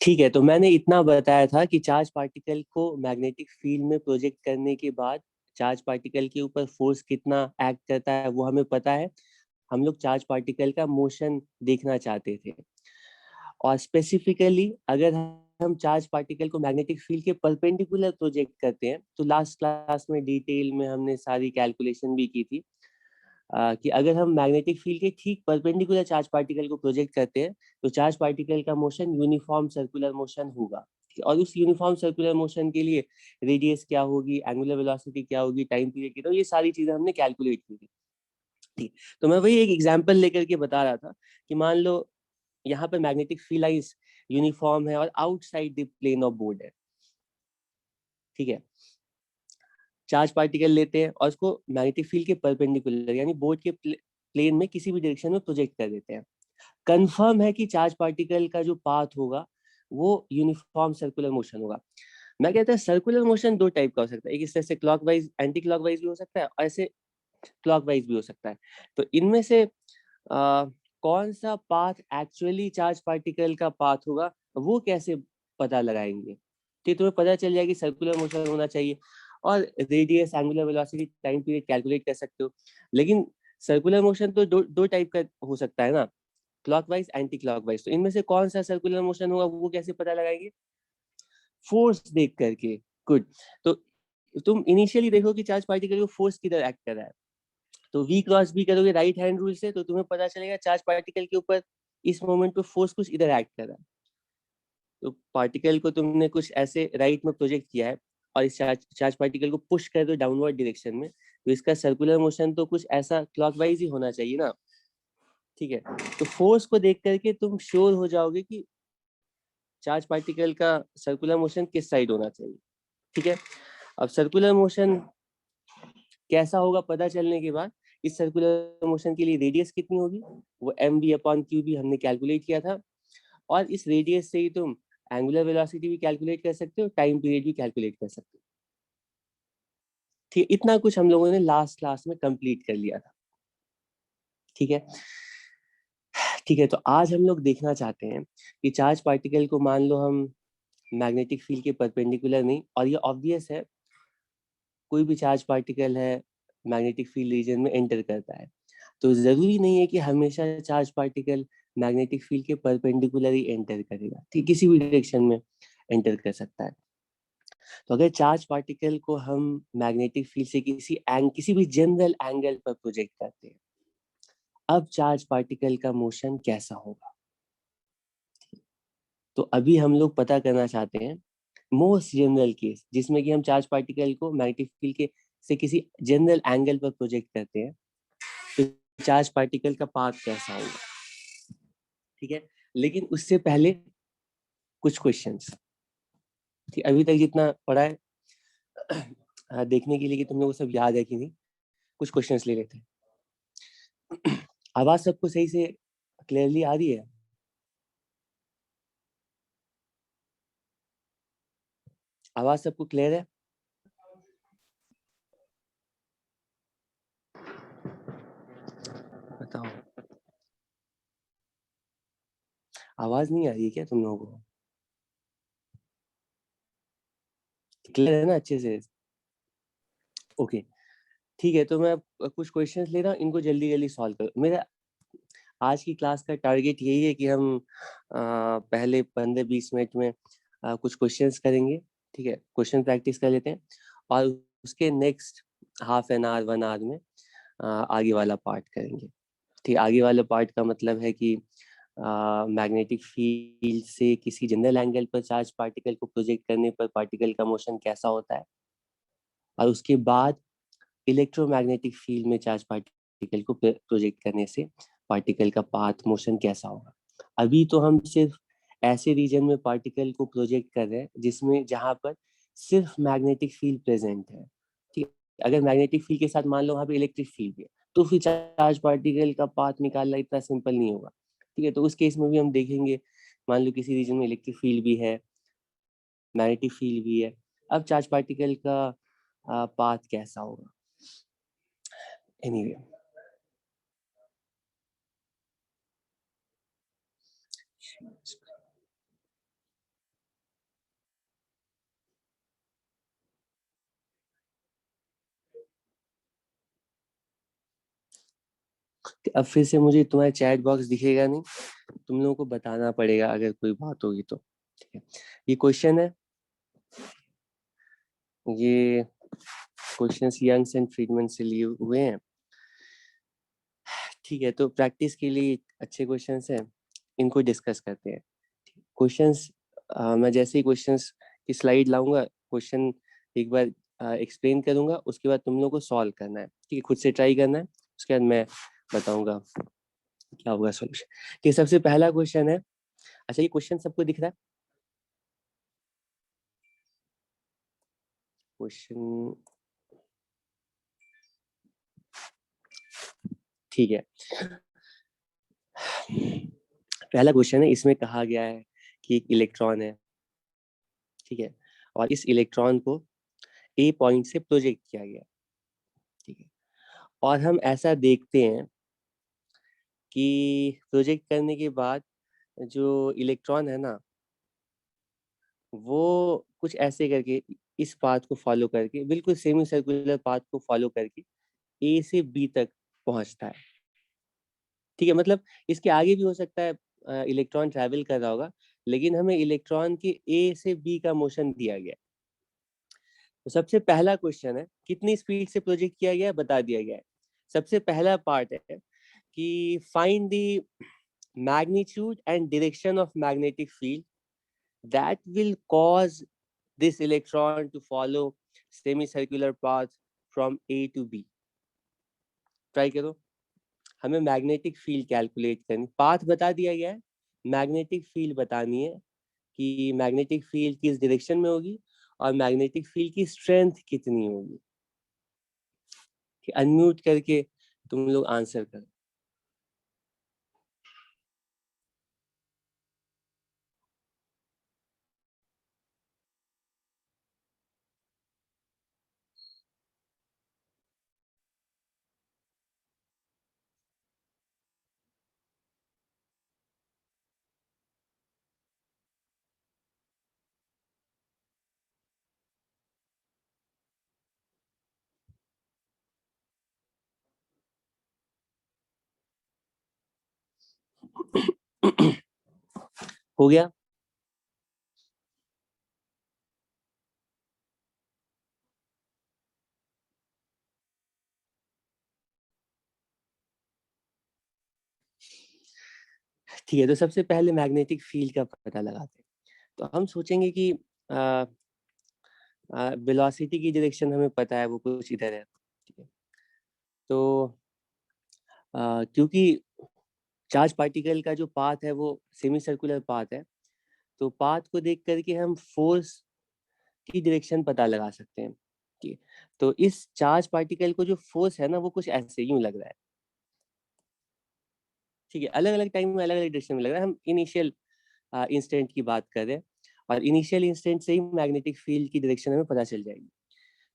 ठीक है, तो मैंने इतना बताया था कि चार्ज पार्टिकल को मैग्नेटिक फील्ड में प्रोजेक्ट करने के बाद चार्ज पार्टिकल के ऊपर फोर्स कितना एक्ट करता है वो हमें पता है। हम लोग चार्ज पार्टिकल का मोशन देखना चाहते थे, और स्पेसिफिकली अगर हम चार्ज पार्टिकल को मैग्नेटिक फील्ड के परपेंडिकुलर प्रोजेक्ट करते हैं, तो लास्ट क्लास में डिटेल में हमने सारी कैलकुलेशन भी की थी कि अगर हम मैग्नेटिक फील्ड के ठीक परपेंडिकुलर चार्ज पार्टिकल को प्रोजेक्ट करते हैं, तो चार्ज पार्टिकल का मोशन यूनिफॉर्म सर्कुलर मोशन होगा। और उस यूनिफॉर्म सर्कुलर मोशन के लिए रेडियस क्या होगी, एंगुलर वेलोसिटी क्या होगी, टाइम पीरियड कितना, ये सारी चीजें हमने कैलकुलेट की थी। ठीक, तो मैं वही एक एग्जांपल लेकर के बता रहा था कि मान लो यहाँ पर मैग्नेटिक फील्ड लाइंस यूनिफॉर्म है और outside the plane of board है। ठीक है, चार्ज पार्टिकल लेते हैं और उसको मैग्नेटिक फील्ड के परपेंडिकुलर यानी बोर्ड के प्लेन में किसी भी डायरेक्शन में प्रोजेक्ट कर देते हैं। कंफर्म है कि चार्ज पार्टिकल का जो पाथ होगा वो यूनिफॉर्म सर्कुलर मोशन होगा। मैं कहता है सर्कुलर मोशन दो टाइप का हो सकता है, एक इस तरह से क्लॉकवाइज एंटी क्लॉकवाइज भी हो सकता है और ऐसे क्लॉकवाइज भी हो सकता है। तो इनमें से कौन सा पाथ एक्चुअली चार्ज पार्टिकल का पाथ होगा वो कैसे पता लगाएंगे? ठीक, तुम्हें पता चल जाएगी सर्कुलर मोशन होना चाहिए और radius, angular velocity, time period calculate कर सकते हो। लेकिन सर्कुलर मोशन तो दो टाइप का हो सकता है ना, क्लॉकवाइज एंटी क्लॉकवाइज। तो इनमें से कौन सा सर्कुलर मोशन होगा वो कैसे पता लगाएंगे? फोर्स देख करके। गुड। तो तुम इनिशियली देखो कि चार्ज पार्टिकल को फोर्स किधर एक्ट कर रहा है, तो वी क्रॉस बी करोगे राइट हैंड रूल से, तो तुम्हें पता चलेगा चार्ज पार्टिकल के ऊपर इस मोमेंट पे फोर्स कुछ इधर एक्ट कर रहा है। तो पार्टिकल को तुमने कुछ ऐसे राइट में प्रोजेक्ट किया है और इस चार्ज पार्टिकल को पुश कर दो डाउनवर्ड डायरेक्शन में, तो इसका सर्कुलर मोशन तो कुछ ऐसा क्लॉकवाइज ही होना चाहिए ना। ठीक है, तो फोर्स को देख करके तुम श्योर हो जाओगे कि चार्ज पार्टिकल का सर्कुलर मोशन किस साइड होना चाहिए। ठीक है, अब सर्कुलर मोशन कैसा होगा पता चलने के बाद इस सर्कुलर मोशन के लिए रेडियस कितनी होगी वो mv/q हमने कैलकुलेट किया था, और इस रेडियस से ही तुम एंगुलर वेलोसिटी भी कैलकुलेट कर सकते हो, टाइम पीरियड भी कैलकुलेट कर सकते हो। ठीक, इतना कुछ हम लोगों ने लास्ट क्लास में कंप्लीट कर लिया था। ठीक है, ठीक है, तो आज हम लोग देखना चाहते हैं कि चार्ज पार्टिकल को मान लो हम मैग्नेटिक फील्ड के परपेंडिकुलर नहीं, और ये ऑब्वियस है कोई भी चार्ज पार्टिकल है मैग्नेटिक फील्ड रीजन में एंटर करता है, तो जरूरी नहीं है कि हमेशा चार्ज पार्टिकल मैग्नेटिक फील्ड के परपेंडिकुलर ही एंटर करेगा। ठीक, किसी भी डायरेक्शन में एंटर कर सकता है। तो अगर चार्ज पार्टिकल को हम मैग्नेटिक फील्ड से किसी भी जनरल एंगल पर प्रोजेक्ट करते हैं, अब चार्ज पार्टिकल का मोशन कैसा होगा? तो अभी हम लोग पता करना चाहते हैं मोस्ट जनरल केस जिसमें कि हम चार्ज पार्टिकल को मैग्नेटिक फील्ड के से किसी जनरल एंगल पर प्रोजेक्ट करते हैं, तो चार्ज पार्टिकल का पाथ कैसा होगा। ठीक है, लेकिन उससे पहले कुछ क्वेश्चंस। ठीक, अभी तक जितना पढ़ा है देखने के लिए कि तुम लोग सब याद है कि नहीं, कुछ क्वेश्चंस ले लेते हैं। आवाज सबको सही से क्लियरली आ रही है? आवाज सबको क्लियर है? बताओ, आवाज नहीं आ रही है क्या तुम लोगों को? क्लियर है ना अच्छे से? ओके, ठीक है, तो मैं कुछ क्वेश्चंस ले रहा हूँ, इनको जल्दी जल्दी सॉल्व करो। मेरा आज की क्लास का टारगेट यही है कि हम पहले 15-20 मिनट में कुछ क्वेश्चंस करेंगे। ठीक है, क्वेश्चन प्रैक्टिस कर लेते हैं, और उसके next half an hour 1 hour में आगे वाला पार्ट करेंगे। ठीक, आगे वाला पार्ट का मतलब है कि मैग्नेटिक फील्ड से किसी जनरल एंगल पर चार्ज पार्टिकल को प्रोजेक्ट करने पर पार्टिकल का मोशन कैसा होता है, और उसके बाद इलेक्ट्रोमैग्नेटिक फील्ड में चार्ज पार्टिकल को प्रोजेक्ट करने से पार्टिकल का पाथ मोशन कैसा होगा। अभी तो हम सिर्फ ऐसे रीजन में पार्टिकल को प्रोजेक्ट कर रहे हैं जिसमें जहां पर सिर्फ मैग्नेटिक फील्ड प्रेजेंट है। ठीक है, अगर मैग्नेटिक फील्ड के साथ मान लो वहां पे इलेक्ट्रिक फील्ड है, तो फिर चार्ज पार्टिकल का पाथ निकालना इतना सिंपल नहीं होगा। ठीक है, तो उस केस में भी हम देखेंगे, मान लो किसी रीजन में इलेक्ट्रिक फील्ड भी है, मैग्नेटिक फील्ड भी है, अब चार्ज पार्टिकल का पाथ कैसा होगा। एनीवे, अब फिर से मुझे तुम्हारा चैट बॉक्स दिखेगा नहीं, तुम लोगों को बताना पड़ेगा अगर कोई बात होगी तो। ठीक है, ये क्वेश्चन है, ये क्वेश्चंस यंग्स एंड फ्रीडमैन से लिए हुए हैं। ठीक है, तो प्रैक्टिस के लिए अच्छे क्वेश्चंस हैं, इनको डिस्कस करते हैं। क्वेश्चंस मैं जैसे ही क्वेश्चंस की स्लाइड लाऊंगा, क्वेश्चन एक बार एक्सप्लेन करूंगा, उसके बाद तुम लोगों को सॉल्व करना है। ठीक है, खुद से ट्राई करना है, उसके बाद मैं बताऊंगा क्या होगा सॉल्यूशन। ठीक है, सबसे पहला क्वेश्चन है, अच्छा ये क्वेश्चन सबको दिख रहा है? क्वेश्चन, ठीक है। पहला क्वेश्चन है, इसमें कहा गया है कि एक इलेक्ट्रॉन है, ठीक है, और इस इलेक्ट्रॉन को ए पॉइंट से प्रोजेक्ट किया गया, ठीक है, और हम ऐसा देखते हैं कि प्रोजेक्ट करने के बाद जो इलेक्ट्रॉन है ना, वो कुछ ऐसे करके इस पाथ को फॉलो करके, बिल्कुल सेमी सर्कुलर पाथ को फॉलो करके ए से बी तक पहुंचता है। ठीक है, मतलब इसके आगे भी हो सकता है इलेक्ट्रॉन ट्रैवल कर रहा होगा, लेकिन हमें इलेक्ट्रॉन के ए से बी का मोशन दिया गया। तो सबसे पहला क्वेश्चन है, कितनी स्पीड से प्रोजेक्ट किया गया है बता दिया गया है। सबसे पहला पार्ट है कि find the magnitude and direction of magnetic field that will cause this electron to follow semicircular path from A to B. Try करो, हमें मैग्नेटिक फील्ड कैलकुलेट करनी, पाथ बता दिया गया है, मैग्नेटिक फील्ड बतानी है कि मैग्नेटिक फील्ड किस डायरेक्शन में होगी और मैग्नेटिक फील्ड की स्ट्रेंथ कितनी होगी। अनम्यूट करके तुम लोग आंसर करो। हो गया? ठीक है, तो सबसे पहले मैग्नेटिक फील्ड का पता लगाते हैं। तो हम सोचेंगे कि वेलोसिटी की डायरेक्शन हमें पता है, वो कुछ इधर है। ठीक है, तो क्योंकि चार्ज पार्टिकल का जो पाथ है वो सेमी सर्कुलर पाथ है, तो पाथ को देख करके हम फोर्स की डायरेक्शन पता लगा सकते हैं। ठीक है, तो इस चार्ज पार्टिकल को जो फोर्स है ना, वो कुछ ऐसे यूं लग रहा है। ठीक है, अलग अलग टाइम में अलग अलग डायरेक्शन में लग रहा है, हम इनिशियल इंस्टेंट की बात कर रहे हैं, और इनिशियल इंस्टेंट से ही मैग्नेटिक फील्ड की डायरेक्शन हमें पता चल जाएगी।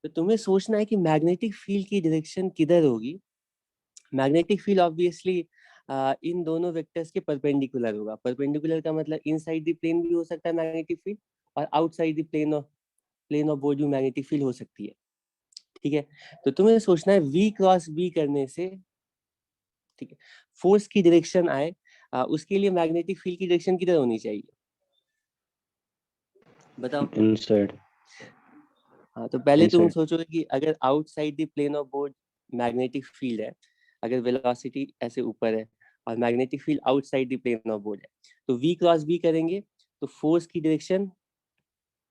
तो तुम्हें सोचना है कि मैग्नेटिक फील्ड की डायरेक्शन किधर होगी। मैग्नेटिक फील्ड ऑब्वियसली इन दोनों वेक्टर्स के परपेंडिकुलर होगा। परपेंडिकुलर का मतलब इनसाइड द प्लेन भी हो सकता है मैग्नेटिक फील्ड, और outside the plane of board भी मैग्नेटिक फील्ड हो सकती है। ठीक है, तो तुम्हें सोचना है v क्रॉस b करने से, ठीक है, फोर्स की डायरेक्शन आए, उसके लिए मैग्नेटिक फील्ड की डायरेक्शन किधर होनी चाहिए, बताओ। इनसाइड। हाँ, तो पहले तुम इनसाइड। सोचोगे कि अगर outside the plane of board magnetic field है, अगर वेलोसिटी ऐसे ऊपर है और magnetic field outside the plane of board है, तो v क्रॉस b करेंगे तो फोर्स की डायरेक्शन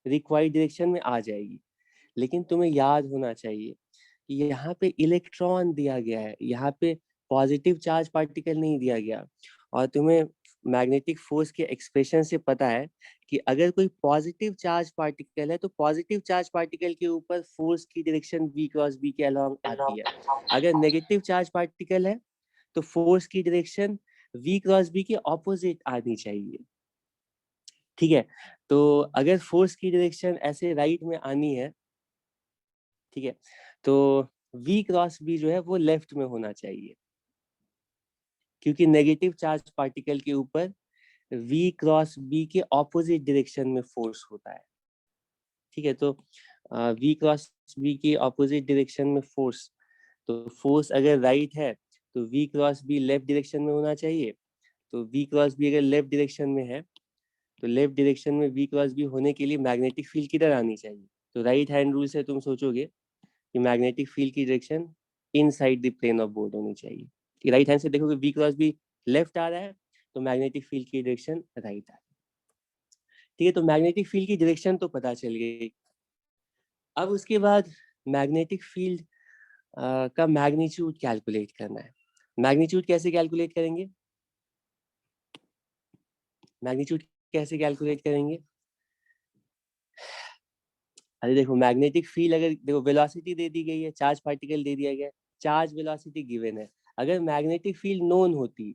रिक्वायर्ड डायरेक्शन में आ जाएगी। लेकिन तुम्हें याद होना चाहिए कि यहाँ पे इलेक्ट्रॉन दिया गया है, यहाँ पे पॉजिटिव चार्ज पार्टिकल नहीं दिया गया। और तुम्हें मैग्नेटिक फोर्स के एक्सप्रेशन से पता है कि अगर कोई पॉजिटिव चार्ज पार्टिकल है तो पॉजिटिव चार्ज पार्टिकल के ऊपर फोर्स की डायरेक्शन v क्रॉस b के अलोंग आती है। अगर नेगेटिव चार्ज पार्टिकल है तो फोर्स की डायरेक्शन v क्रॉस b के ऑपोजिट आनी चाहिए। ठीक है, तो अगर फोर्स की डायरेक्शन ऐसे राइट में आनी है, ठीक है, तो v क्रॉस b जो है वो लेफ्ट में होना चाहिए, क्योंकि नेगेटिव चार्ज पार्टिकल के ऊपर v क्रॉस b के ऑपोजिट डायरेक्शन में फोर्स होता है। ठीक है, तो v क्रॉस b के ऑपोजिट डायरेक्शन में फोर्स, तो फोर्स अगर राइट है तो v cross b left direction में होना चाहिए। तो v क्रॉस b अगर लेफ्ट डायरेक्शन में है तो लेफ्ट डायरेक्शन में v क्रॉस b होने के लिए मैग्नेटिक फील्ड किधर आनी चाहिए? तो राइट हैंड रूल से तुम सोचोगे कि मैग्नेटिक फील्ड की direction inside the plane of board होनी चाहिए। कि राइट हैंड से देखोगे v क्रॉस b लेफ्ट आ रहा है तो मैग्नेटिक फील्ड की डायरेक्शन राइट आ रही है। ठीक है, तो मैग्नेटिक फील्ड की डायरेक्शन तो पता चल गई। अब उसके बाद मैग्नेटिक फील्ड का मैग्नीट्यूड कैलकुलेट करना है। मैग्नीट्यूड कैसे कैलकुलेट करेंगे? मैग्नीट्यूड कैसे कैलकुलेट करेंगे? अरे देखो, मैग्नेटिक फील्ड अगर देखो वेलोसिटी दे दी गई है, चार्ज पार्टिकल दे दिया गया है, चार्ज वेलोसिटी गिवन है। अगर मैग्नेटिक फील्ड नोन होती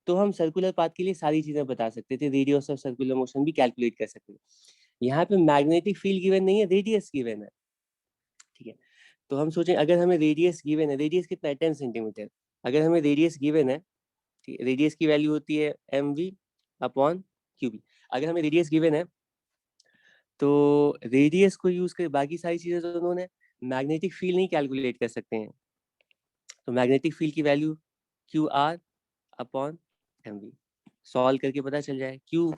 तो हम सर्कुलर पाथ के लिए सारी चीजें बता सकते थे, रेडियस ऑफ सर्कुलर मोशन भी कैलकुलेट कर सकते थे। यहाँ पे मैग्नेटिक फील्ड गिवन नहीं है, रेडियस गिवन है। ठीक है, तो हम सोचें अगर हमें रेडियस गिवन है, रेडियस कितना है 10 सेंटीमीटर। अगर हमें रेडियस गिवन है, ठीक है, रेडियस की वैल्यू होती है mv अपॉन क्यूबी। अगर हमें रेडियस गिवन है तो रेडियस को यूज कर बाकी सारी चीजें तो उन्होंने मैग्नेटिक फील्ड नहीं कैलकुलेट कर सकते हैं। तो मैग्नेटिक फील्ड की value Q R upon M V solve करके पता चल जाए। क्यू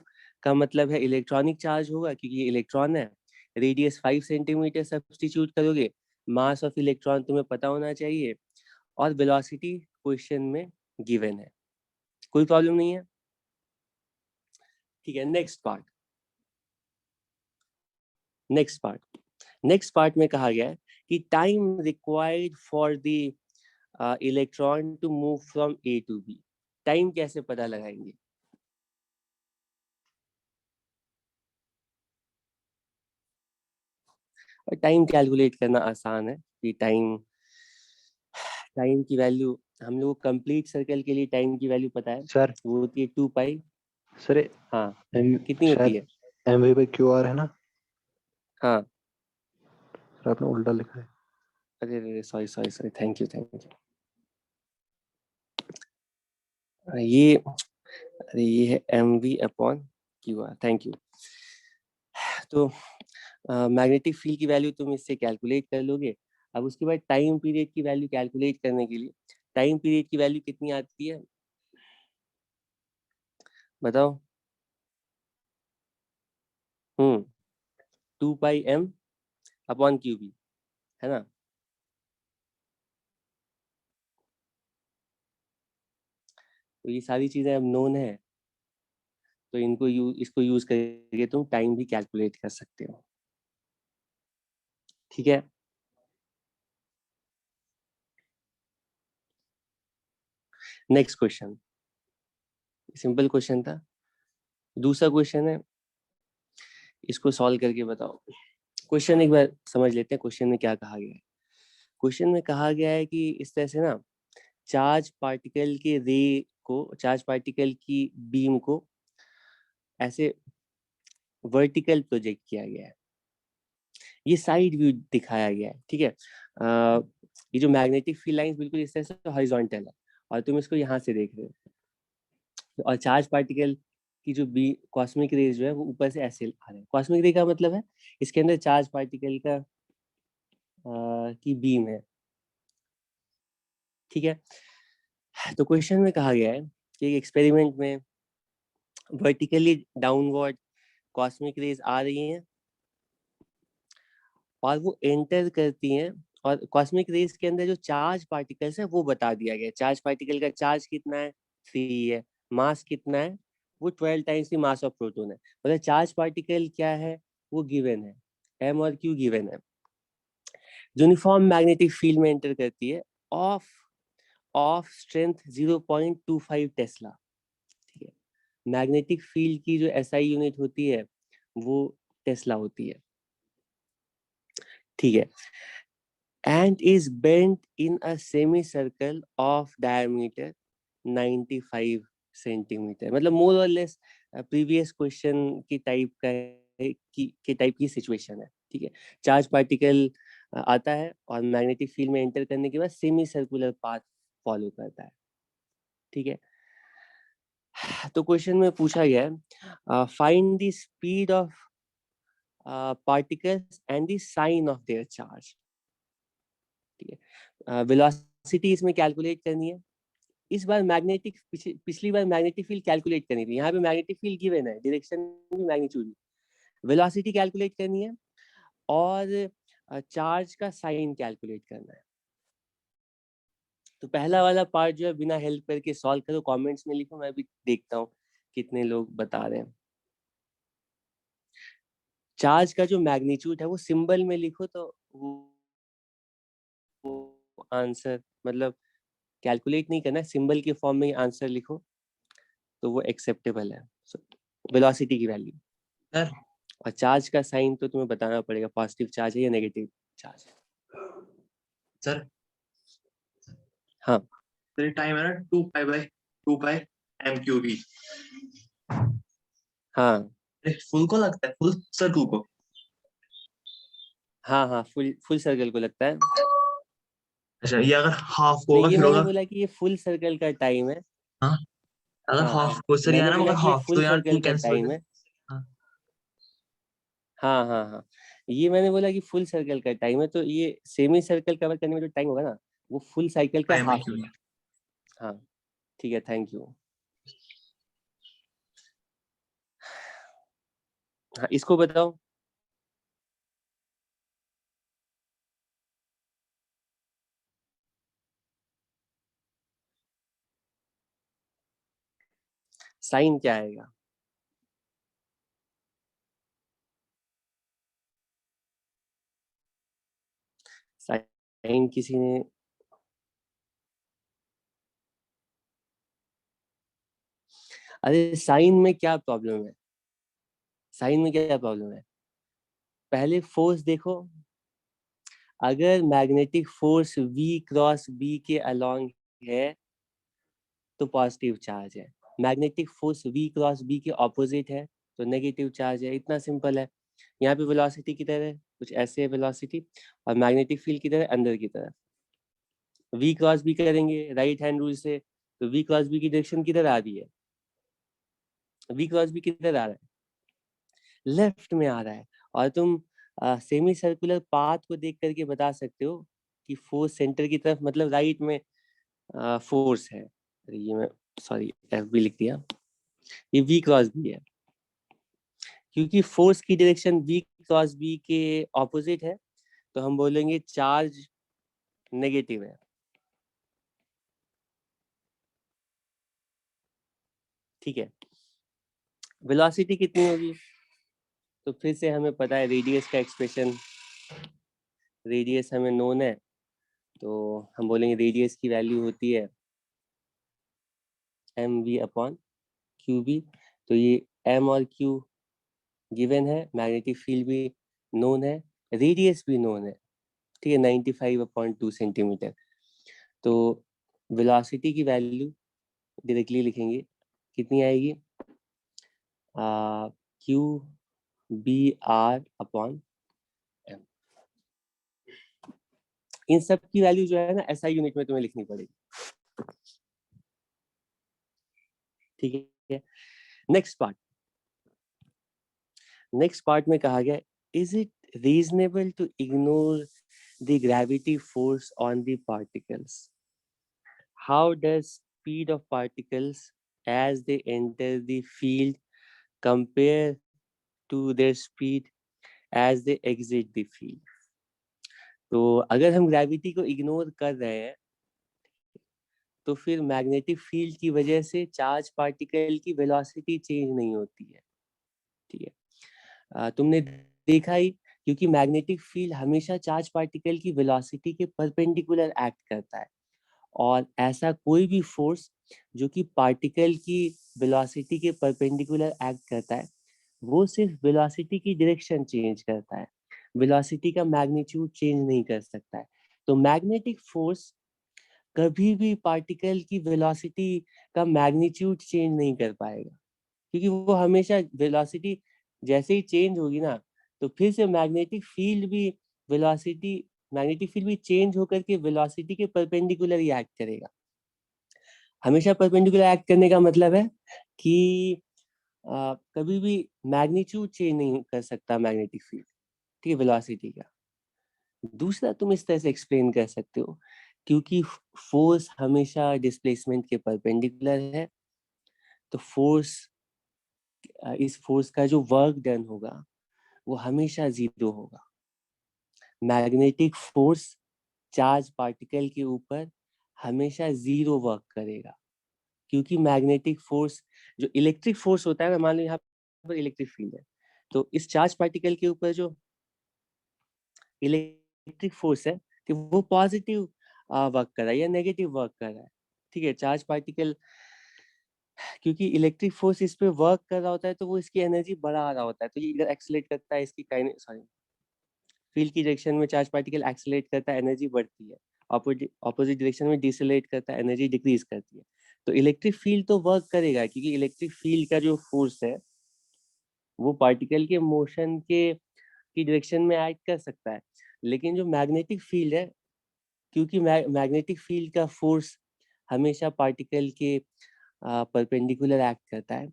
का मतलब है इलेक्ट्रॉनिक चार्ज होगा क्योंकि ये इलेक्ट्रॉन है। रेडियस 5 सेंटीमीटर सब्सटीट्यूट करोगे, मास ऑफ इलेक्ट्रॉन तुम्हें पता होना चाहिए, और वेलोसिटी क्वेश्चन में गिवन है। कोई प्रॉब्लम नहीं है। ठीक है, नेक्स्ट पार्ट में कहा गया है कि time required for the electron to move from A to B. Time कैसे पता लगाएंगे? और टाइम कैलकुलेट करना आसान है कि टाइम की वैल्यू हम लोग कंप्लीट सर्कल के लिए टाइम की वैल्यू पता है सर। वो होती है 2 पाई। सर हाँ, कितनी होती है? mv by qr है ना? हाँ, सर आपने उल्टा लिखा है। अरे सॉरी, थैंक यू। ये है mv upon Q R, thank you. तो मैग्नेटिक फील्ड की वैल्यू तुम इससे कैलकुलेट कर लोगे। अब उसके बाद टाइम पीरियड की वैल्यू कैलकुलेट करने के लिए टाइम पीरियड की वैल्यू कितनी आती है बताओ? 2 पाई m अपॉन क्यू बी, है ना? तो ये सारी चीजें अब नोन है, तो इसको यूज करके तुम टाइम भी कैलकुलेट कर सकते हो। ठीक है, नेक्स्ट क्वेश्चन। सिंपल क्वेश्चन था। दूसरा क्वेश्चन है, इसको सॉल्व करके बताओ। क्वेश्चन एक बार समझ लेते हैं, क्वेश्चन में क्या कहा गया है। क्वेश्चन में कहा गया है कि इस तरह से ना, चार्ज पार्टिकल की बीम को ऐसे वर्टिकल प्रोजेक्ट किया गया है। ये साइड व्यू दिखाया गया है। ठीक है, ये जो मैग्नेटिक फील्ड लाइंस बिल्कुल इस तरह से हॉरिजॉन्टल है और तुम इसको यहाँ से देख रहे हो, और चार्ज पार्टिकल की जो बी कॉस्मिक रेज जो है वो ऊपर से ऐसे आ रहे हैं। कॉस्मिक रे का मतलब है इसके अंदर चार्ज पार्टिकल का की बीम है। ठीक है, तो क्वेश्चन में कहा गया है कि एक एक्सपेरिमेंट में वर्टिकली डाउनवर्ड कॉस्मिक रेज आ रही हैं और वो एंटर करती हैं, और कॉस्मिक रेज के अंदर जो चार्ज पार्टिकल्स है वो बता दिया गया है। चार्ज पार्टिकल का चार्ज कितना है? 3 है। मास कितना है? वो 12 टाइम्स की मास ऑफ प्रोटॉन है। मतलब चार्ज पार्टिकल क्या है वो गिवन है, एम और क्यू गिवन है। यूनिफॉर्म मैग्नेटिक फील्ड में एंटर करती है ऑफ ऑफ स्ट्रेंथ 0.25 टेस्ला। ठीक है, मैग्नेटिक फील्ड की जो एसआई यूनिट होती है वो टेस्ला होती है। ठीक है, and is bent in a semicircle of diameter 95 centimetre. मतलब मोर और लेस प्रीवियस क्वेश्चन की टाइप का है, की टाइप की सिचुएशन है। ठीक है, चार्ज पार्टिकल आता है और मैग्नेटिक फील्ड में एंटर करने के बाद सेमी सर्कुलर पाथ फॉलो करता है। ठीक है, तो क्वेश्चन में पूछा गया है find the speed of particles and the sign of their charge. ठीक है, वेलोसिटी वेलोसिटी इसमें कैलकुलेट करनी है। इस बार मैग्नेटिक, पिछली बार मैग्नेटिक फील्ड कैलकुलेट करनी थी, यहाँ पे मैग्नेटिक फील्ड गिवन है, डायरेक्शन भी मैग्नीट्यूड भी, वेलोसिटी कैलकुलेट करनी है और चार्ज का साइन कैलकुलेट करना है। तो पहला वाला पार्ट जो है बिना हेल्प करके सॉल्व करो, कमेंट्स में लिखो, मैं भी देखता हूँ कितने लोग बता रहे हैं। चार्ज का जो मैग्नीट्यूड है वो सिंबल में लिखो, तो वो आंसर मतलब कैलकुलेट नहीं करना है, सिंबल के फॉर्म में ही आंसर लिखो तो वो एक्सेप्टेबल है। वेलोसिटी की वैल्यू सर और चार्ज का साइन तो तुम्हें बताना पड़ेगा, पॉजिटिव चार्ज है या नेगेटिव चार्ज है। सर हाँ तो टाइम है ना 2 पाई m3। हाँ फुल को लगता है, फुल सर्कल को। हाँ हाँ, फुल सर्कल को लगता है। अच्छा, ये अगर हाफ को नहीं, होगा ये फिर मैंने होगा। बोला कि ये फुल सर्कल का टाइम है। हाँ, अगर हाँ हाफ को सर, मैंने यार बोला मगर कि ये हाफ तो फुल यार 2 सर्कल का कैंसिल हो टाइम है। जाए। हाँ हाँ हाँ हाँ, ये मैंने बोला कि फुल सर्कल का टाइम है, तो ये सेमी सर्कल कवर करने में जो टाइम होगा ना, वो फुल साइकिल का टाइम हाफ क्यों होगा। हाँ ठीक है, थैंक यू। हाँ इसको बताओ। साइन क्या आएगा? साइन किसी ने, अरे साइन में क्या प्रॉब्लम है? साइन में क्या प्रॉब्लम है? पहले फोर्स देखो, अगर magnetic force V cross B के अलोंग है तो पॉजिटिव चार्ज है, magnetic force V cross B के ऑपोजिट है तो नेगेटिव चार्ज है। इतना सिंपल है। यहाँ पे वेलोसिटी की तरह कुछ ऐसे है वेलोसिटी, और मैग्नेटिक फील्ड की तरह अंदर की तरफ। V क्रॉस B करेंगे राइट हैंड रूल से, तो V क्रॉस B की डायरेक्शन किधर आ रही है? V क्रॉस B किधर आ रहा है? लेफ्ट में आ रहा है। और तुम सेमी सर्कुलर पाथ को देख करके बता सकते हो कि फोर्स सेंटर की तरफ, मतलब राइट में फोर्स है। अरे ये मैं सॉरी एफ बी लिख दिया, ये V क्रॉस B है, क्योंकि फोर्स की डायरेक्शन V क्रॉस B के ऑपोजिट है, तो हम बोलेंगे चार्ज नेगेटिव है। ठीक है, वेलोसिटी कितनी होगी? तो फिर से हमें पता है रेडियस का एक्सप्रेशन, रेडियस हमें नोन है, तो हम बोलेंगे रेडियस की वैल्यू होती है mv अपॉन qb। तो ये m और q गिवन है, मैग्नेटिक फील्ड भी नोन है, रेडियस भी नोन है। ठीक है, 95/2 सेंटीमीटर। तो वेलोसिटी की वैल्यू डायरेक्टली लिखेंगे, कितनी आएगी? Q B R upon M. इन सब की वैल्यू जो है ना SI यूनिट में तुम्हें लिखनी पड़ेगी। ठीक है, नेक्स्ट पार्ट में कहा गया, is it reasonable to ignore the gravity force on the particles? How does speed of particles as they enter the field compare to their speed as they exit the field? तो अगर हम gravity को ignore कर रहे हैं तो फिर magnetic field की वजह से चार्ज पार्टिकल की वेलोसिटी चेंज नहीं होती है। ठीक है, तुमने देखा ही, क्योंकि मैग्नेटिक फील्ड हमेशा चार्ज पार्टिकल की वेलोसिटी के परपेंडिकुलर एक्ट करता है, और ऐसा कोई भी फोर्स जो कि पार्टिकल की वेलोसिटी के परपेंडिकुलर एक्ट करता है, वो सिर्फ वेलोसिटी की डायरेक्शन चेंज करता है, वेलोसिटी का मैग्नीट्यूड चेंज नहीं कर सकता है। तो मैग्नेटिक फोर्स कभी भी पार्टिकल की वेलोसिटी का मैग्नीट्यूड चेंज नहीं कर पाएगा, क्योंकि वो हमेशा वेलोसिटी जैसे ही चेंज होगी ना, तो फिर से मैग्नेटिक फील्ड भी चेंज होकर के वेलोसिटी के परपेंडिकुलर ही एक्ट करेगा। हमेशा परपेंडिकुलर एक्ट करने का मतलब है कि कभी भी मैग्नीट्यूड चेंज नहीं कर सकता मैग्नेटिक फील्ड, ठीक है, वेलोसिटी का। दूसरा तुम इस तरह से एक्सप्लेन कर सकते हो क्योंकि फोर्स हमेशा डिस्प्लेसमेंट के परपेंडिकुलर है, तो इस फोर्स का जो वर्क डन होगा वो हमेशा जीरो होगा। मैग्नेटिक फोर्स चार्ज पार्टिकल के ऊपर हमेशा जीरो वर्क करेगा, क्योंकि मैग्नेटिक फोर्स जो इलेक्ट्रिक फोर्स होता है, मान लो यहाँ पर इलेक्ट्रिक फील्ड है, तो इस चार्ज पार्टिकल के ऊपर जो इलेक्ट्रिक फोर्स है कि वो पॉजिटिव वर्क कर रहा है या नेगेटिव वर्क कर रहा है। ठीक है, चार्ज पार्टिकल क्योंकि इलेक्ट्रिक फोर्स इस पे वर्क कर रहा होता है तो वो इसकी एनर्जी बढ़ा रहा होता है, तो ये इधर एक्सेलरेट करता है, इसकी फील्ड की डायरेक्शन में चार्ज पार्टिकल एक्सेलरेट करता है, एनर्जी बढ़ती है। ऑपोजिट डायरेक्शन में डिसेलेरेट करता है, एनर्जी डिक्रीज करती है। तो इलेक्ट्रिक फील्ड तो वर्क करेगा, क्योंकि इलेक्ट्रिक फील्ड का जो फोर्स है वो पार्टिकल के मोशन की डायरेक्शन में एक्ट कर सकता है। लेकिन जो मैग्नेटिक फील्ड है, क्योंकि मैग्नेटिक फील्ड का फोर्स हमेशा पार्टिकल के परपेंडिकुलर एक्ट करता है,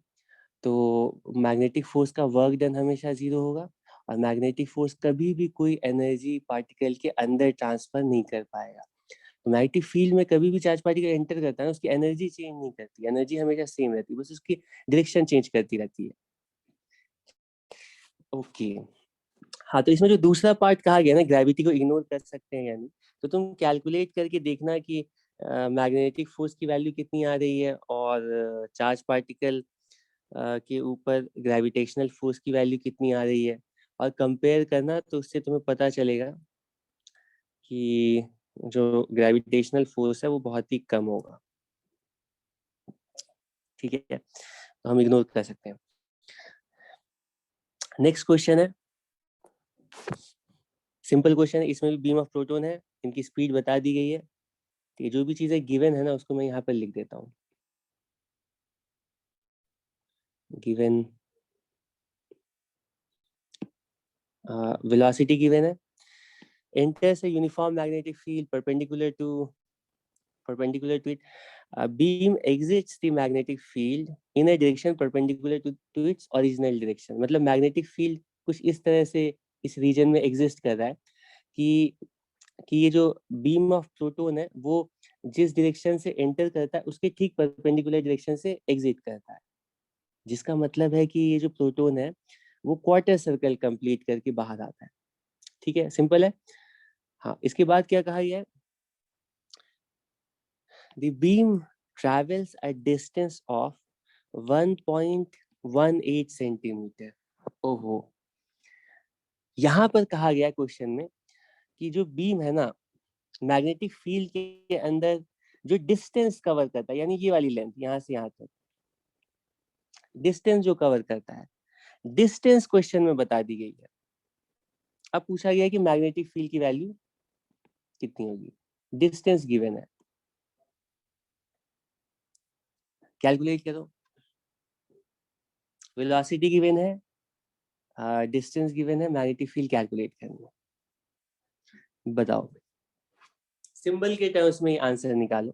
तो मैग्नेटिक फोर्स का वर्क डन हमेशा जीरो होगा, और मैग्नेटिक फोर्स कभी भी कोई एनर्जी पार्टिकल के अंदर ट्रांसफर नहीं कर पाएगा। तो मैग्नेटिक फील्ड में कभी भी चार्ज पार्टिकल एंटर करता है ना, उसकी एनर्जी चेंज नहीं करती, एनर्जी हमेशा सेम रहती है, बस उसकी डायरेक्शन चेंज करती रहती है। ओके, हाँ, तो इसमें जो दूसरा पार्ट कहा गया ना, ग्रेविटी को इग्नोर कर सकते हैं यानी, तो तुम कैलकुलेट करके देखना कि मैग्नेटिक फोर्स की वैल्यू कितनी आ रही है और चार्ज पार्टिकल के ऊपर ग्रेविटेशनल फोर्स की वैल्यू कितनी आ रही है, और कंपेयर करना, तो उससे तुम्हें पता चलेगा कि जो ग्रेविटेशनल फोर्स है वो बहुत ही कम होगा। ठीक है, तो हम इग्नोर कर सकते हैं। नेक्स्ट क्वेश्चन है, सिंपल क्वेश्चन है, इसमें भी बीम ऑफ प्रोटॉन है, इनकी स्पीड बता दी गई है। ठीक है, जो भी चीजें गिवन है ना उसको मैं यहाँ पर लिख देता हूँ। गिवन velocity given है, enters a uniform magnetic field perpendicular to it. Beam exits the magnetic field in a direction perpendicular to its original direction. मतलब magnetic field कुछ इस तरह से इस रीजन में एग्जिस्ट कर रहा है कि ये जो बीम ऑफ प्रोटॉन है वो जिस डायरेक्शन से एंटर करता है उसके ठीक परपेंडिकुलर डायरेक्शन से एग्जिट करता है, जिसका मतलब है कि ये जो प्रोटॉन है वो क्वार्टर सर्कल कंप्लीट करके बाहर आता है। ठीक है, सिंपल है। हाँ, इसके बाद क्या कहा गया है, the beam travels a distance of 1.18 centimetre. ओहो, यहाँ पर कहा गया क्वेश्चन में कि जो बीम है ना, मैग्नेटिक फील्ड के अंदर जो डिस्टेंस कवर करता है, यानी ये वाली लेंथ यहाँ से यहाँ तक डिस्टेंस जो कवर करता है, डिस्टेंस क्वेश्चन में बता दी गई है। अब पूछा गया है कि मैग्नेटिक फील्ड की वैल्यू कितनी होगी, डिस्टेंस गिवन है, कैलकुलेट करो। वेलोसिटी गिवन है, डिस्टेंस गिवन है, मैग्नेटिक फील्ड कैलकुलेट करनी है। बताओ, सिंबल के टर्म्स में आंसर निकालो।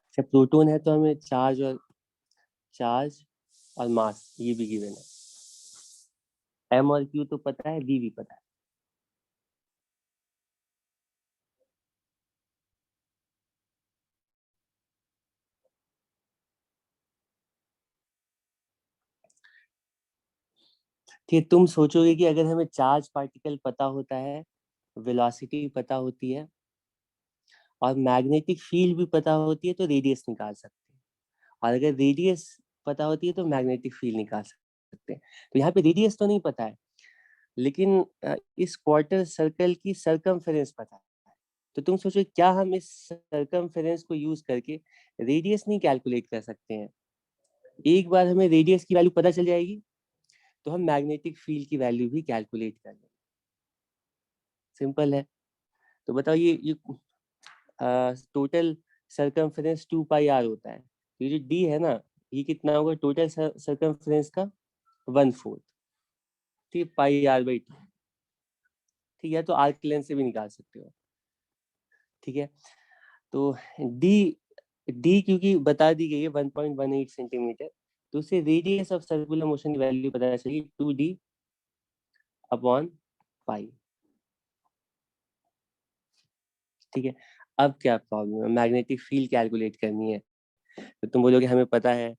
अच्छा, प्रोटॉन है तो हमें चार्ज और मास ये भी गिवन है, एम और क्यू तो पता है, वी भी पता है। ठीक, तुम सोचोगे कि अगर हमें चार्ज पार्टिकल पता होता है, वेलोसिटी पता होती है और मैग्नेटिक फील्ड भी पता होती है तो रेडियस निकाल सकते हैं, और अगर रेडियस पता होती है तो मैग्नेटिक फील्ड निकाल सकते हैं। तो यहाँ पे रेडियस तो नहीं पता है, लेकिन इस क्वार्टर सर्कल की सरकमफेरेंस पता है। तो तुम सोचो क्या हम इस सरकमफेरेंस को यूज करके रेडियस नहीं कैलकुलेट कर सकते हैं? एक बार हमें रेडियस की वैल्यू पता चल जाएगी तो हम मैग्नेटिक फील्ड की वैल्यू भी कैलकुलेट कर लेंगे। सिंपल है। तो बताओ, ये टोटल सरकमफेरेंस 2 पाई आर होता है, तो ये जो डी है ना, ये कितना होगा टोटल सरकमफेरेंस का 1/4, ठीक है, पाई आर बाई 2। ठीक है, तो आर्क लेंथ से भी निकाल सकते हो। ठीक है, तो डी क्योंकि बता दी गई है 1.18 सेंटीमीटर, तो उससे रेडियस ऑफ सर्कुलर मोशन की वैल्यू पता चली 2D/पाई। ठीक है, अब क्या प्रॉब्लम है, मैग्नेटिक फील्ड कैलकुलेट करनी है। तो तुम बोलोगे हमें पता है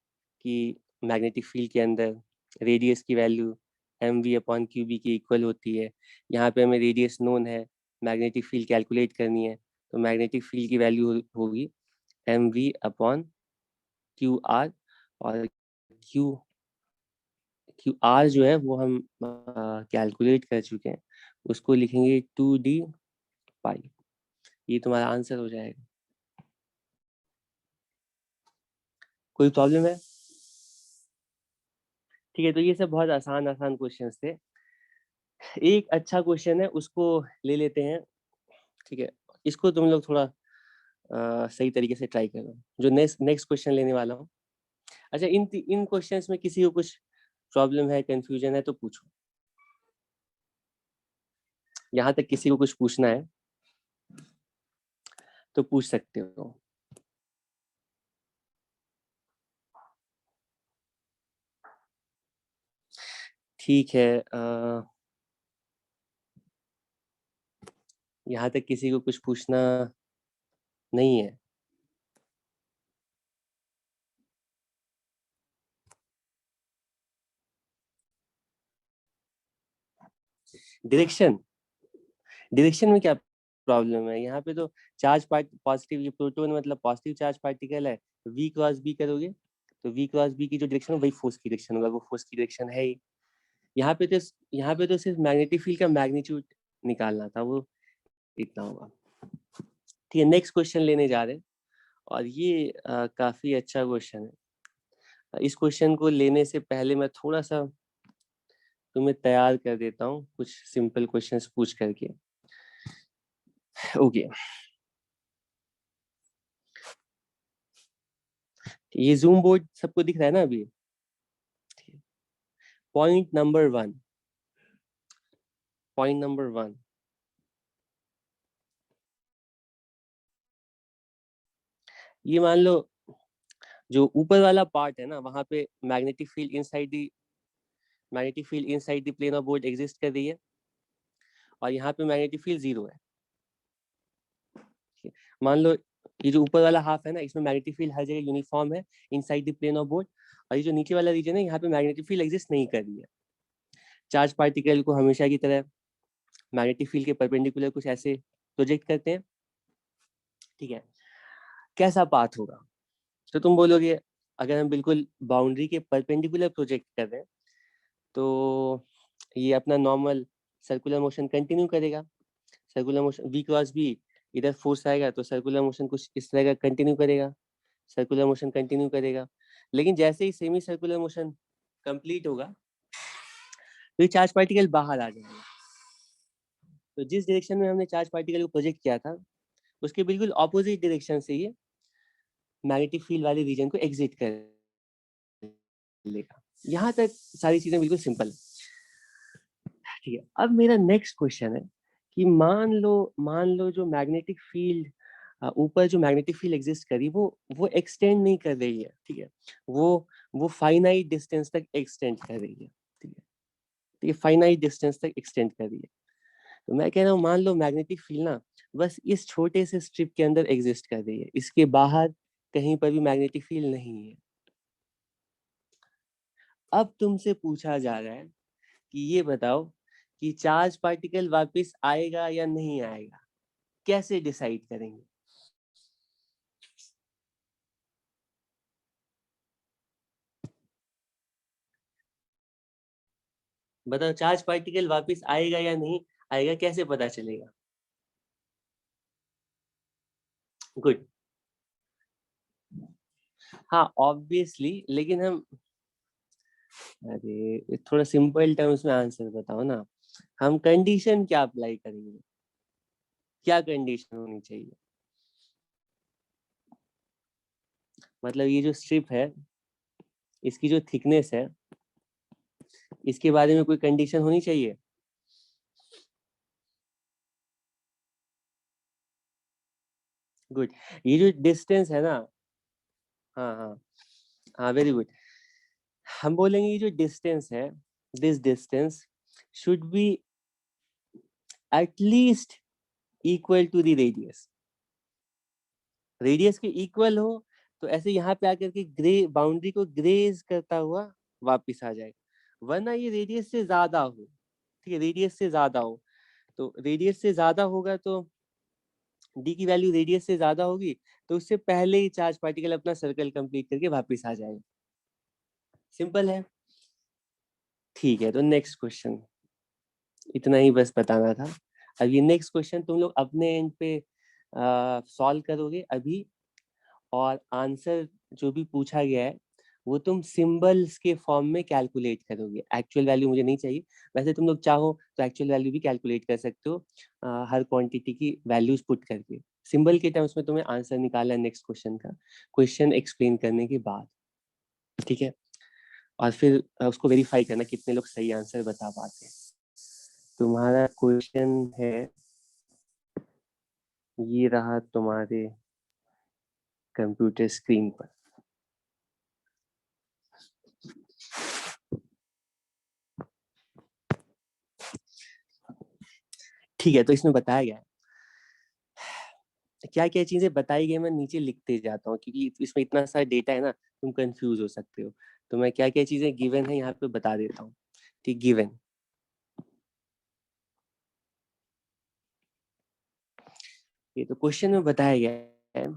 कि मैग्नेटिक फील्ड के अंदर रेडियस की वैल्यू mv/qb के इक्वल होती है। यहाँ पे हमें रेडियस नोन है, मैग्नेटिक फील्ड कैलकुलेट करनी है, तो मैग्नेटिक फील्ड की वैल्यू होगी mv/qr, और qr जो है वो हम कैलकुलेट कर चुके हैं, उसको लिखेंगे 2D/पाई। ये तुम्हारा आंसर हो जाएगा। कोई प्रॉब्लम है? ठीक है, तो ये सब बहुत आसान आसान क्वेश्चंस थे। एक अच्छा क्वेश्चन है, उसको ले लेते हैं। ठीक है, इसको तुम लोग थोड़ा सही तरीके से ट्राई करो, जो नेक्स्ट नेक्स्ट क्वेश्चन लेने वाला हूँ। अच्छा, इन क्वेश्चंस में किसी को कुछ प्रॉब्लम है, कंफ्यूजन है तो पूछो। यहाँ तक किसी को कुछ पूछना है तो पूछ सकते हो। ठीक है, यहाँ तक किसी को कुछ पूछना नहीं है। डायरेक्शन में क्या प्रॉब्लम है? यहाँ पे तो चार्ज पॉजिटिव, ये प्रोटॉन मतलब पॉजिटिव चार्ज पार्टिकल है, v क्रॉस b करोगे तो v क्रॉस b की जो डायरेक्शन है वही फोर्स की डायरेक्शन होगा, वो फोर्स की डायरेक्शन है ही। यहाँ पे तो सिर्फ मैग्नेटिक फील्ड का मैग्नीट्यूड निकालना था, वो इतना होगा। ठीक है, नेक्स्ट क्वेश्चन लेने जा रहे हैं, और ये काफी अच्छा क्वेश्चन है। इस क्वेश्चन को लेने से पहले मैं थोड़ा सा तुम्हें तैयार कर देता हूँ कुछ सिंपल क्वेश्चंस पूछ करके। ओके, ये जूम बोर्ड सबको दिख रहा है ना अभी? पॉइंट नंबर वन, ये मान लो जो ऊपर वाला पार्ट है ना, वहां पे magnetic field inside the plane of board exist कर रही है, और यहाँ पे मैग्नेटिक फील्ड 0 है। मान लो ये जो ऊपर वाला हाफ है ना, इसमें मैग्नेटिक फील्ड हर जगह यूनिफॉर्म है inside the plane of board, और ये जो नीचे वाला रीजन है, यहाँ पे मैग्नेटिक फील्ड एग्जिस्ट नहीं कर रही है। चार्ज पार्टिकल को हमेशा की तरह मैग्नेटिक फील्ड के परपेंडिकुलर कुछ ऐसे प्रोजेक्ट करते हैं। ठीक है, कैसा पाथ होगा? तो तुम बोलोगे अगर हम बिल्कुल बाउंड्री के परपेंडिकुलर प्रोजेक्ट कर रहे हैं तो ये अपना नॉर्मल सर्कुलर मोशन कंटिन्यू करेगा। Circular motion v cross b, इधर फोर्स आएगा तो सर्कुलर मोशन कुछ इस तरह का कंटिन्यू करेगा, सर्कुलर मोशन कंटिन्यू करेगा। लेकिन जैसे ही सेमी सर्कुलर मोशन कंप्लीट होगा तो ये चार्ज पार्टिकल बाहर आ जाएगा। तो जिस डायरेक्शन में हमने चार्ज पार्टिकल को प्रोजेक्ट किया था, उसके बिल्कुल ऑपोजिट डायरेक्शन से ये मैग्नेटिक फील्ड वाले रीजन को एग्जिट कर लेगा। यहाँ तक सारी चीजें बिल्कुल सिंपल है। ठीक है, अब मेरा नेक्स्ट क्वेश्चन है कि मान लो जो मैग्नेटिक फील्ड ऊपर जो मैग्नेटिक फील्ड एग्जिस्ट करी, वो एक्सटेंड नहीं कर रही है। ठीक है, वो फाइनाइट डिस्टेंस तक एक्सटेंड कर रही है। ठीक है, फाइनाइट डिस्टेंस तक एक्सटेंड कर रही है। तो मैं कह रहा हूँ मान लो मैग्नेटिक फील्ड ना बस इस छोटे से स्ट्रिप के अंदर एग्जिस्ट कर रही है, इसके बाहर कहीं पर भी मैग्नेटिक फील्ड नहीं है। अब तुमसे पूछा जा रहा है कि ये बताओ कि चार्ज पार्टिकल वापस आएगा या नहीं आएगा, कैसे डिसाइड करेंगे? बताओ, चार्ज पार्टिकल वापस आएगा या नहीं आएगा, कैसे पता चलेगा? गुड। हाँ ऑब्वियसली, लेकिन अरे थोड़ा सिंपल टर्म्स में आंसर बताओ ना। हम कंडीशन क्या अप्लाई करेंगे, क्या कंडीशन होनी चाहिए? मतलब ये जो स्ट्रिप है, इसकी जो थिकनेस है, इसके बारे में कोई कंडीशन होनी चाहिए। गुड। ये जो डिस्टेंस है ना, हाँ हाँ हाँ, वेरी गुड। हम बोलेंगे ये जो डिस्टेंस है, this distance should be at least equal to the radius. Radius के इक्वल हो तो ऐसे यहाँ पे आकर के ग्रे बाउंड्री को ग्रेज करता हुआ वापस आ जाएगा, वरना ये रेडियस से ज्यादा हो, ठीक है, रेडियस से ज्यादा हो, तो रेडियस से ज्यादा होगा तो डी की वैल्यू रेडियस से ज्यादा होगी, तो उससे पहले ही चार्ज पार्टिकल अपना सर्कल कंप्लीट करके वापस आ जाएगा। सिंपल है, ठीक है। तो नेक्स्ट क्वेश्चन, इतना ही बस बताना था। अब ये नेक्स्ट क्वेश्चन तुम लोग अपने एंड पे सॉल्व करोगे अभी, और आंसर जो भी पूछा गया है वो तुम सिंबल्स के फॉर्म में कैलकुलेट करोगे। एक्चुअल वैल्यू मुझे नहीं चाहिए, वैसे तुम लोग चाहो तो एक्चुअल वैल्यू भी कैलकुलेट कर सकते हो, हर क्वांटिटी की वैल्यूज पुट करके। सिंबल के टर्म्स में तुम्हें आंसर निकालना है नेक्स्ट क्वेश्चन का, क्वेश्चन एक्सप्लेन करने के बाद, ठीक है। और फिर उसको वेरीफाई करना कितने लोग सही आंसर बता पाते हैं। तुम्हारा क्वेश्चन है, ये रहा तुम्हारे कंप्यूटर स्क्रीन पर। ठीक है, तो इसमें बताया गया है, क्या क्या चीजें बताई गई मैं नीचे लिखते जाता हूँ, क्योंकि इसमें इतना सारा डेटा है ना, तुम कंफ्यूज हो सकते हो। तो मैं क्या क्या चीजें गिवन है यहाँ पे बता देता हूँ। ठीक, गिवन, ये तो क्वेश्चन में बताया गया है।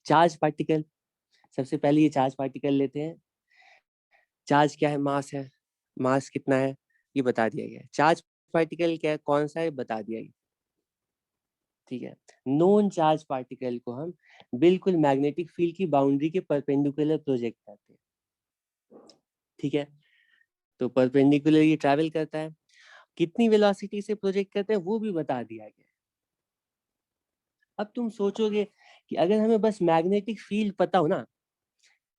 चार्ज पार्टिकल, सबसे पहले ये चार्ज पार्टिकल लेते हैं। चार्ज क्या है, मास है, मास कितना है ये बता दिया गया है। चार्ज पार्टिकल क्या है, कौन सा है, बता दिया गया, ठीक है। नॉन चार्ज पार्टिकल को हम बिल्कुल मैग्नेटिक फील्ड की बाउंड्री के परपेंडिकुलर प्रोजेक्ट करते हैं, ठीक है। तो परपेंडिकुलर ये ट्रैवल करता है, कितनी वेलोसिटी से प्रोजेक्ट करते हैं वो भी बता दिया गया है। अब तुम सोचोगे कि अगर हमें बस मैग्नेटिक फील्ड पता हो ना,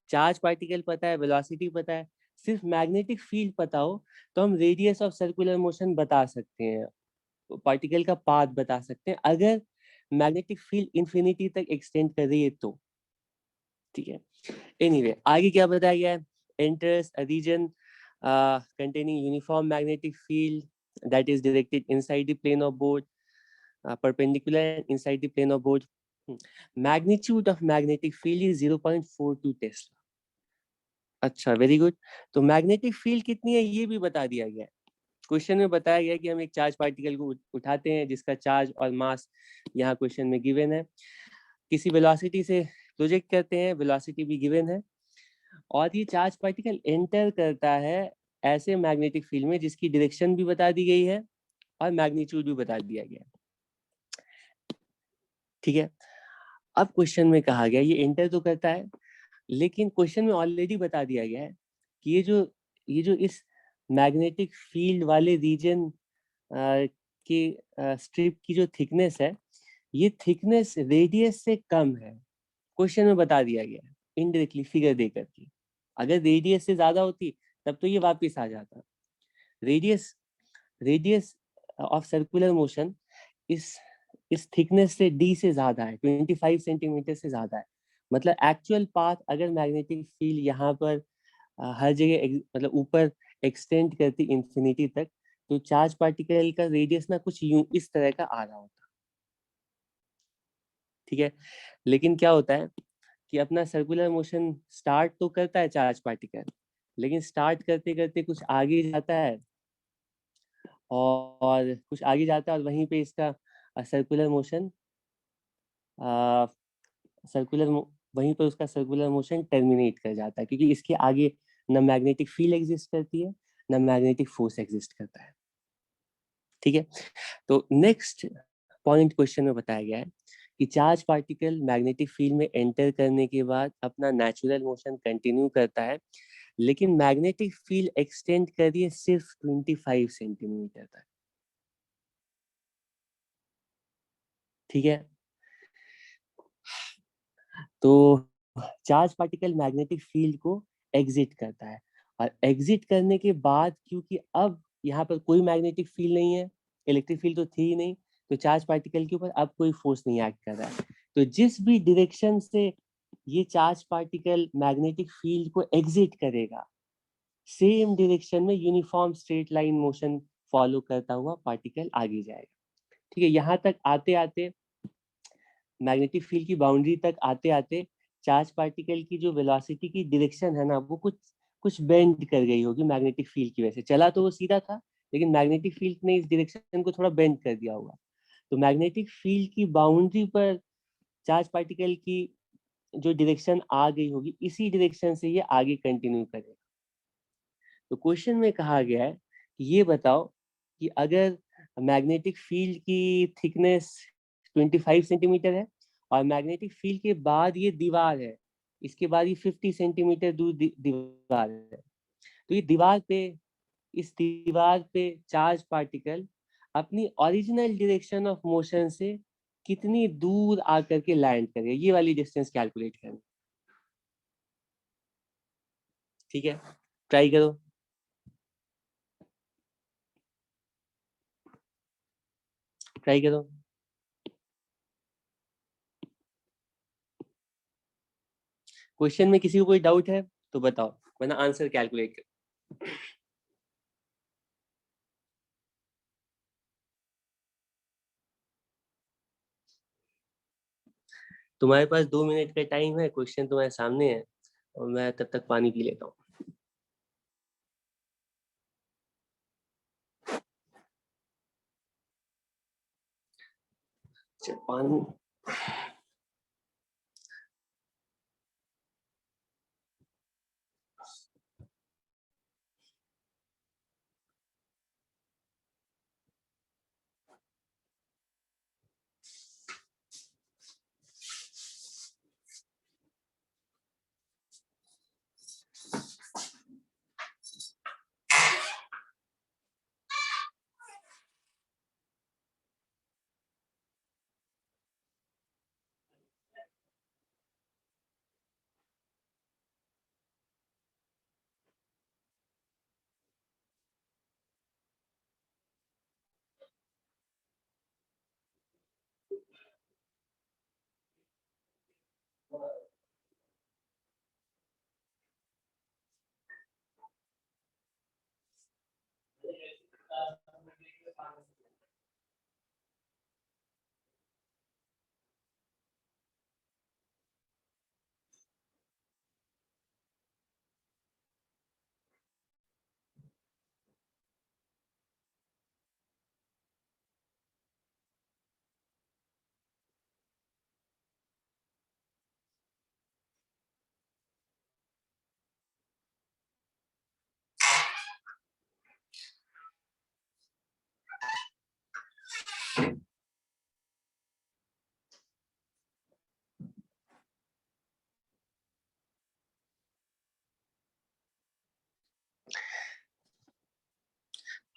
चार्ज पार्टिकल पता है, वेलोसिटी पता है, सिर्फ मैग्नेटिक फील्ड पता हो, तो हम रेडियस ऑफ सर्कुलर मोशन बता सकते हैं, पार्टिकल का पाथ बता सकते हैं, अगर मैग्नेटिक फील्ड इंफिनिटी तक एक्सटेंड कर रही है तो, ठीक है। एनीवे, आगे क्या बताया गया है, enters a region containing uniform magnetic field that is directed inside the plane of board, perpendicular and inside the plane of board. Magnitude of magnetic field is 0.42 Tesla. अच्छा, वेरी गुड। तो magnetic field कितनी है ये भी बता दिया गया है। क्वेश्चन में बताया गया कि हम एक चार्ज पार्टिकल को उठाते हैं जिसका चार्ज और मास यहाँ क्वेश्चन में गिवन है, किसी वेलोसिटी से प्रोजेक्ट करते हैं, वेलोसिटी भी गिवन है, और ये चार्ज पार्टिकल एंटर करता है ऐसे मैग्नेटिक फील्ड में जिसकी डायरेक्शन भी बता दी गई है और मैग्नीट्यूड भी बता दिया गया है, ठीक है। अब क्वेश्चन में कहा गया ये एंटर तो करता है, लेकिन क्वेश्चन में ऑलरेडी बता दिया गया है कि ये जो इस मैग्नेटिक फील्ड वाले रीजन की स्ट्रिप की जो थिकनेस है, ये थिकनेस रेडियस से कम है। क्वेश्चन में बता दिया गया है इनडायरेक्टली फिगर दे करके। अगर रेडियस से ज्यादा होती तब तो ये वापस आ जाता। Radius radius of circular motion इस थिकनेस से डी से ज्यादा है, 25 सेंटीमीटर से ज्यादा है। मतलब एक्चुअल पाथ अगर मैग्नेटिक फील्ड यहाँ पर हर जगह मतलब ऊपर एक्सटेंड करती इंफिनिटी तक, तो चार्ज पार्टिकल का रेडियस ना कुछ यूं इस तरह का आ रहा होता, ठीक है। लेकिन क्या होता है कि अपना सर्कुलर मोशन स्टार्ट तो करता है चार्ज पार्टिकल, लेकिन स्टार्ट करते करते कुछ आगे जाता है, और कुछ आगे जाता है और वहीं पे इसका सर्कुलर मोशन सर्कुलर वहीं पर उसका सर्कुलर मोशन टर्मिनेट कर जाता है, क्योंकि इसके आगे न मैग्नेटिक फील्ड एग्जिस्ट करती है न मैग्नेटिक फोर्स एग्जिस्ट करता है, ठीक है। तो नेक्स्ट पॉइंट क्वेश्चन में बताया गया है कि चार्ज पार्टिकल मैग्नेटिक फील्ड में एंटर करने के बाद अपना नेचुरल मोशन कंटिन्यू करता है, लेकिन मैग्नेटिक फील्ड एक्सटेंड कर रही है सिर्फ 25 सेंटीमीटर तक, ठीक है। तो चार्ज पार्टिकल मैग्नेटिक फील्ड को एग्जिट करता है, और एग्जिट करने के बाद क्योंकि अब यहाँ पर कोई मैग्नेटिक फील्ड नहीं है, इलेक्ट्रिक फील्ड तो थी ही नहीं, तो चार्ज पार्टिकल के ऊपर अब कोई फोर्स नहीं एक्ट कर रहा है, तो जिस भी डायरेक्शन से ये चार्ज पार्टिकल मैग्नेटिक फील्ड को एग्जिट करेगा, सेम डायरेक्शन में uniform straight line motion follow करता हुआ पार्टिकल आगे जाएगा। ठीक है, यहाँ तक आते आते मैग्नेटिक फील्ड की बाउंड्री तक आते आते चार्ज पार्टिकल की जो वेलोसिटी की डायरेक्शन है ना, वो कुछ बेंड कर गई होगी मैग्नेटिक फील्ड की वजह से। चला तो वो सीधा था, लेकिन मैग्नेटिक फील्ड ने इस डायरेक्शन को थोड़ा बेंड कर दिया होगा। तो मैग्नेटिक फील्ड की बाउंड्री पर चार्ज पार्टिकल की जो डायरेक्शन आ गई होगी, इसी डायरेक्शन से ये आगे कंटिन्यू करेगा। तो क्वेश्चन में कहा गया है कि ये बताओ कि अगर मैग्नेटिक फील्ड की थिकनेस 25 सेंटीमीटर है और मैग्नेटिक फील्ड के बाद ये दीवार है, इसके बाद ये 50 सेंटीमीटर दूर दीवार है, तो ये इस दीवार पे चार्ज पार्टिकल अपनी ओरिजिनल डायरेक्शन ऑफ मोशन से कितनी दूर आकर के लैंड करेगा, ये वाली डिस्टेंस कैलकुलेट करनी। ठीक है, ट्राई करो। ट्राई करो। क्वेश्चन में किसी को कोई डाउट है तो बताओ, वरना आंसर कैलकुलेट करो। तुम्हारे पास 2 मिनट का टाइम है, क्वेश्चन तुम्हारे सामने है और मैं तब तक पानी पी लेता हूँ। पानी।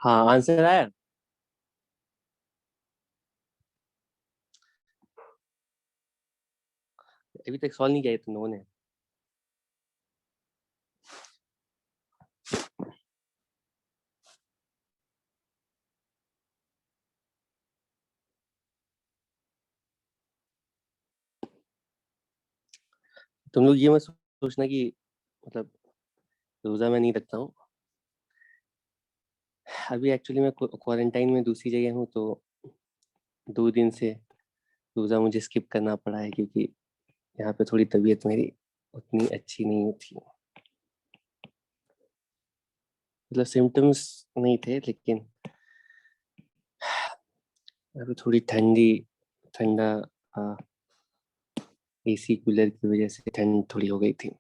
हाँ, आंसर आया। अभी तक सॉल्व नहीं किया तुम लोगों ने। तुम लोग ये मत सोचना कि मतलब रोजा मैं नहीं रखता हूँ। अभी एक्चुअली मैं क्वारंटाइन में दूसरी जगह हूँ, तो 2 दिन से रोजा मुझे स्किप करना पड़ा है, क्योंकि यहाँ पे थोड़ी तबीयत मेरी उतनी अच्छी नहीं होती। मतलब सिम्टम्स नहीं थे, लेकिन अभी थोड़ी ठंडा एसी कूलर की वजह से ठंड थोड़ी हो गई थी।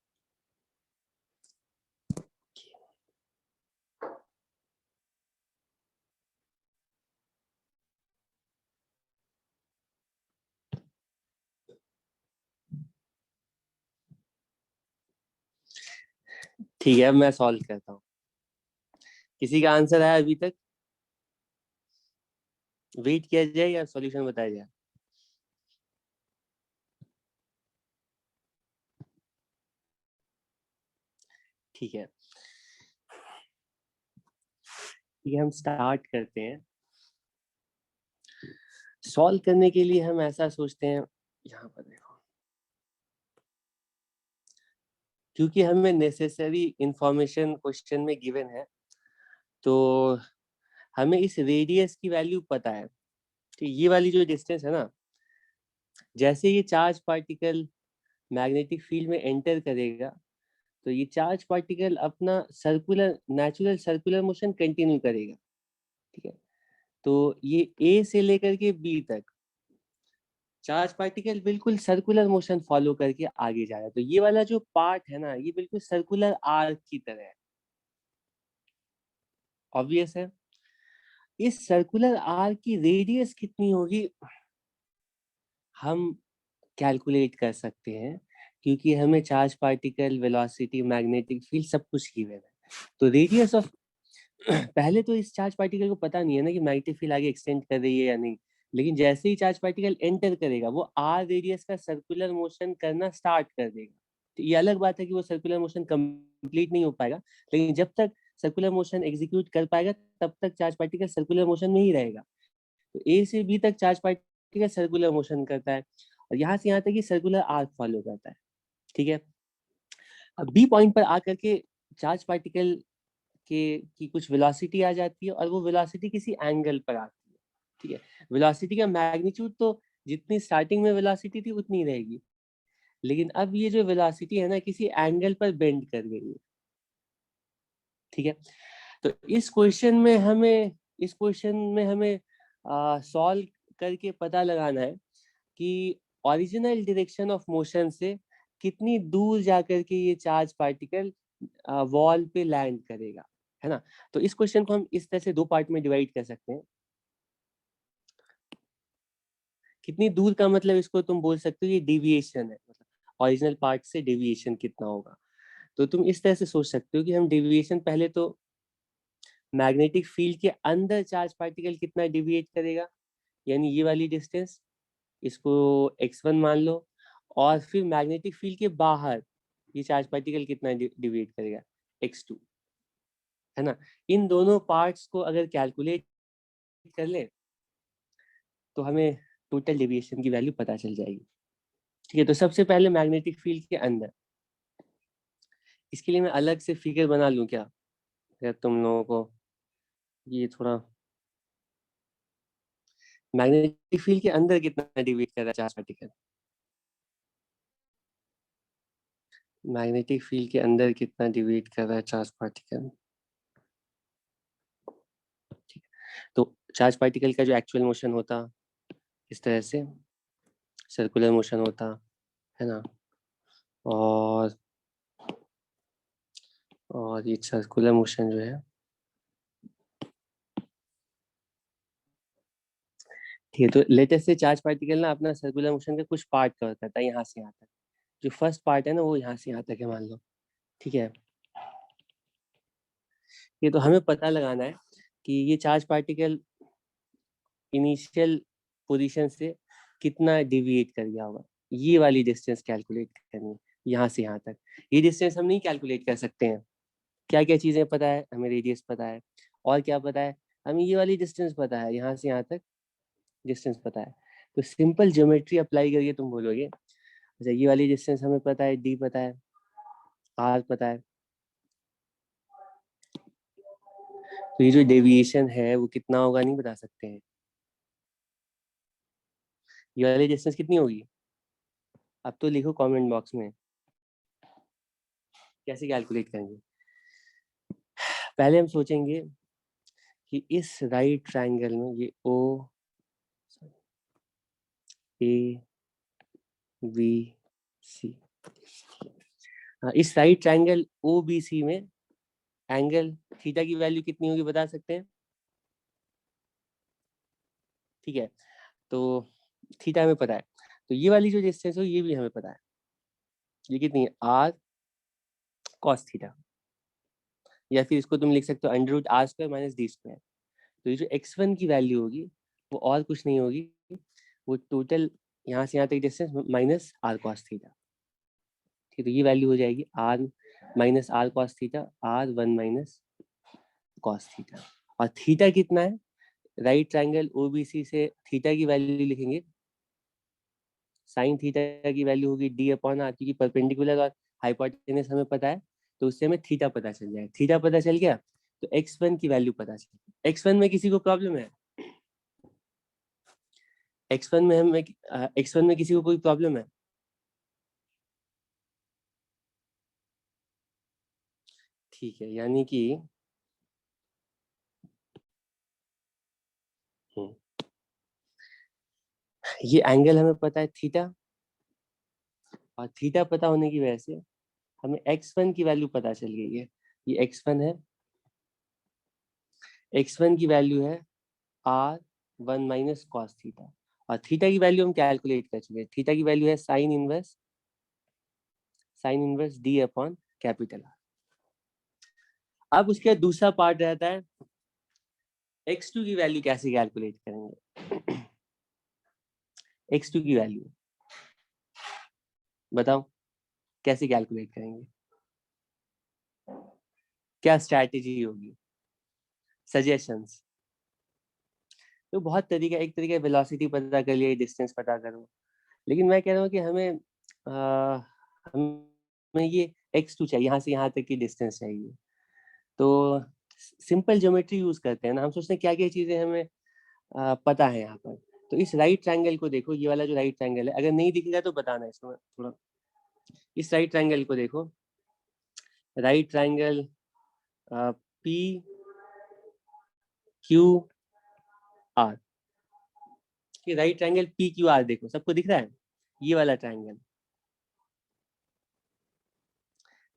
ठीक है, अब मैं सॉल्व करता हूँ। किसी का आंसर आया अभी तक? वेट किया जाए या सॉल्यूशन बताया जाए? ठीक है, हम स्टार्ट करते हैं। सॉल्व करने के लिए हम ऐसा सोचते हैं यहाँ पर देखो, क्योंकि हमें नेसेसरी इंफॉर्मेशन क्वेश्चन में गिवन है, तो हमें इस रेडियस की वैल्यू पता है। तो ये वाली जो डिस्टेंस है ना, जैसे ये चार्ज पार्टिकल मैग्नेटिक फील्ड में एंटर करेगा, तो ये चार्ज पार्टिकल अपना नेचुरल सर्कुलर मोशन कंटिन्यू करेगा। ठीक है, तो ये ए से लेकर के बी तक चार्ज पार्टिकल बिल्कुल सर्कुलर मोशन फॉलो करके आगे जा रहा है। तो ये वाला जो पार्ट है ना, ये बिल्कुल सर्कुलर आर्क की तरह है। ऑब्वियस है। इस सर्कुलर आर्क की रेडियस कितनी होगी हम कैलकुलेट कर सकते हैं, क्योंकि हमें charge particle, velocity, magnetic field सब कुछ गिवन है। तो रेडियस ऑफ पहले तो इस चार्ज पार्टिकल को पता नहीं है ना कि मैग्नेटिक फील्ड आगे एक्सटेंड कर रही है या नहीं, लेकिन जैसे ही चार्ज पार्टिकल एंटर करेगा, वो आर रेडियस का सर्कुलर मोशन करना स्टार्ट कर देगा। तो ये अलग बात है कि वो सर्कुलर मोशन कंप्लीट नहीं हो पाएगा, लेकिन जब तक सर्कुलर मोशन एग्जीक्यूट कर पाएगा, तब तक चार्ज पार्टिकल सर्कुलर मोशन में ही रहेगा। तो ए से बी तक चार्ज पार्टिकल सर्कुलर मोशन करता है, और यहाँ से यहाँ तक ये सर्कुलर आर्क फॉलो करता है। ठीक है, अब बी पॉइंट पर आकर के चार्ज पार्टिकल की कुछ वेलोसिटी आ जाती है, और वो वेलोसिटी किसी एंगल पर आती है। ठीक है, वेलोसिटी का मैग्नीट्यूड तो जितनी स्टार्टिंग में वेलोसिटी थी उतनी रहेगी, लेकिन अब ये जो वेलोसिटी है ना, किसी एंगल पर बेंड कर गई है। ठीक है, तो इस क्वेश्चन में हमें सॉल्व करके पता लगाना है कि ओरिजिनल डायरेक्शन ऑफ मोशन से कितनी दूर जाकर के ये चार्ज पार्टिकल वॉल पे लैंड करेगा, है ना। तो इस क्वेश्चन को हम इस तरह से दो पार्ट में डिवाइड कर सकते हैं। कितनी दूर का मतलब इसको तुम बोल सकते हो ये डेविएशन है, मतलब ओरिजिनल पार्ट से डेविएशन कितना होगा। तो तुम इस तरह से सोच सकते हो कि हम डेविएशन पहले तो मैग्नेटिक फील्ड के अंदर चार्ज पार्टिकल कितना डेविएट करेगा, यानी ये वाली डिस्टेंस, इसको x1 मान लो, और फिर मैग्नेटिक फील्ड के बाहर ये चार्ज पार्टिकल कितना डेविएट करेगा, x2, है ना। इन दोनों पार्ट्स को अगर कैलकुलेट कर ले तो हमें टोटल डेविएशन की वैल्यू पता चल जाएगी। ठीक है, तो सबसे पहले मैग्नेटिक फील्ड के अंदर, इसके लिए मैं अलग से फिगर बना लूं क्या, अगर तुम लोगों को ये थोड़ा, मैग्नेटिक फील्ड के अंदर कितना डेविएट कर रहा है चार्ज पार्टिकल, मैग्नेटिक फील्ड के अंदर कितना डेविएट कर रहा है चार्ज पार्टिकल। तो चार्ज पार्टिकल का जो एक्चुअल मोशन होता इस तरह से सर्कुलर मोशन होता, है ना, और ये सर्कुलर मोशन जो है, ठीक है, तो लेटेस्ट से चार्ज पार्टिकल ना अपना सर्कुलर मोशन का कुछ पार्ट कवर करता है यहाँ से यहाँ तक। जो फर्स्ट पार्ट है ना, वो यहाँ से यहाँ तक है मान लो। ठीक है, ये तो हमें पता लगाना है कि ये चार्ज पार्टिकल इनिशियल पोजीशन से कितना डिविएट कर गया होगा। ये वाली डिस्टेंस कैलकुलेट करनी है, यहाँ से यहाँ तक। ये डिस्टेंस हम नहीं कैलकुलेट कर सकते हैं। क्या क्या चीजें पता है हमें, रेडियस पता है, और क्या पता है हमें, ये वाली डिस्टेंस पता है, यहाँ से यहाँ तक डिस्टेंस पता है। तो सिंपल ज्योमेट्री अप्लाई करके तुम बोलोगे, अच्छा ये वाली डिस्टेंस हमें पता है, डी पता है, आर पता है, तो ये जो डेविएशन है वो कितना होगा नहीं बता सकते हैं। ये वाली डिस्टेंस कितनी होगी, अब तो लिखो कमेंट बॉक्स में, कैसे कैलकुलेट करेंगे। पहले हम सोचेंगे कि इस राइट ट्रायंगल में ये ओ ए बी सी, इस right triangle O B C में एंगल थीटा की वैल्यू कितनी होगी बता सकते हैं। ठीक है, तो थीटा हमें पता है, तो ये वाली जो डिस्टेंस हो ये भी हमें पता है, ये कितनी है, आर कॉस थीटा, या फिर इसको तुम लिख सकते हो under root R square minus D square. तो ये जो x1 की वैल्यू होगी वो और कुछ नहीं होगी, वो टोटल यहाँ से यहाँ तक distance minus R cos theta. ठीक है, तो ये वैल्यू हो जाएगी R minus R cos theta, R one minus cos theta. और थीटा कितना है, राइट ट्रायंगल ओबीसी से थीटा की वैल्यू लिखेंगे साइन थीटा की वैल्यू होगी डी अपॉन आर, क्योंकि परपेंडिकुलर और हाइपोटेनस हमें पता है, तो उससे हमें थीटा पता चल जाएगा। थीटा पता चल गया तो x1 की वैल्यू पता चल। x1 में किसी को प्रॉब्लम है? x1 में किसी को कोई प्रॉब्लम है? ठीक है, यानी कि ये एंगल हमें पता है थीटा, और थीटा पता होने की वजह से हमें x1 की वैल्यू पता चल गई है। ये x1 है, x1 की वैल्यू है r1 माइनस कॉस थीटा, और थीटा की वैल्यू हम कैलकुलेट कर चुके हैं। थीटा की वैल्यू है sine inverse D upon capital R. अब उसके बाद दूसरा पार्ट रहता है x2 की वैल्यू कैसे कैलकुलेट करेंगे। x2 की वैल्यू बताओ कैसे कैलकुलेट करेंगे, क्या स्ट्रैटेजी होगी, सजेशंस? तो बहुत तरीका, एक तरीका वेलोसिटी पता कर लिया, डिस्टेंस पता करो, लेकिन मैं कह रहा हूँ कि हमें ये x2 चाहिए, यहाँ से यहाँ तक की डिस्टेंस चाहिए। तो सिंपल ज्योमेट्री यूज करते हैं ना, हम सोचते हैं क्या क्या चीजें हमें पता है यहाँ पर। तो इस राइट ट्रायंगल को देखो, ये वाला जो राइट ट्रायंगल है, अगर नहीं दिखेगा तो बताना इसमें थोड़ा। इस राइट ट्रायंगल को देखो, right triangle P Q R, ये right triangle P Q R देखो, सबको दिख रहा है? ये वाला triangle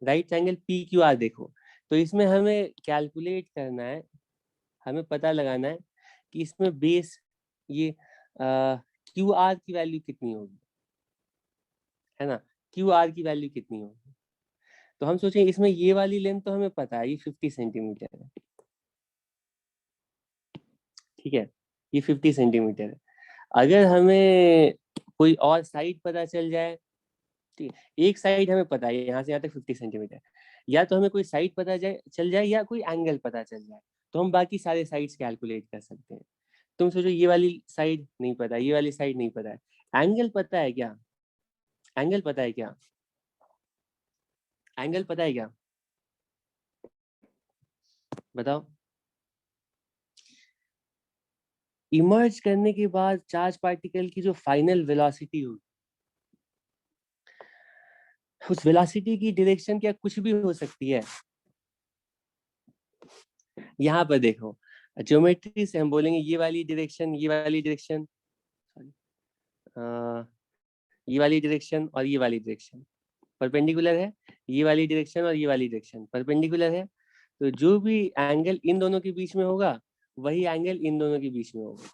right triangle P Q R देखो, तो इसमें हमें कैलकुलेट करना है, हमें पता लगाना है कि इसमें बेस ये क्यू आर की वैल्यू कितनी होगी, है ना? क्यू आर की वैल्यू कितनी होगी, तो हम सोचें इसमें ये वाली लेंथ तो हमें पता है, ये 50 सेंटीमीटर है, ठीक है, ये 50 सेंटीमीटर है। अगर हमें कोई और साइड पता चल जाए, ठीक है, एक साइड हमें पता है यहाँ से यहाँ तक 50 सेंटीमीटर, या तो हमें कोई साइड पता चल जाए या कोई एंगल पता चल जाए, तो हम बाकी सारे साइड्स कैलकुलेट कर सकते हैं। तुम सोचो ये वाली साइड नहीं पता, ये वाली साइड नहीं पता है, एंगल पता है क्या? एंगल पता है क्या? एंगल पता है क्या? बताओ। इमर्ज करने के बाद चार्ज पार्टिकल की जो फाइनल वेलोसिटी होगी, उस वेलोसिटी की डायरेक्शन क्या कुछ भी हो सकती है। यहाँ पर देखो, ज्योमेट्री से हम बोलेंगे ये वाली डायरेक्शन, ये वाली डायरेक्शन, ये वाली डायरेक्शन और ये वाली डायरेक्शन परपेंडिकुलर है, ये वाली डायरेक्शन और ये वाली डायरेक्शन परपेंडिकुलर है, तो जो भी एंगल इन दोनों के बीच में होगा वही एंगल इन दोनों के बीच में होगा,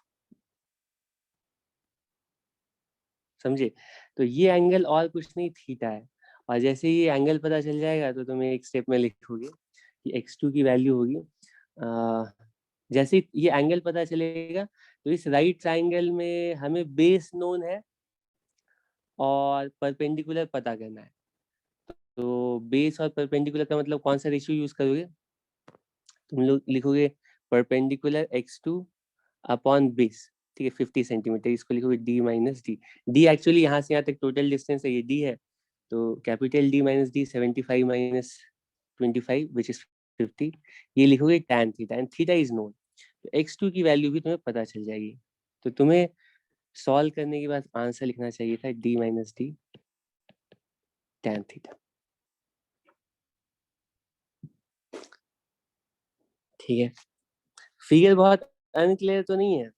समझे? तो ये एंगल और कुछ नहीं थीटा है, और जैसे ही एंगल पता चल जाएगा तो तुम्हें एक स्टेप में लिखोगे कि x2 की वैल्यू होगी, जैसे ये एंगल पता चलेगा तो इस राइट ट्रायंगल में हमें बेस नोन है और परपेंडिकुलर पता करना है। तो बेस और परपेंडिकुलर का मतलब कौन सा रेशियो यूज करोगे? तुम लोग लिखोगे परपेंडिकुलर x2 अपॉन बेस, ठीक है, 50 सेंटीमीटर, इसको लिखोगे d minus D. D actually यहाँ से यहाँ तक टोटल डिस्टेंस है, ये d है, तो capital D minus D 75 minus 25 which is 50, ये लिखोगे tan theta, and theta is known, तो x2 की वैल्यू भी तुम्हें पता चल जाएगी। तो तुम्हें सॉल्व करने के बाद आंसर लिखना चाहिए था d minus D tan theta, ठीक है। फिगर बहुत अनक्लियर तो नहीं है?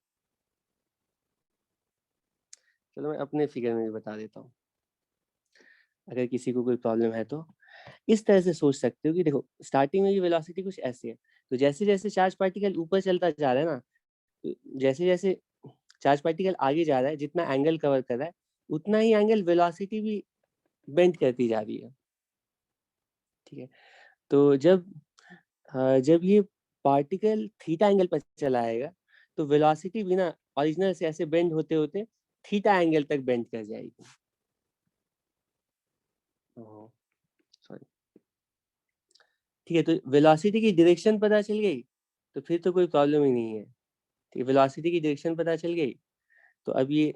चलो मैं अपने फिगर में भी बता देता हूँ, अगर किसी को कोई प्रॉब्लम है तो इस तरह से सोच सकते हो कि देखो स्टार्टिंग में ये वेलोसिटी कुछ ऐसी है, तो जैसे जैसे चार्ज पार्टिकल ऊपर चलता जा रहा है ना, तो जैसे जैसे चार्ज पार्टिकल आगे जा रहा है, जितना एंगल कवर कर रहा है उतना ही एंगल वेलोसिटी भी बेंड करती जा रही है, ठीक है। तो जब ये पार्टिकल थीटा एंगल पर चला आएगा तो वेलोसिटी भी ना ओरिजिनल से ऐसे बेंड होते होते थीटा एंगल तक बेंड कर जाएगी। सॉरी, ठीक है, तो वेलोसिटी की डायरेक्शन पता चल गई तो फिर तो कोई प्रॉब्लम ही नहीं है, ठीक है, वेलोसिटी की डायरेक्शन पता चल गई, तो अब ये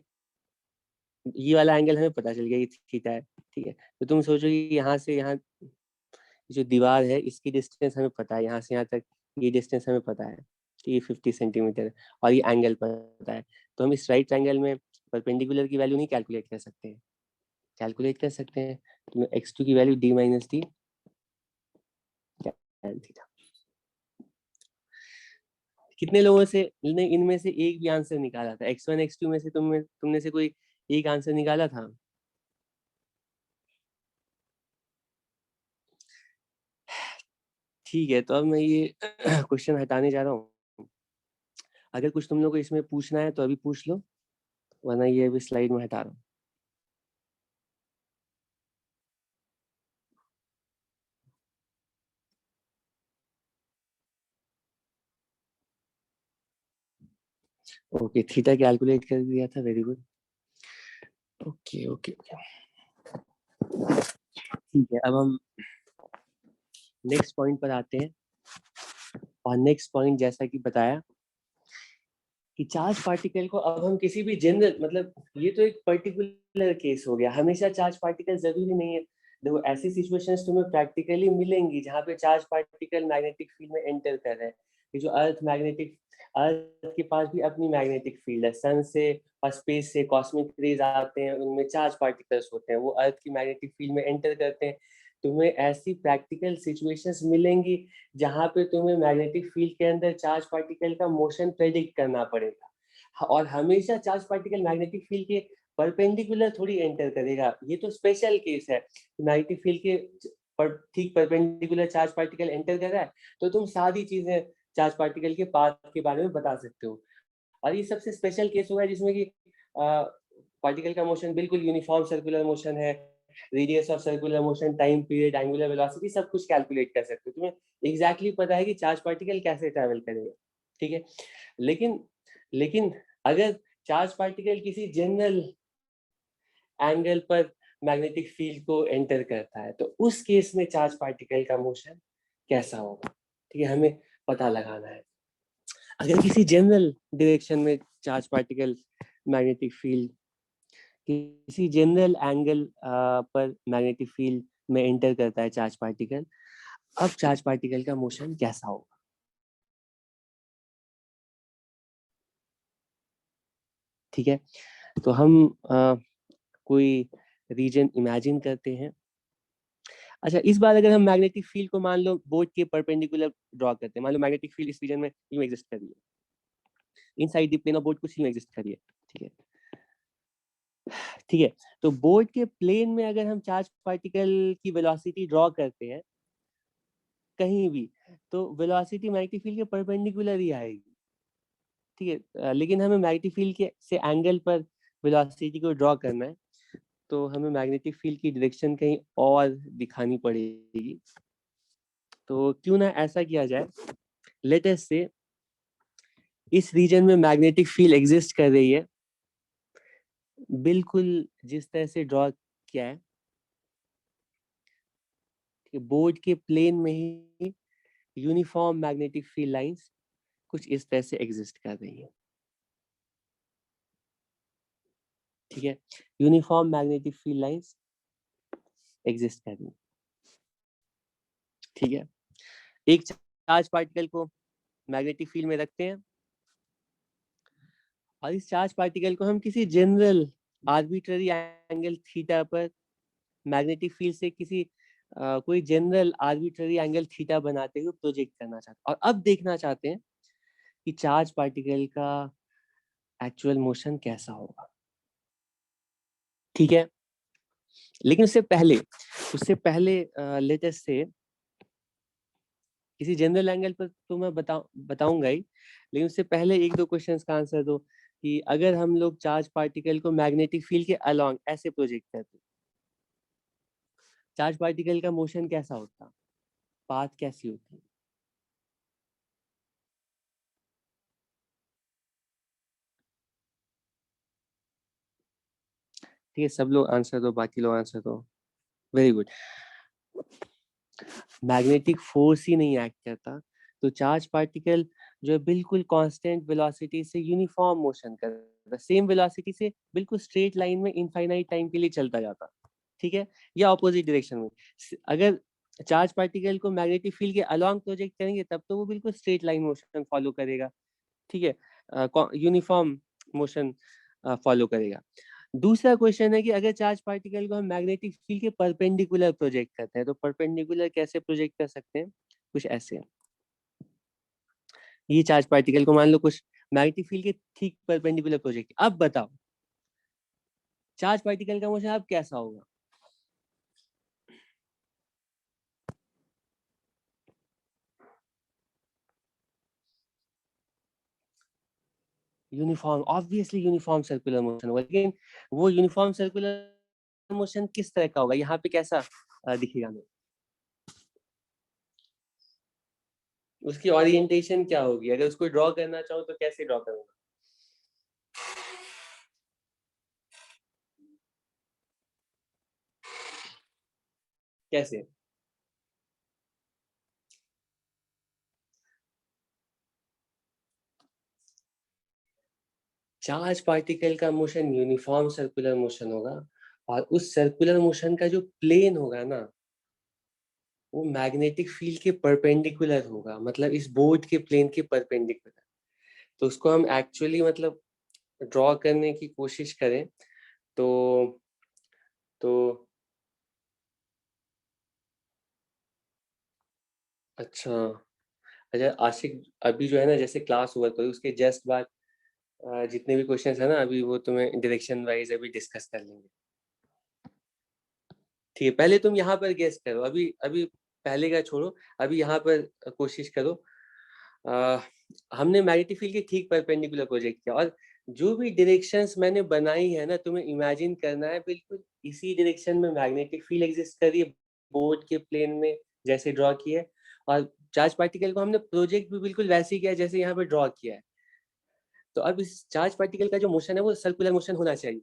ये वाला एंगल हमें पता चल गया ये थीटा है, ठीक है। तो तुम सोचो कि यहाँ से यहाँ जो दीवार है इसकी डिस्टेंस हमें पता है, यहाँ से यहाँ तक ये डिस्टेंस हमें पता है, ये 50 सेंटीमीटर है, और ये एंगल पता है। तो हम इस राइट ट्रायंगल में परपेंडिकुलर की वैल्यू नहीं कैलकुलेट कर सकते हैं, कैलकुलेट कर सकते हैं। तो x2 की value d minus D tan theta. कितने लोगों से ने इनमें से एक भी आंसर निकाला था? x1 x2 में से तुमने से कोई एक आंसर निकाला था? ठीक है, तो अब मैं ये क्वेश्चन हटाने जा रहा हूँ। अगर कुछ तुम लोग को इसमें पूछना है तो अभी पूछ लो, वरना ये अभी स्लाइड में हटा रहा हूँ। ओके, थीटा कैलकुलेट कर दिया था, very good. Okay okay okay, ठीक है। अब हम नेक्स्ट पॉइंट पर आते हैं, और नेक्स्ट पॉइंट जैसा कि बताया कि चार्ज पार्टिकल को अब हम किसी भी जनरल, मतलब ये तो एक पर्टिकुलर केस हो गया, हमेशा चार्ज पार्टिकल जरूरी नहीं है। देखो ऐसी सिचुएशंस तुम्हें प्रैक्टिकली मिलेंगी जहाँ पे चार्ज पार्टिकल मैग्नेटिक फील्ड में एंटर कर रहे हैं। ये जो अर्थ के पास भी अपनी मैग्नेटिक फील्ड है, सन से और स्पेस से कॉस्मिक रेज आते हैं, उनमें चार्ज पार्टिकल्स होते हैं, वो अर्थ की मैग्नेटिक फील्ड में एंटर करते हैं। तुम्हें ऐसी प्रैक्टिकल सिचुएशंस मिलेंगी जहाँ पे तुम्हें मैग्नेटिक फील्ड के अंदर चार्ज पार्टिकल का मोशन प्रेडिक्ट करना पड़ेगा, और हमेशा चार्ज पार्टिकल मैग्नेटिक फील्ड के परपेंडिकुलर थोड़ी एंटर करेगा। ये तो स्पेशल केस है, मैग्नेटिक फील्ड के ठीक परपेंडिकुलर चार्ज पार्टिकल एंटर कर रहा है, तो तुम सारी चीजें चार्ज पार्टिकल के पाथ के बारे में बता सकते हो। और ये सबसे स्पेशल केस होगा जिसमें कि पार्टिकल का मोशन बिल्कुल यूनिफॉर्म सर्कुलर मोशन है, radius of circular motion, time period, angular velocity, सब कुछ कैलकुलेट कर सकते हो। तुम्हें एग्जैक्टली पता है कि चार्ज पार्टिकल कैसे ट्रैवल करेगा, ठीक है। लेकिन अगर चार्ज पार्टिकल किसी जनरल एंगल पर मैग्नेटिक फील्ड को एंटर करता है, तो उस केस में चार्ज पार्टिकल का मोशन कैसा होगा, ठीक है, हमें पता लगाना है। अगर किसी जनरल डायरेक्शन में चार्ज पार्टिकल मैग्नेटिक फील्ड किसी जनरल एंगल पर मैग्नेटिक फील्ड में एंटर करता है चार्ज पार्टिकल, अब चार्ज पार्टिकल का मोशन कैसा होगा? ठीक है, तो हम कोई रीजन इमेजिन करते हैं। अच्छा, इस बार अगर हम मैग्नेटिक फील्ड को मान लो बोर्ड के परपेंडिकुलर ड्रॉ करते हैं, मान लो मैग्नेटिक फील्ड इस रीजन में यूं एग्जिस्ट कर रही है, inside the plane of board कुछ यूं एग्जिस्ट कर रही है, ठीक है। ठीक है, तो बोर्ड के प्लेन में अगर हम चार्ज पार्टिकल की वेलोसिटी ड्रॉ करते हैं कहीं भी, तो वेलोसिटी मैग्नेटिक फील्ड के परपेंडिकुलर ही आएगी, ठीक है। लेकिन हमें मैग्नेटिक फील्ड के से एंगल पर वेलोसिटी को ड्रॉ करना है, तो हमें मैग्नेटिक फील्ड की डायरेक्शन कहीं और दिखानी पड़ेगी। तो क्यों ना ऐसा किया जाए, लेट अस से इस रीजन में मैग्नेटिक फील्ड एग्जिस्ट कर रही है, बिल्कुल जिस तरह से ड्रॉ किया है, बोर्ड के प्लेन में ही यूनिफॉर्म मैग्नेटिक फील्ड लाइंस कुछ इस तरह से एग्जिस्ट कर रही है, ठीक है। Uniform magnetic field lines exist कर रही है, ठीक है। एक चार्ज पार्टिकल को मैग्नेटिक फील्ड में रखते हैं, और इस चार्ज पार्टिकल को हम किसी जनरल आर्बिट्ररी एंगल थीटा पर मैग्नेटिक फील्ड से किसी कोई जनरल आर्बिट्ररी एंगल थीटा बनाते हुए प्रोजेक्ट करना चाहते हैं, और अब देखना चाहते हैं कि चार्ज पार्टिकल का एक्चुअल मोशन कैसा होगा, ठीक है। लेकिन उससे पहले लेटेस्ट से किसी जनरल एंगल पर तो मैं बताऊंगा ही, लेकिन उससे पहले एक दो क्वेश्चंस का आंसर दो कि अगर हम लोग चार्ज पार्टिकल को मैग्नेटिक फील्ड के अलोंग ऐसे प्रोजेक्ट करते, चार्ज पार्टिकल का मोशन कैसा होता, पाथ कैसी होती? ठीक है, सब लोग आंसर दो, बाकी लोग आंसर दो, वेरी गुड। मैग्नेटिक फोर्स ही नहीं एक्ट करता, तो चार्ज पार्टिकल जो है बिल्कुल कांस्टेंट वेलोसिटी से यूनिफॉर्म मोशन करता है, सेम वेलोसिटी से बिल्कुल स्ट्रेट लाइन में इनफाइनाइट टाइम के लिए चलता जाता, ठीक है, या ऑपोजिट डायरेक्शन में। अगर चार्ज पार्टिकल को मैग्नेटिक फील्ड के अलोंग प्रोजेक्ट करेंगे तब तो वो बिल्कुल स्ट्रेट लाइन मोशन फॉलो करेगा, ठीक है, यूनिफॉर्म मोशन फॉलो करेगा। दूसरा क्वेश्चन है कि अगर चार्ज पार्टिकल को हम मैग्नेटिक फील्ड के परपेंडिकुलर प्रोजेक्ट करते हैं तो परपेंडिकुलर कैसे प्रोजेक्ट कर सकते हैं, कुछ ऐसे। ये चार्ज पार्टिकल को मान लो कुछ मैग्नेटिक फील्ड के ठीक परपेंडिकुलर प्रोजेक्ट, अब बताओ चार्ज पार्टिकल का मोशन अब कैसा होगा। Uniform, obviously uniform circular motion होगा, लेकिन वो यूनिफॉर्म सर्कुलर मोशन किस तरह का होगा, यहाँ पे कैसा दिखेगा हमें, उसकी ओरिएंटेशन क्या होगी, अगर उसको ड्रॉ करना चाहो तो कैसे ड्रॉ करूंगा। कैसे, चार्ज पार्टिकल का मोशन यूनिफॉर्म सर्कुलर मोशन होगा और उस सर्कुलर मोशन का जो प्लेन होगा ना वो मैग्नेटिक फील्ड के परपेंडिकुलर होगा, मतलब इस बोर्ड के प्लेन के परपेंडिकुलर। तो उसको हम एक्चुअली मतलब ड्रॉ करने की कोशिश करें तो तो अच्छा, अच्छा आशिक, अभी जो है ना जैसे क्लास ओवर करो उसके जस्ट बाद जितने भी क्वेश्चंस है ना अभी वो तुम्हें डायरेक्शन वाइज अभी डिस्कस कर लेंगे, ठीक है। पहले तुम यहाँ पर गेस करो, अभी अभी पहले का छोड़ो, अभी यहाँ पर कोशिश करो। हमने मैग्नेटिक फील्ड के ठीक परपेंडिकुलर प्रोजेक्ट किया और जो भी डायरेक्शंस मैंने बनाई है ना तुम्हें इमेजिन करना है बिल्कुल इसी डायरेक्शन में मैग्नेटिक फील्ड एग्जिस्ट कर रही है बोर्ड के प्लेन में जैसे ड्रॉ किया है, और चार्ज पार्टिकल को हमने प्रोजेक्ट भी बिल्कुल वैसे ही किया है जैसे यहाँ पे ड्रॉ किया है। तो अब इस चार्ज पार्टिकल का जो मोशन है वो सर्कुलर मोशन होना चाहिए।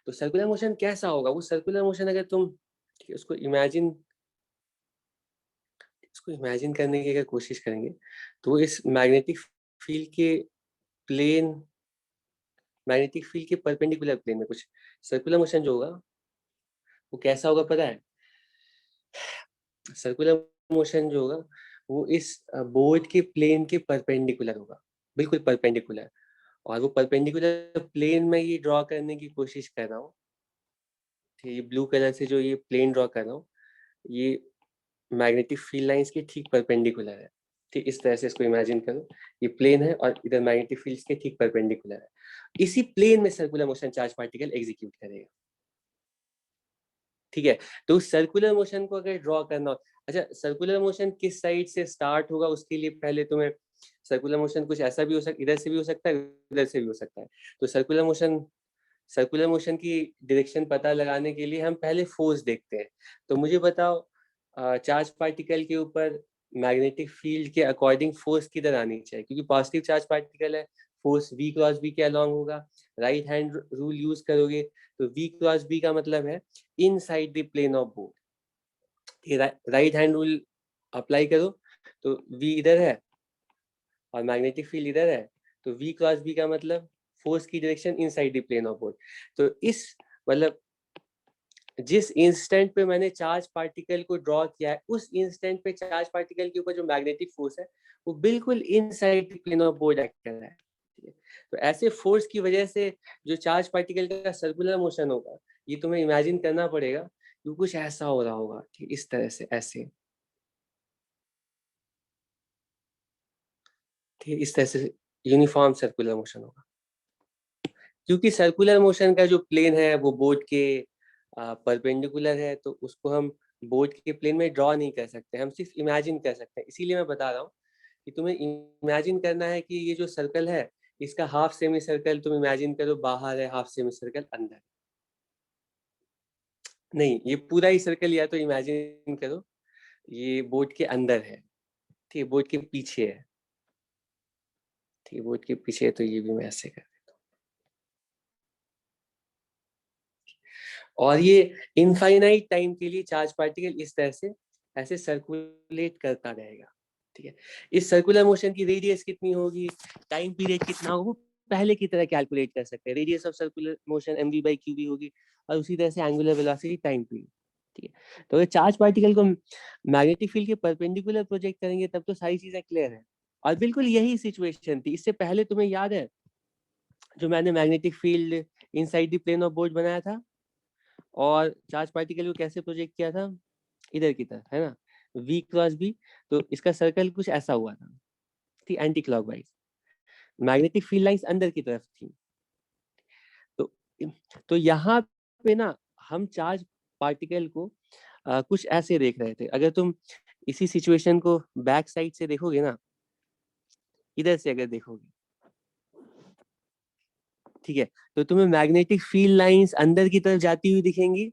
तो सर्कुलर मोशन कैसा होगा, वो सर्कुलर मोशन अगर तुम उसको इमेजिन करने की अगर कोशिश करेंगे तो इस प्लेन मैग्नेटिक फील्ड के परपेंडिकुलर प्लेन में कुछ सर्कुलर मोशन जो होगा वो कैसा होगा पता है। सर्कुलर मोशन जो होगा वो इस बोर्ड के प्लेन के परपेंडिकुलर होगा, बिल्कुल परपेंडिकुलर, और वो परपेंडिकुलर प्लेन में ये ड्रॉ करने की कोशिश कर रहा हूँ। ये ब्लू कलर से जो ये प्लेन ड्रॉ कर रहा हूँ ये मैग्नेटिक फील्ड लाइंस के ठीक परपेंडिकुलर है, ठीक इस तरह से इसको इमेजिन करो। ये प्लेन है और इधर मैग्नेटिक फील्ड्स के ठीक परपेंडिकुलर है, इसी प्लेन में circular motion charge particle execute करेगा, ठीक है। तो सर्कुलर मोशन को अगर ड्रॉ करना हो, अच्छा सर्कुलर मोशन किस साइड से स्टार्ट होगा उसके लिए पहले तुम्हें, सर्कुलर मोशन कुछ ऐसा भी हो सकता, इधर से भी हो सकता है उधर से भी हो सकता है। तो सर्कुलर मोशन की डायरेक्शन पता लगाने के लिए हम पहले फोर्स देखते हैं। तो मुझे बताओ चार्ज पार्टिकल के ऊपर मैग्नेटिक फील्ड के अकॉर्डिंग फोर्स किधर आनी चाहिए, क्योंकि पॉजिटिव चार्ज पार्टिकल है फोर्स v क्रॉस b के अलोंग होगा, राइट हैंड रूल यूज करोगे तो v क्रॉस b का मतलब है inside the plane of board, right hand rule apply करो तो v इधर है और मैग्नेटिक फील्ड इधर है, तो v क्रॉस b का मतलब फोर्स की direction inside the plane of board. तो इस मतलब जिस इंस्टेंट पे मैंने चार्ज पार्टिकल को ड्रॉ किया है उस इंस्टेंट पे चार्ज पार्टिकल के ऊपर जो मैग्नेटिक फोर्स है वो बिल्कुल inside the plane of board act कर रहा है। तो ऐसे फोर्स की वजह से जो चार्ज पार्टिकल का सर्कुलर मोशन होगा ये तुम्हें इमेजिन करना पड़ेगा कि कुछ ऐसा हो रहा होगा, ठीक इस तरह से ऐसे, ठीक इस तरह से यूनिफॉर्म सर्कुलर मोशन होगा। क्योंकि सर्कुलर मोशन का जो प्लेन है वो बोर्ड के परपेंडिकुलर है तो उसको हम बोर्ड के प्लेन में ड्रॉ नहीं कर सकते, हम सिर्फ इमेजिन कर सकते हैं। इसीलिए मैं बता रहा हूँ कि तुम्हें इमेजिन करना है कि ये जो सर्कल है इसका हाफ सेमी सर्कल तुम इमेजिन करो बाहर है, हाफ सेमी सर्कल अंदर नहीं, ये पूरा ही सर्कल या तो इमेजिन करो ये बोर्ड के अंदर है, ठीक है, बोर्ड के पीछे है, ठीक है, बोर्ड के पीछे है तो ये भी मैं ऐसे कर देता हूँ। और ये इनफाइनाइट टाइम के लिए चार्ज पार्टिकल इस तरह से ऐसे सर्कुलेट करता रहेगा, ठीक है, इस सर्कुलर मोशन की रेडियस कितनी होगी, टाइम पीरियड कितना होगा, वो पहले की तरह कैलकुलेट कर सकते हैं। Radius of circular motion mv by qv होगी, और उसी तरह से एंगुलर वेलोसिटी टाइम पीरियड। ठीक है, तो चार्ज पार्टिकल को मैग्नेटिक फील्ड के परपेंडिकुलर प्रोजेक्ट करेंगे तब तो सारी चीजें क्लियर है। और बिल्कुल यही सिचुएशन थी। इससे पहले तुम्हें याद है जो मैंने magnetic field inside the plane of board बनाया था और चार्ज पार्टिकल को कैसे प्रोजेक्ट किया था, इधर की तरफ, है ना, v क्रॉस b। तो इसका सर्कल कुछ ऐसा हुआ था, थी anti clockwise. Magnetic field lines अंदर की तरफ थी। तो यहाँ पे ना हम चार्ज पार्टिकल को कुछ ऐसे देख रहे थे। अगर तुम इसी सिचुएशन को बैक साइड से देखोगे ना, इधर से अगर देखोगे, ठीक है, तो तुम्हें मैग्नेटिक फील्ड लाइंस अंदर की तरफ जाती हुई दिखेंगी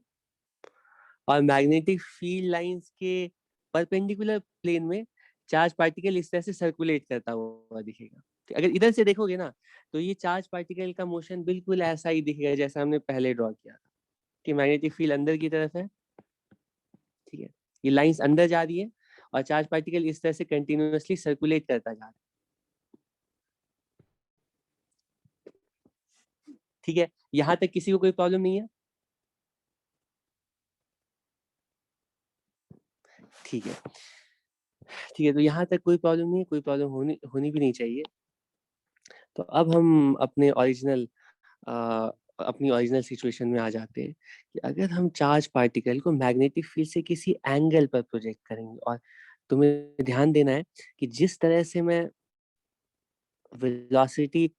और मैग्नेटिक फील्ड लाइंस के परपेंडिकुलर प्लेन में चार्ज पार्टिकल इस तरह से सर्कुलेट करता हुआ दिखेगा। अगर इधर से देखोगे ना तो ये चार्ज पार्टिकल का मोशन बिल्कुल ऐसा ही दिखेगा जैसा हमने पहले ड्रॉ किया था कि मैग्नेटिक फील्ड अंदर की तरफ है। ठीक है, ये लाइंस अंदर जा रही है और चार्ज पार्टिकल इस तरह से कंटिन्यूअसली सर्कुलेट करता जा रहा है। ठीक है, यहां तक किसी को कोई प्रॉब्लम नहीं है? ठीक है, ठीक है, तो यहाँ तक कोई प्रॉब्लम नहीं है, कोई प्रॉब्लम होनी भी नहीं चाहिए। तो अब हम अपनी ओरिजिनल सिचुएशन में आ जाते हैं कि अगर हम चार्ज पार्टिकल को मैग्नेटिक फील्ड से किसी एंगल पर प्रोजेक्ट करेंगे, और तुम्हें ध्यान देना है कि जिस तरह से मैं वेलोसिटी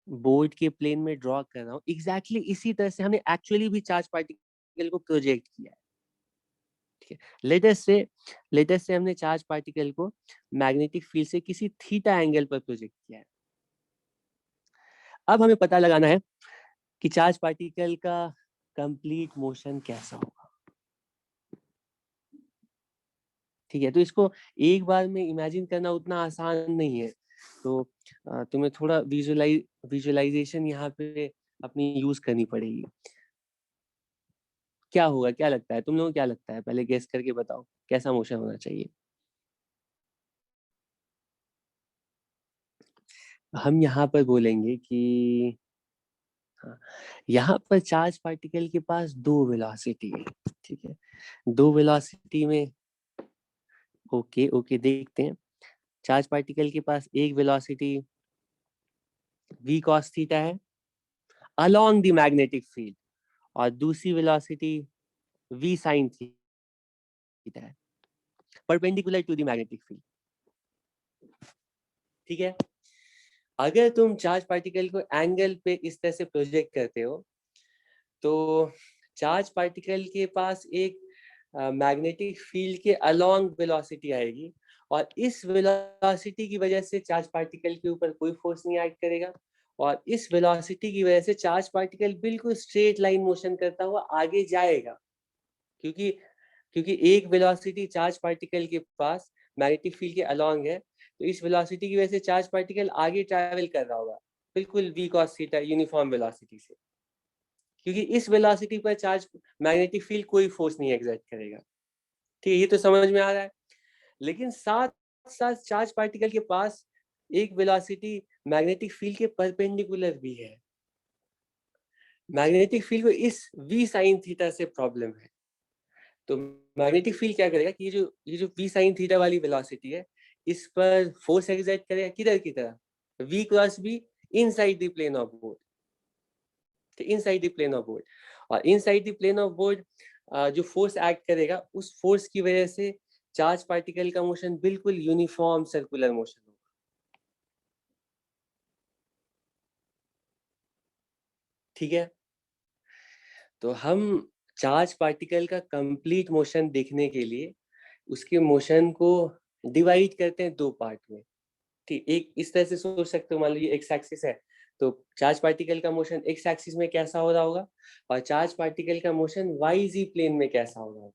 बोर्ड के प्लेन में ड्रॉ कर रहा हूँ, एग्जैक्टली इसी तरह से हमने एक्चुअली भी चार्ज पार्टिकल को प्रोजेक्ट किया है। ठीक है, लेटेस्ट से हमने चार्ज पार्टिकल को मैग्नेटिक फील्ड से किसी थीटा एंगल पर प्रोजेक्ट किया है। अब हमें पता लगाना है कि चार्ज पार्टिकल का कंप्लीट मोशन कैसा होगा। ठीक है, तो इसको एक बार में इमेजिन करना उतना आसान नहीं है, तो तुम्हें थोड़ा विजुअलाइजेशन यहाँ पे अपनी यूज करनी पड़ेगी। क्या होगा, क्या लगता है तुम लोगों को, क्या लगता है, पहले गेस करके बताओ कैसा मोशन होना चाहिए। हम यहाँ पर बोलेंगे कि हाँ, यहाँ पर चार्ज पार्टिकल के पास दो वेलोसिटी है। ठीक है, दो वेलोसिटी में, ओके ओके, देखते हैं। चार्ज पार्टिकल के पास एक वेलोसिटी v cos थीटा है अलोंग द मैग्नेटिक फील्ड, और दूसरी वेलोसिटी v sin थीटा है perpendicular to the magnetic field. ठीक है, अगर तुम चार्ज पार्टिकल को एंगल पे इस तरह से प्रोजेक्ट करते हो तो चार्ज पार्टिकल के पास एक मैग्नेटिक फील्ड के अलोंग वेलोसिटी आएगी, और इस वेलोसिटी की वजह से चार्ज पार्टिकल के ऊपर कोई फोर्स नहीं एक्ट करेगा, और इस वेलोसिटी की वजह से चार्ज पार्टिकल बिल्कुल स्ट्रेट लाइन मोशन करता हुआ आगे जाएगा, क्योंकि क्योंकि एक वेलोसिटी चार्ज पार्टिकल के पास मैग्नेटिक फील्ड के अलोंग है, तो इस वेलोसिटी की वजह से चार्ज पार्टिकल आगे ट्रैवल कर रहा होगा बिल्कुल v cos theta uniform velocity से, क्योंकि इस वेलोसिटी पर चार्ज मैग्नेटिक फील्ड कोई फोर्स नहीं एग्जर्ट करेगा। ठीक है, ये तो समझ में आ रहा है। लेकिन साथ साथ चार्ज पार्टिकल के पास एक वेलोसिटी मैग्नेटिक फील्ड के परपेंडिकुलर भी है। मैग्नेटिक फील्ड को इस v sin थीटा से प्रॉब्लम है, तो मैग्नेटिक फील्ड क्या करेगा कि ये जो v sin थीटा वाली वेलोसिटी है, इस पर फोर्स एग्जर्ट करेगा किधर की तरह, v cross b inside the plane of board, inside the plane of board, और inside the plane of board जो फोर्स एक्ट करेगा उस फोर्स की वजह से चार्ज पार्टिकल का मोशन बिल्कुल यूनिफॉर्म सर्कुलर मोशन होगा। ठीक है, तो हम चार्ज पार्टिकल का कंप्लीट मोशन देखने के लिए उसके मोशन को डिवाइड करते हैं दो पार्ट में। ठीक, एक इस तरह से सोच सकते हो, मान लीजिए एक्स एक्सिस है, तो चार्ज पार्टिकल का मोशन एक्स एक्सिस में कैसा हो रहा होगा, और चार्ज पार्टिकल का मोशन वाई जी प्लेन में कैसा हो रहा होगा।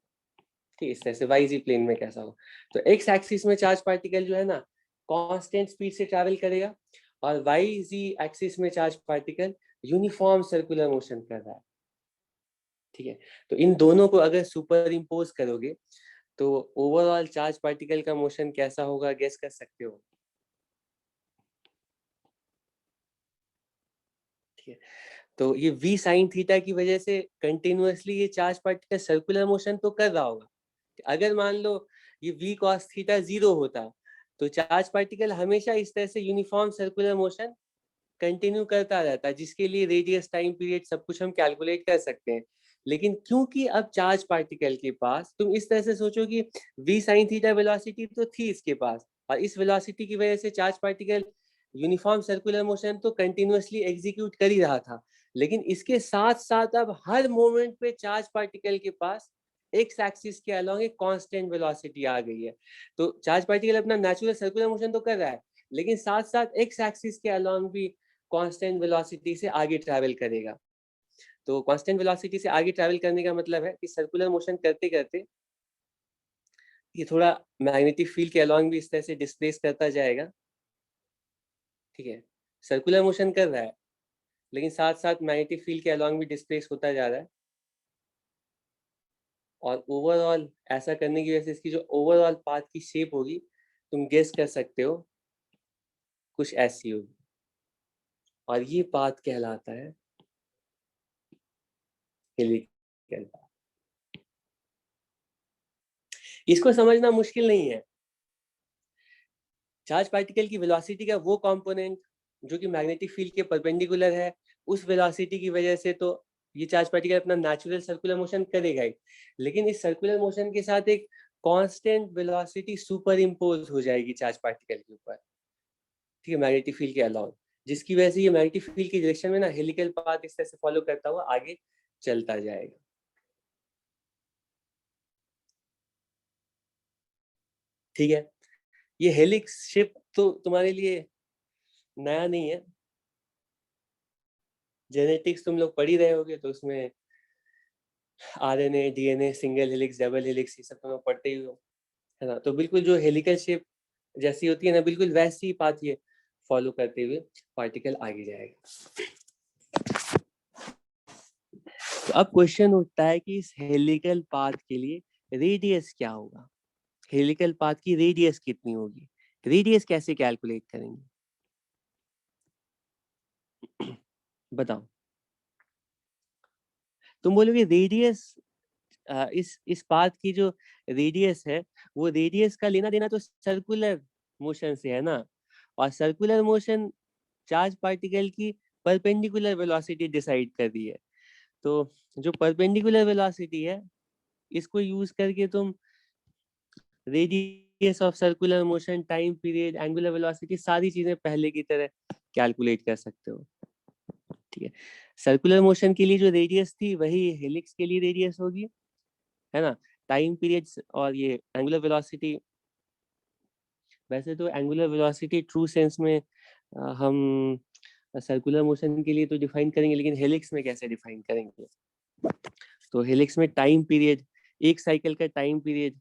ठीक, इस तरह से वाई जी प्लेन में कैसा होगा, तो एक्स एक्सिस में चार्ज पार्टिकल जो है ना कांस्टेंट स्पीड से ट्रैवल करेगा, और वाई जी एक्सिस में charge particle uniform circular motion कर रहा है। ठीक है, तो इन दोनों को अगर सुपर इम्पोज करोगे तो ओवरऑल चार्ज पार्टिकल का मोशन कैसा होगा गेस कर सकते हो? ठीक है, तो ये v sin थीटा की वजह से कंटिन्यूअसली ये चार्ज पार्टिकल सर्कुलर मोशन तो कर रहा होगा। अगर मान लो ये v cos थीटा 0 होता तो चार्ज पार्टिकल हमेशा इस तरह से यूनिफॉर्म सर्कुलर मोशन कंटिन्यू करता रहता है, जिसके लिए रेडियस, टाइम पीरियड सब कुछ हम कैलकुलेट कर सकते हैं। लेकिन क्योंकि अब चार्ज पार्टिकल के पास, तुम इस तरह से सोचो कि v sin थीटा वेलोसिटी तो थी इसके पास, और इस वेलोसिटी की वजह से charge particle uniform circular motion तो कंटिन्यूअसली एग्जीक्यूट कर ही रहा था, लेकिन इसके साथ साथ अब हर मोमेंट पे चार्ज पार्टिकल के पास एक्स एक्सिस के अलोंग एक कांस्टेंट वेलोसिटी आ गई है। तो चार्ज पार्टिकल अपना नेचुरल सर्कुलर मोशन तो कर रहा है, लेकिन साथ साथ एक्स एक्सिस के अलोंग भी कांस्टेंट वेलोसिटी से आगे ट्रैवल करेगा। तो कांस्टेंट वेलोसिटी से आगे ट्रैवल करने का मतलब है कि सर्कुलर मोशन करते करते ये थोड़ा मैग्नेटिक फील्ड के अलोंग भी इस तरह से डिस्प्लेस करता जाएगा। ठीक है, सर्कुलर मोशन कर रहा है लेकिन साथ साथ मैग्नेटिक फील्ड के अलोंग भी डिस्प्लेस होता जा रहा है, और ओवरऑल ऐसा करने की वजह से इसकी जो ओवरऑल पाथ की शेप होगी तुम गेस कर सकते हो, कुछ ऐसी होगी, और ये पाथ कहलाता है हेलिकल पाथ। इसको समझना मुश्किल नहीं है। चार्ज पार्टिकल की वेलोसिटी का वो कंपोनेंट जो कि मैग्नेटिक फील्ड के परपेंडिकुलर है, उस वेलोसिटी की वजह से तो ये चार्ज पार्टिकल अपना नेचुरल सर्कुलर मोशन करेगा ही, लेकिन इस सर्कुलर मोशन के साथ एक कांस्टेंट वेलोसिटी सुपर इम्पोज हो जाएगी चार्ज पार्टिकल के ऊपर, ठीक है, मैग्नेटिक फील्ड के अलाउंग, जिसकी वजह से ये मैग्नेटिक फील्ड की डायरेक्शन में ना हेलिकल पाथ इस तरह से फॉलो करता हुआ आगे चलता जाएगा। ठीक है, ये हेलिक्स शिप तो तुम्हारे लिए नया नहीं है, जेनेटिक्स तुम लोग पढ़ ही रहे होगे, तो उसमें RNA, DNA, single helix, double helix, ये सब तुम लोग पढ़ते ही हो, है ना। तो बिल्कुल जो हेलिकल शेप जैसी होती है ना, बिल्कुल वैसी ही पाथ ये फॉलो करते हुए पार्टिकल आगे जाएगा। तो अब क्वेश्चन उठता है कि इस हेलिकल पाथ के लिए रेडियस क्या होगा, हेलिकल पाथ की रेडियस कितनी होगी, रेडियस कैसे कैलकुलेट करेंगे, बताओ। तुम बोलोगे रेडियस, इस पाथ की जो रेडियस है वो रेडियस का लेना देना तो सर्कुलर मोशन से है ना, और सर्कुलर मोशन चार्ज पार्टिकल की परपेंडिकुलर वेलोसिटी डिसाइड कर रही है। तो जो परपेंडिकुलर वेलोसिटी है इसको यूज करके तुम radius of circular motion, time period, angular velocity सारी चीजें पहले की तरह कैलकुलेट कर सकते हो। ठीक है, सर्कुलर मोशन के लिए जो रेडियस थी वही हेलिक्स के लिए रेडियस होगी, है ना। टाइम पीरियड्स और ये एंगुलर वेलोसिटी, वैसे तो एंगुलर वेलोसिटी ट्रू सेंस में हम सर्कुलर मोशन के लिए तो डिफाइन करेंगे, लेकिन हेलिक्स में कैसे डिफाइन करेंगे। तो हेलिक्स में टाइम पीरियड, एक साइकिल का टाइम पीरियड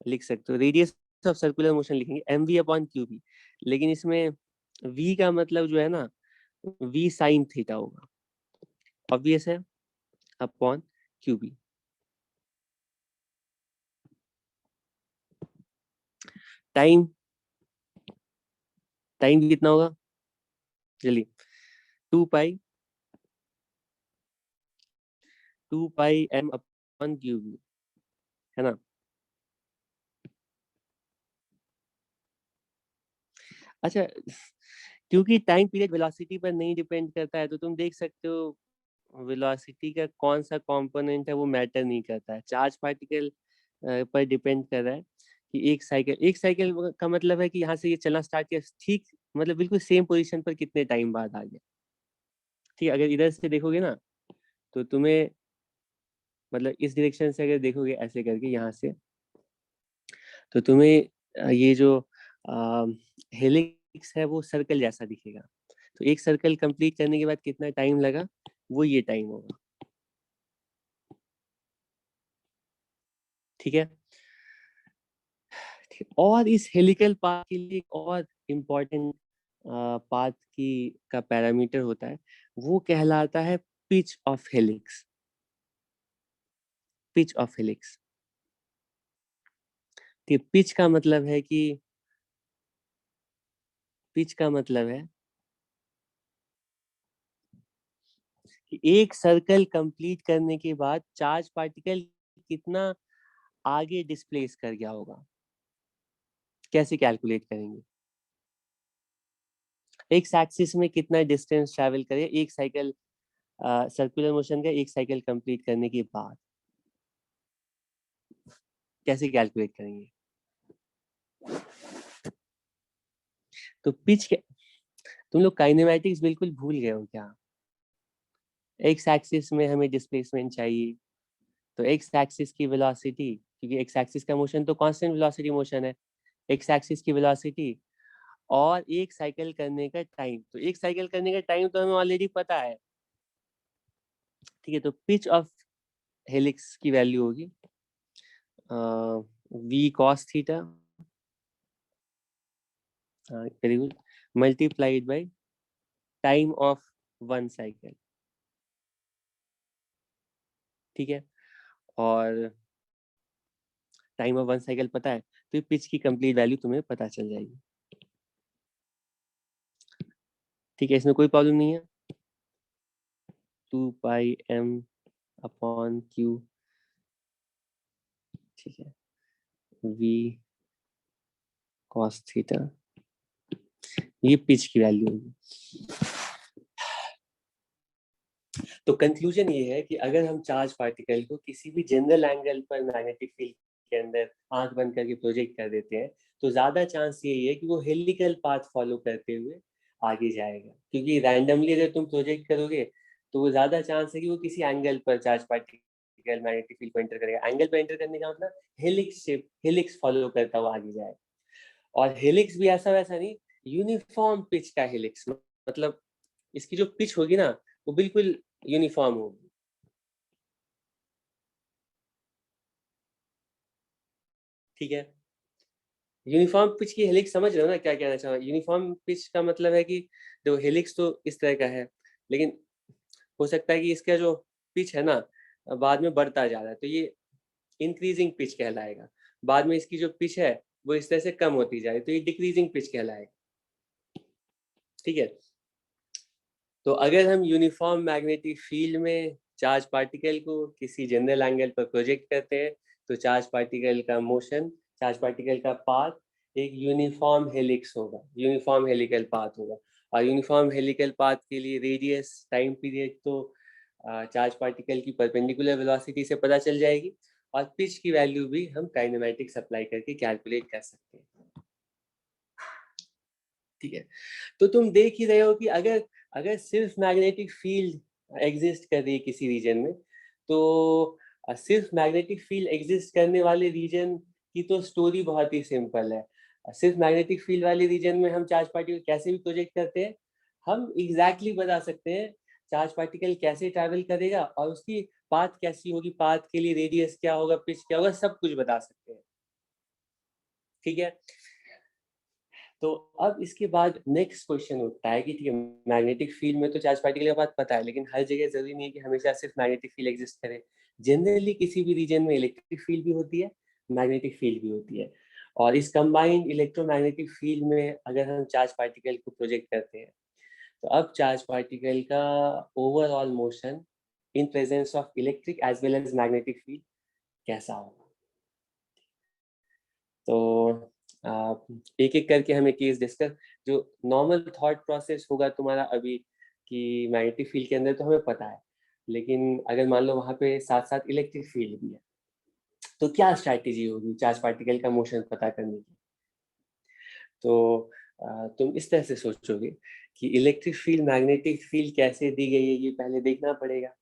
लिख सकते हो, रेडियस ऑफ सर्कुलर मोशन लिखेंगे mv/qb, लेकिन इसमें v का मतलब जो है ना v sin थीटा होगा, ऑब्वियस है, अपॉन qb। टाइम, टाइम कितना होगा, चलिए 2 पाई m/qb, है ना। अच्छा, क्योंकि टाइम पीरियड वेलोसिटी पर नहीं डिपेंड करता है, तो तुम देख सकते हो वेलोसिटी का कौन सा कंपोनेंट है वो मैटर नहीं करता है, चार्ज पार्टिकल पर डिपेंड कर रहा है कि एक साइकिल का मतलब है कि यहाँ से ये चलना स्टार्ट किया, ठीक, मतलब बिल्कुल सेम पोजीशन पर कितने टाइम बाद आ गया। ठीक है, अगर इधर से देखोगे ना तो तुम्हें, मतलब इस डायरेक्शन से अगर देखोगे ऐसे करके यहाँ से, तो तुम्हें ये जो हेलिक्स है वो सर्कल जैसा दिखेगा। तो एक सर्कल कंप्लीट करने के बाद कितना टाइम लगा, वो ये टाइम होगा। ठीक है, और इस हेलिकल पाथ के लिए एक और इम्पोर्टेंट पाथ की का पैरामीटर होता है, वो कहलाता है pitch of helix, pitch of helix. कि पिच का मतलब है कि कि एक सर्कल कंप्लीट करने के बाद चार्ज पार्टिकल कितना आगे डिस्प्लेस कर गया होगा, कैसे कैलकुलेट करेंगे? एक एक्सिस में कितना डिस्टेंस ट्रैवल करे एक साइकिल सर्कुलर मोशन का, एक साइकिल कंप्लीट करने के बाद कैसे कैलकुलेट करेंगे? तो पिच के तुम लोग काइनेमैटिक्स बिल्कुल भूल गए हो क्या? एक्स एक्सिस में हमें डिस्प्लेसमेंट चाहिए, तो एक्स एक्सिस की वेलोसिटी, क्योंकि एक्स एक्सिस का मोशन तो कांस्टेंट वेलोसिटी मोशन है, एक्स एक्सिस की वेलोसिटी और एक साइकिल करने का टाइम, तो एक साइकिल करने का टाइम तो हमें ऑलरेडी पता है, ठीक है। तो पिच ऑफ हेलिक्स की वैल्यू होगी v cos theta, very good, multiplied by time of one cycle, ठीक है। और टाइम ऑफ वन साइकिल पता है, तो पिच की कंप्लीट वैल्यू तुम्हें पता चल जाएगी, ठीक है। इसमें कोई प्रॉब्लम नहीं है। 2πm/q, ठीक है, v cos थीटा, ये पिच की वैल्यू होगी। तो कंक्लूजन ये है कि अगर हम चार्ज पार्टिकल को किसी भी जनरल एंगल पर मैग्नेटिक फील्ड के अंदर आंख बंद करके प्रोजेक्ट कर देते हैं, तो ज्यादा चांस यही है कि वो हेलिकल पाथ फॉलो करते हुए आगे जाएगा, क्योंकि रैंडमली अगर तुम प्रोजेक्ट करोगे तो वो ज्यादा चांस है कि वो किसी एंगल पर चार्ज पार्टिकल मैग्नेटिक फील्ड को एंटर करेगा। एंगल पर एंटर करने का मतलब हेलिक्स शेप, हेलिक्स फॉलो करता हुआ आगे जाएगा। और हेलिक्स भी ऐसा वैसा नहीं, यूनिफॉर्म पिच का हेलिक्स, मतलब इसकी जो पिच होगी ना वो बिल्कुल यूनिफॉर्म होगी, ठीक है। यूनिफॉर्म पिच की हेलिक्स समझ रहे हो ना क्या कहना चाह रहा हूँ? यूनिफॉर्म पिच का मतलब है कि देखो हेलिक्स तो इस तरह का है, लेकिन हो सकता है कि इसका जो पिच है ना बाद में बढ़ता जा रहा है, तो ये इंक्रीजिंग पिच कहलाएगा। बाद में इसकी जो पिच है वो इस तरह से कम होती जाए तो ये डिक्रीजिंग पिच कहलाएगा, ठीक है। तो अगर हम यूनिफॉर्म मैग्नेटिक फील्ड में चार्ज पार्टिकल को किसी जनरल एंगल पर प्रोजेक्ट करते हैं, तो चार्ज पार्टिकल का मोशन, चार्ज पार्टिकल का पाथ एक यूनिफॉर्म हेलिक्स होगा, यूनिफॉर्म हेलिकल पाथ होगा। और यूनिफॉर्म हेलिकल पाथ के लिए रेडियस, टाइम पीरियड तो चार्ज पार्टिकल की परपेंडिकुलर वेलोसिटी से पता चल जाएगी, और पिच की वैल्यू भी हम काइनेमैटिक्स अप्लाई करके कैलकुलेट कर सकते हैं, ठीक है। तो तुम देख ही रहे हो कि अगर अगर सिर्फ मैग्नेटिक फील्ड एग्जिस्ट कर रही है किसी रीजन में, तो सिर्फ मैग्नेटिक फील्ड एग्जिस्ट करने वाले रीजन की तो स्टोरी बहुत ही सिंपल है। सिर्फ मैग्नेटिक फील्ड वाले रीजन में हम चार्ज पार्टिकल कैसे भी प्रोजेक्ट करते हैं, हम एग्जैक्टली बता सकते हैं चार्ज पार्टिकल कैसे ट्रैवल करेगा और उसकी पाथ कैसी होगी, पाथ के लिए रेडियस क्या होगा, पिच क्या होगा, सब कुछ बता सकते हैं, ठीक है। तो अब इसके बाद नेक्स्ट क्वेश्चन उठता है कि ठीक है, मैग्नेटिक फील्ड में तो चार्ज पार्टिकल का बात पता है, लेकिन हर जगह जरूरी नहीं है कि हमेशा सिर्फ मैग्नेटिक फील्ड एग्जिस्ट करे। जनरली किसी भी रीजन में इलेक्ट्रिक फील्ड भी होती है, मैग्नेटिक फील्ड भी होती है, और इस कंबाइंड इलेक्ट्रोमैग्नेटिक फील्ड में अगर हम चार्ज पार्टिकल को प्रोजेक्ट करते हैं, तो अब चार्ज पार्टिकल का overall motion in presence of electric as well as magnetic field कैसा होगा। तो एक एक करके हमें केस डिस्कस, जो नॉर्मल थॉट प्रोसेस होगा तुम्हारा अभी कि मैग्नेटिक फील्ड के अंदर तो हमें पता है, लेकिन अगर मान लो वहां पे साथ साथ इलेक्ट्रिक फील्ड भी है, तो क्या स्ट्रैटेजी होगी चार्ज पार्टिकल का मोशन पता करने की। तो तुम इस तरह से सोचोगे कि इलेक्ट्रिक फील्ड मैग्नेटिक फील्ड कैसे दी गई है ये पहले देखना पड़ेगा।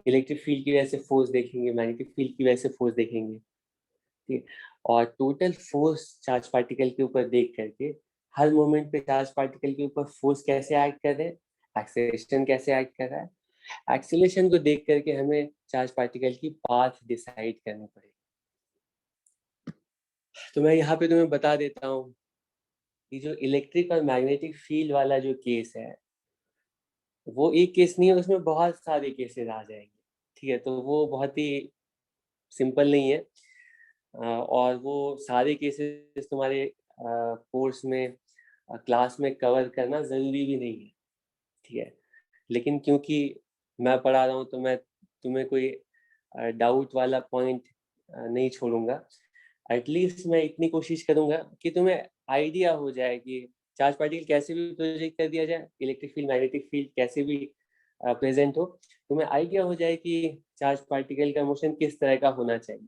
इलेक्ट्रिक फील्ड की वजह से फोर्स देखेंगे, मैग्नेटिक फील्ड की वजह से फोर्स देखेंगे, ठीक है। और टोटल फोर्स चार्ज पार्टिकल के ऊपर देख करके हर मोमेंट पे चार्ज पार्टिकल के ऊपर फोर्स कैसे एक्ट कर रहे हैं, एक्सेलरेशन कैसे एक्ट कर रहा है, एक्सेलरेशन को देख करके हमें चार्ज पार्टिकल की पाथ डिसाइड करनी पड़ेगी। तो मैं यहाँ पे तुम्हें बता देता हूँ कि जो इलेक्ट्रिक और मैग्नेटिक फील्ड वाला जो केस है वो एक केस नहीं है, उसमें बहुत सारे केसेस आ जाएंगे, ठीक है। तो वो बहुत ही सिंपल नहीं है। और वो सारे केसेस तुम्हारे कोर्स में क्लास में कवर करना ज़रूरी भी नहीं है, ठीक है। लेकिन क्योंकि मैं पढ़ा रहा हूँ तो मैं तुम्हें कोई डाउट वाला पॉइंट नहीं छोड़ूंगा। एटलीस्ट मैं इतनी कोशिश करूंगा कि तुम्हें आइडिया हो जाए कि चार्ज पार्टिकल कैसे भी प्रोजेक्ट कर दिया जाए, इलेक्ट्रिक फील्ड मैग्नेटिक फील्ड कैसे भी प्रेजेंट हो, तुम्हें आइडिया हो जाए कि चार्ज पार्टिकल का मोशन किस तरह का होना चाहिए,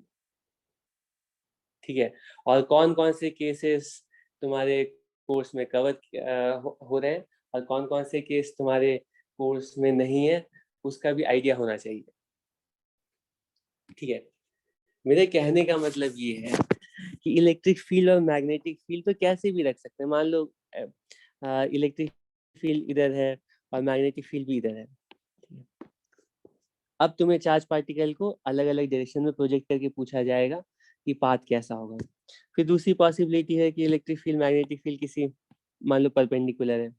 ठीक है। और कौन कौन से केसेस तुम्हारे कोर्स में कवर हो रहे हैं और कौन कौन से केस तुम्हारे कोर्स में नहीं है, उसका भी आइडिया होना चाहिए, ठीक है। मेरे कहने का मतलब ये है कि इलेक्ट्रिक फील्ड और मैग्नेटिक फील्ड तो कैसे भी रख सकते हैं। मान लो इलेक्ट्रिक फील्ड इधर है और मैग्नेटिक फील्ड भी इधर है। अब तुम्हें चार्ज पार्टिकल को अलग अलग डायरेक्शन में प्रोजेक्ट करके पूछा जाएगा कि पाथ कैसा होगा। फिर दूसरी पॉसिबिलिटी है कि इलेक्ट्रिक फील्ड मैग्नेटिक फील्ड किसी मान लो परपेंडिकुलर है,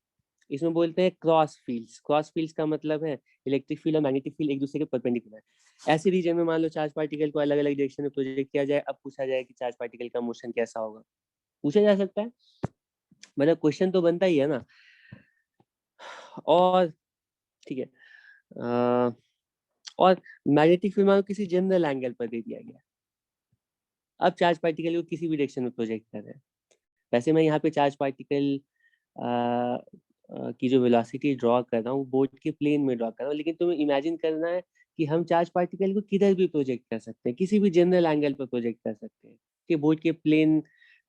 इसमें बोलते हैं क्रॉस फील्ड्स। क्रॉस फील्ड्स का मतलब है इलेक्ट्रिक फील्ड और मैग्नेटिक फील्ड एक दूसरे के परपेंडिकुलर है। ऐसे रीजन में मान लो चार्ज पार्टिकल को अलग अलग डायरेक्शन में प्रोजेक्ट किया जाए, अब पूछा जाए कि चार्ज पार्टिकल का मोशन कैसा होगा, पूछा जा सकता है, मतलब क्वेश्चन तो बनता ही है ना। और ठीक है, और मैग्नेटिक फील्ड मान लो किसी जनरल एंगल पर दे दिया गया, अब चार्ज पार्टिकल को किसी भी डायरेक्शन में प्रोजेक्ट कर रहे हैं। वैसे मैं यहाँ पे चार्ज पार्टिकल की जो वेलोसिटी ड्रॉ कर रहा हूँ बोर्ड के प्लेन में ड्रॉ कर रहा हूँ, लेकिन तुम्हें इमेजिन करना है कि हम चार्ज पार्टिकल को किधर भी प्रोजेक्ट कर सकते हैं, किसी भी जनरल एंगल पर प्रोजेक्ट कर सकते हैं कि बोर्ड के प्लेन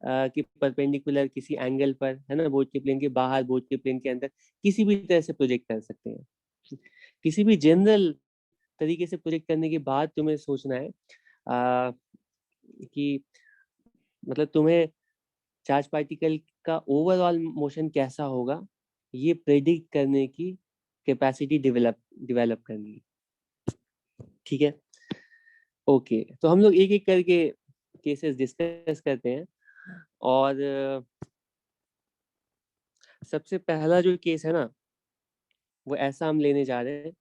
के परपेंडिकुलर किसी एंगल पर, है ना, बोर्ड के प्लेन के बाहर, बोर्ड के प्लेन के अंदर, किसी भी तरह से प्रोजेक्ट कर सकते हैं। किसी भी जनरल तरीके से प्रोजेक्ट करने के बाद तुम्हें सोचना है कि मतलब तुम्हें चार्ज पार्टिकल का ओवरऑल मोशन कैसा होगा ये प्रेडिक्ट करने की कैपेसिटी डेवलप करनी है, ठीक है। ओके, तो हम लोग एक एक करके केसेस डिस्कस करते हैं। और सबसे पहला जो केस है ना वो ऐसा हम लेने जा रहे हैं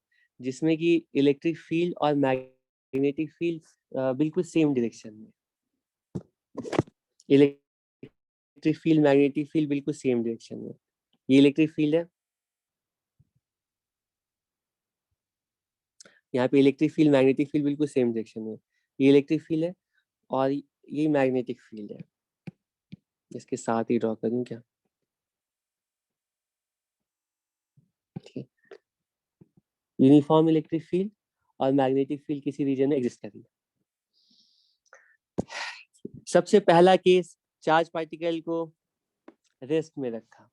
जिसमें कि इलेक्ट्रिक फील्ड और मैग्नेटिक फील्ड बिल्कुल सेम डायरेक्शन में, इलेक्ट्रिक फील्ड मैग्नेटिक फील्ड बिल्कुल सेम डायरेक्शन में। ये इलेक्ट्रिक फील्ड है, यहाँ पे इलेक्ट्रिक फील्ड मैग्नेटिक फील्ड बिल्कुल सेम डायरेक्शन में, ये इलेक्ट्रिक फील्ड है और ये मैग्नेटिक फील्ड है। इसके साथ ही ड्रॉ करूँ क्या, ठीक है। यूनिफॉर्म इलेक्ट्रिक फील्ड और मैग्नेटिक फील्ड किसी रीजन में एग्जिस्ट कर रही है। सबसे पहला केस, चार्ज पार्टिकल को रेस्ट में रखा,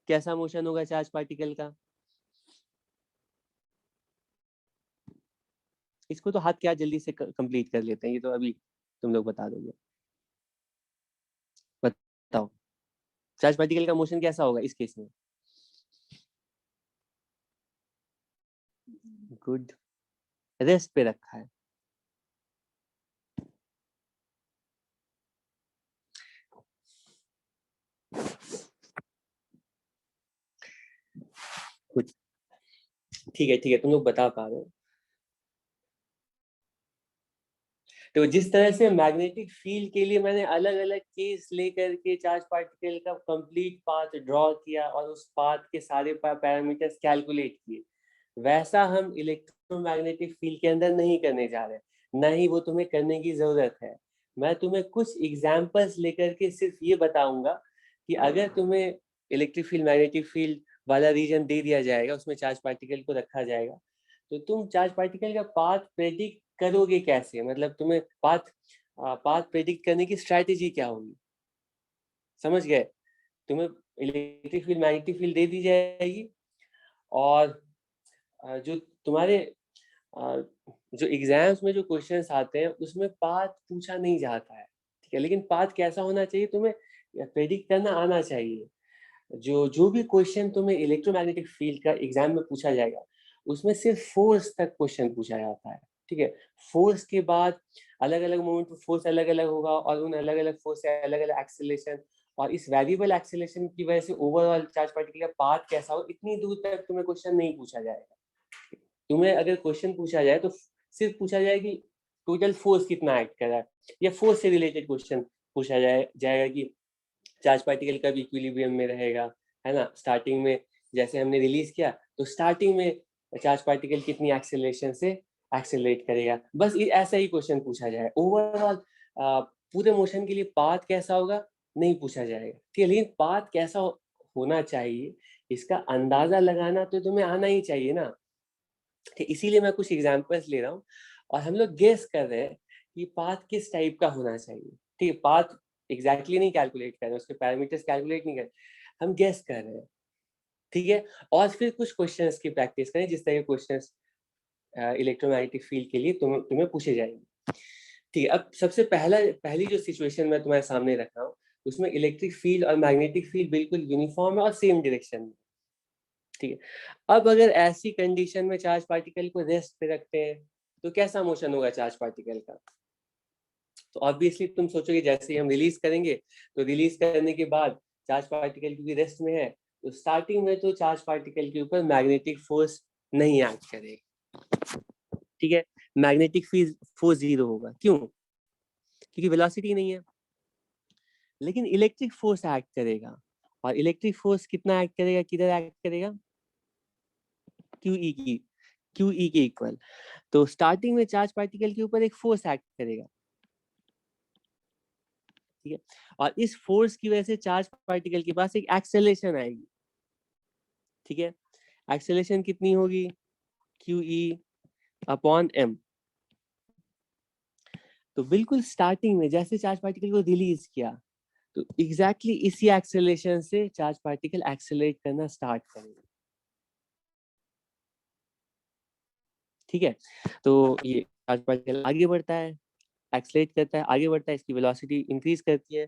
कैसा मोशन होगा चार्ज पार्टिकल का। इसको तो हाथ क्या जल्दी से कंप्लीट कर लेते हैं, ये तो अभी तुम लोग बता दोगे। बताओ चार्ज पार्टिकल का मोशन कैसा होगा इस केस में। गुड, रेस्ट पे रखा है। कुछ ठीक है तुम लोग बता पा रहे हो। तो जिस तरह से मैग्नेटिक फील्ड के लिए मैंने अलग अलग केस लेकर के चार्ज पार्टिकल का कंप्लीट पाथ ड्रॉ किया और उस पाथ के सारे पैरामीटर्स कैलकुलेट किए, वैसा हम इलेक्ट्रोमैग्नेटिक फील्ड के अंदर नहीं करने जा रहे, ना ही वो तुम्हें करने की जरूरत है। मैं तुम्हें कुछ एग्जांपल्स लेकर के सिर्फ ये बताऊंगा कि अगर तुम्हें इलेक्ट्रिक फील्ड मैग्नेटिक फील्ड वाला रीजन दे दिया जाएगा, उसमें चार्ज पार्टिकल को रखा जाएगा, तो तुम चार्ज पार्टिकल का पाथ प्रेडिक्ट करोगे कैसे, मतलब तुम्हें पाथ प्रेडिक्ट करने की स्ट्रैटेजी क्या होगी, समझ गए। तुम्हें इलेक्ट्रिक फील्ड मैग्नेटिक फील्ड दे दी जाएगी और जो तुम्हारे जो एग्जाम्स में जो क्वेश्चंस आते हैं उसमें पाथ पूछा नहीं जाता है, ठीक है, लेकिन पाथ कैसा होना चाहिए तुम्हें प्रेडिक्ट करना आना चाहिए। जो जो भी क्वेश्चन तुम्हें इलेक्ट्रोमैग्नेटिक फील्ड का एग्जाम में पूछा जाएगा उसमें सिर्फ फोर्स तक क्वेश्चन पूछा जाता है, ठीक है। फोर्स के बाद अलग अलग मोमेंट पर फोर्स अलग अलग होगा और उन अलग अलग फोर्स से अलग अलग एक्सेलरेशन, और इस वेरिएबल एक्सेलरेशन की वजह से ओवरऑल चार्ज पार्टिकल का पाथ कैसा हो, इतनी दूर तक तुम्हें क्वेश्चन नहीं पूछा जाएगा। तुम्हें अगर क्वेश्चन पूछा जाए तो सिर्फ पूछा जाए कि टोटल फोर्स कितना एक्ट कर रहा है, या फोर्स से रिलेटेड क्वेश्चन पूछा जाएगा कि चार्ज पार्टिकल कब इक्विलिब्रियम में रहेगा, है ना। स्टार्टिंग में जैसे हमने रिलीज किया तो स्टार्टिंग में चार्ज पार्टिकल कितनी एक्सेलरेशन से एक्सेलरेट करेगा, बस ऐसा ही क्वेश्चन पूछा जाए। ओवरऑल पूरे मोशन के लिए पाथ कैसा होगा नहीं पूछा जाएगा, ठीक है, लेकिन पाथ कैसा होना चाहिए इसका अंदाजा लगाना तो तुम्हें आना ही चाहिए ना, ठीक। इसीलिए मैं कुछ एग्जांपल्स ले रहा हूँ और हम लोग गेस कर रहे हैं कि पाथ किस टाइप का होना चाहिए, ठीक है। पाथ एग्जैक्टली नहीं कैलकुलेट कर रहे हैं, उसके पैरामीटर्स कैलकुलेट नहीं कर रहे, हम गेस कर रहे हैं, ठीक है। और फिर कुछ क्वेश्चंस की प्रैक्टिस करें जिस तरह के क्वेश्चंस इलेक्ट्रोमैग्नेटिक फील्ड के लिए तुम्हें पूछे जाएंगे, ठीक है। अब सबसे पहली जो सिचुएशन मैं तुम्हारे सामने रख रहा हूँ उसमें इलेक्ट्रिक फील्ड और मैग्नेटिक फील्ड बिल्कुल यूनिफॉर्म है और सेम डायरेक्शन में, ठीक है। अब अगर ऐसी कंडीशन में चार्ज पार्टिकल को रेस्ट पे रखते हैं तो कैसा मोशन होगा चार्ज पार्टिकल का, तो ऑब्वियसली तुम सोचोगे जैसे ही हम रिलीज करेंगे तो रिलीज करने के बाद चार्ज पार्टिकल क्योंकि रेस्ट में है तो स्टार्टिंग में तो चार्ज पार्टिकल के ऊपर मैग्नेटिक फोर्स नहीं एक्ट करेगा, ठीक है। मैग्नेटिक फोर्स 0 होगा, क्यों, क्योंकि वेलोसिटी नहीं है। लेकिन इलेक्ट्रिक फोर्स एक्ट करेगा, और इलेक्ट्रिक फोर्स कितना एक्ट करेगा, किधर एक्ट करेगा, QE के इक्वल। तो स्टार्टिंग में चार्ज पार्टिकल के ऊपर एक फोर्स एक्ट करेगा, ठीक है, और इस फोर्स की वजह से चार्ज पार्टिकल के पास एक एक्सेलरेशन आएगी, ठीक है। एक्सेलरेशन कितनी होगी, QE/m। तो बिल्कुल स्टार्टिंग में जैसे चार्ज पार्टिकल को रिलीज किया तो एग्जैक्टली इसी एक्सेलरेशन से चार्ज पार्टिकल एक्सेलरेट करना स्टार्ट करेगा, ठीक है। तो ये चार्ज पार्टिकल आगे बढ़ता है, एक्सेलरेट करता है, आगे बढ़ता है, इसकी वेलोसिटी इंक्रीज करती है,